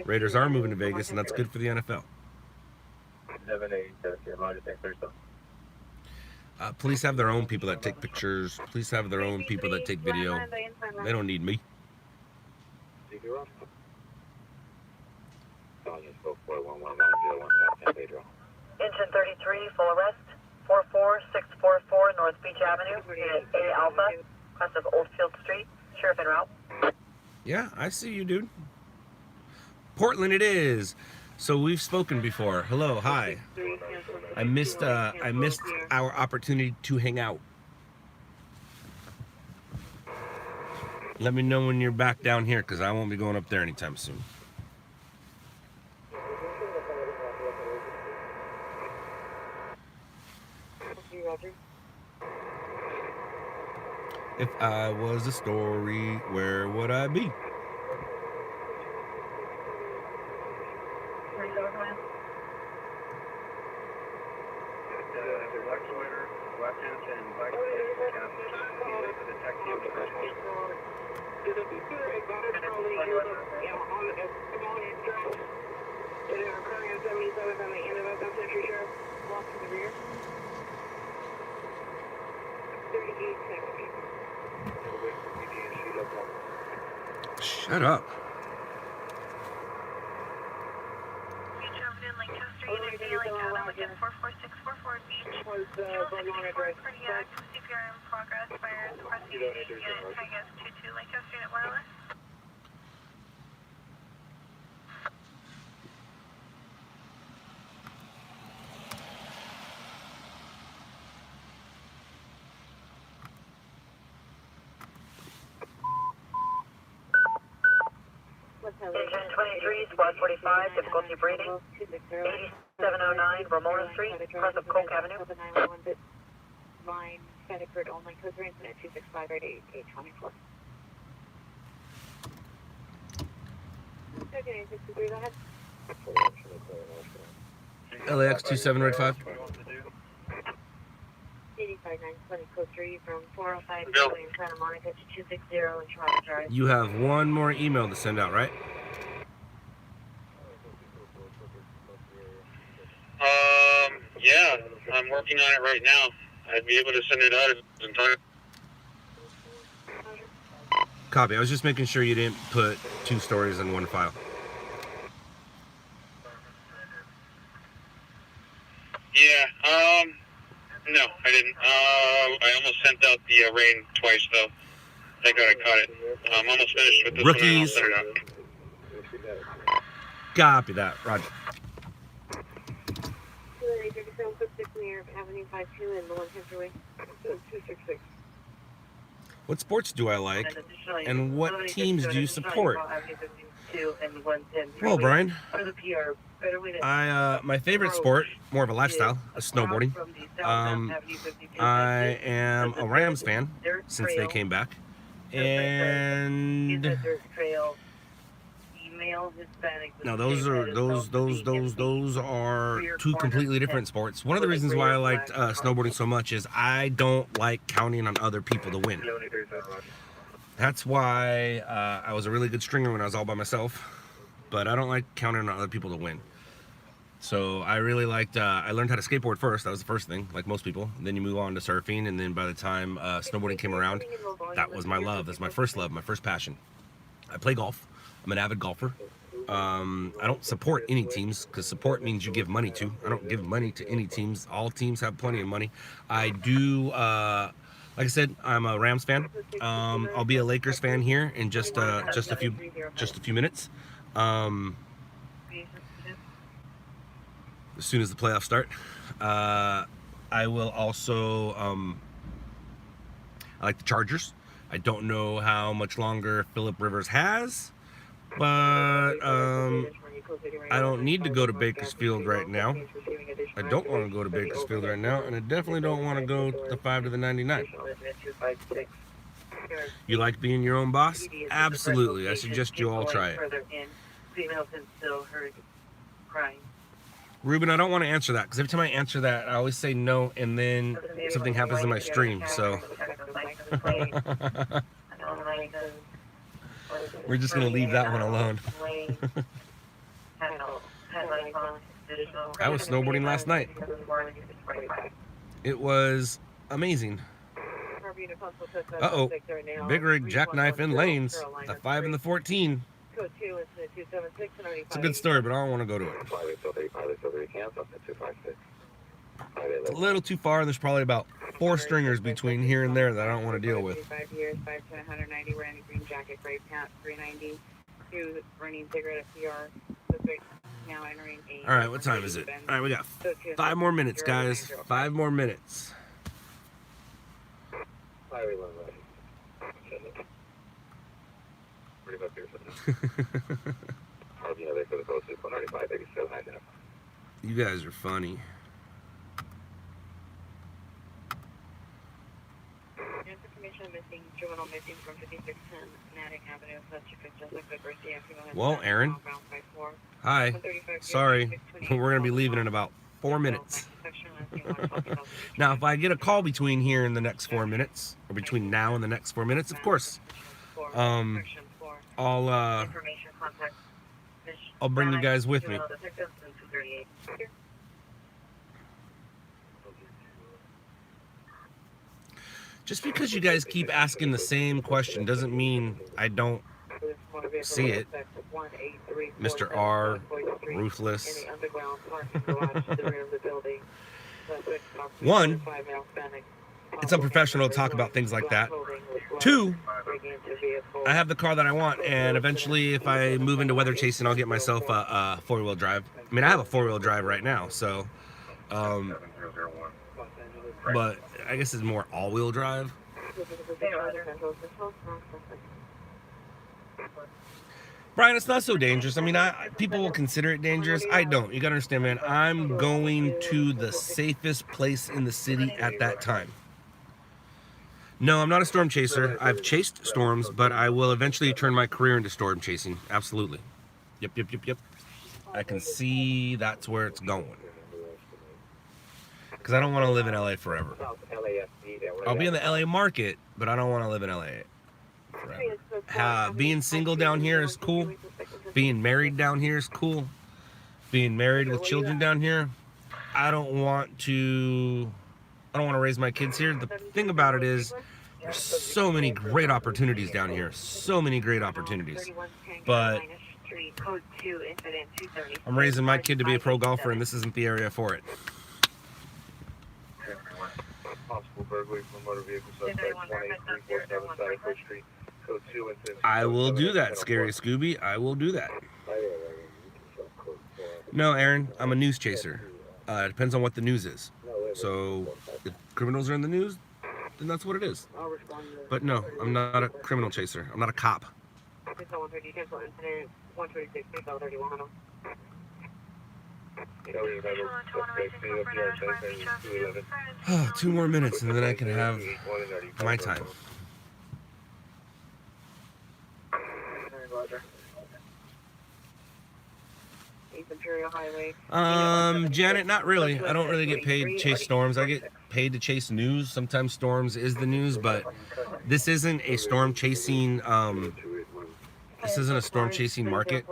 S5: Raiders are moving to Vegas, and that's good for the NFL. Police have their own people that take pictures. Police have their own people that take video. They don't need me.
S8: Engine 33, full arrest. 44644 North Beach Avenue, Unit A Alpha, west of Oldfield Street, Sheriff en route.
S5: Yeah, I see you, dude. Portland it is. So we've spoken before. Hello, hi. I missed our opportunity to hang out. Let me know when you're back down here, because I won't be going up there anytime soon. If I was a story, where would I be?
S10: The electrometer, weapons, and
S5: Shut up.
S8: Engine 23, Squad 45, difficulty breathing. 8709 Ramona Street, crest of Coke Avenue.
S4: Line Fetterford only, code 3 incident 265 824. Okay, 63, go ahead.
S5: LAX 2785.
S4: 85920, code 3 from 405
S3: Bill.
S4: in Santa Monica to 260 in Toronto Drive.
S5: You have one more email to send out, right?
S3: Yeah, I'm working on it right now. I'd be able to send it out in time.
S5: Copy. I was just making sure you didn't put 2 stories in one file.
S3: Yeah, no, I didn't. I almost sent out the rain twice, though. Thank God I caught it. I'm almost finished with this
S5: Rookies.
S3: one, and I'll send it out.
S5: Copy that. Roger.
S4: 37 near Avenue 52 and the 153. 266.
S5: What sports do I like? And what teams do you support? Well, Brian, my favorite sport, more of a lifestyle, is snowboarding. I am a Rams fan since they came back, and no, those are 2 completely different sports. One of the reasons why I liked snowboarding so much is I don't like counting on other people to win. That's why I was a really good stringer when I was all by myself, but I don't like counting on other people to win. So I really liked, I learned how to skateboard first. That was the first thing, like most people. And then you move on to surfing, and then by the time snowboarding came around, that was my love. That's my first love, my first passion. I play golf. I'm an avid golfer. I don't support any teams, because support means you give money to. I don't give money to any teams. All teams have plenty of money. I do, like I said, I'm a Rams fan. I'll be a Lakers fan here in just a few minutes. As soon as the playoffs start. I will also, I like the Chargers. I don't know how much longer Phillip Rivers has, but I don't need to go to Bakersfield right now. I don't want to go to Bakersfield right now, and I definitely don't want to go to the 5 to the 99. You like being your own boss? Absolutely. I suggest you all try it. Ruben, I don't want to answer that, because every time I answer that, I always say no, and then something happens in my stream, so. We're just going to leave that one alone. I was snowboarding last night. It was amazing. Uh-oh. Big rig, jackknife, and lanes. The 5 and the 14. It's a good story, but I don't want to go to it. It's a little too far. There's probably about 4 stringers between here and there that I don't want to deal with.
S8: 5 years, 5 to 190, wearing a green jacket, gray pants, 390, 2 running cigarette at PR, now entering a...
S5: All right, what time is it? All right, we got 5 more minutes, guys. 5 more minutes. You guys are funny. Well, Aaron. Hi. Sorry, we're gonna be leaving in about 4 minutes. Now, if I get a call between here and the next 4 minutes, or between now and the next 4 minutes, of course, I'll bring you guys with me. Just because you guys keep asking the same question doesn't mean I don't see it. Mr. R, Ruthless. One, it's unprofessional to talk about things like that. Two, I have the car that I want, and eventually if I move into weather chasing, I'll get myself a four-wheel drive. I mean, I have a four-wheel drive right now, so, but I guess it's more all-wheel drive. Brian, it's not so dangerous. I mean, people will consider it dangerous. I don't. You gotta understand, man. I'm going to the safest place in the city at that time. No, I'm not a storm chaser. I've chased storms, but I will eventually turn my career into storm chasing. Absolutely. Yep. I can see that's where it's going. Because I don't want to live in LA forever. I'll be in the LA market, but I don't want to live in LA forever. Being single down here is cool. Being married down here is cool. Being married with children down here, I don't want to raise my kids here. The thing about it is, there's so many great opportunities down here. So many great opportunities. But I'm raising my kid to be a pro golfer, and this isn't the area for it. I will do that, Scary Scooby. I will do that. No, Aaron, I'm a news chaser. It depends on what the news is. So, if criminals are in the news, then that's what it is. But no, I'm not a criminal chaser. I'm not a cop. 2 more minutes and then I can have my time. Janet, not really. I don't really get paid to chase storms. I get paid to chase news. Sometimes storms is the news, but this isn't a storm chasing market.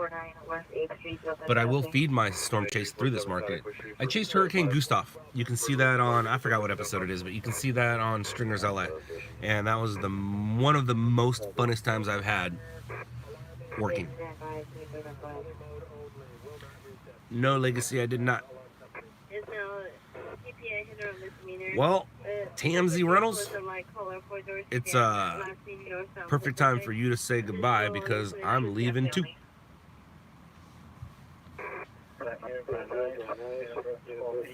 S5: But I will feed my storm chase through this market. I chased Hurricane Gustav. You can see that on, I forgot what episode it is, but you can see that on Stringers LA. And that was one of the most funnest times I've had working. No, Legacy, I did not. Well, TMZ Reynolds, it's a perfect time for you to say goodbye because I'm leaving too.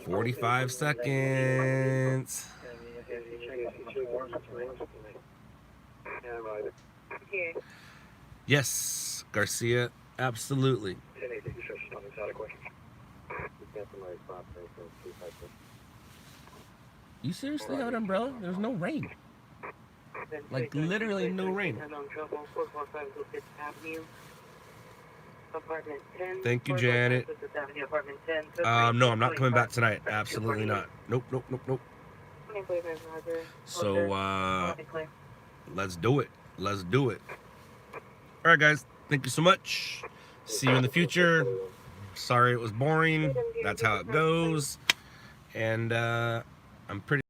S5: "45 seconds. Yes, Garcia, absolutely. You seriously have an umbrella? There's no rain. Like, literally no rain. Thank you, Janet. No, I'm not coming back tonight. Absolutely not. Nope. So, let's do it. Alright, guys. Thank you so much. See you in the future. Sorry it was boring. That's how it goes. And, I'm pretty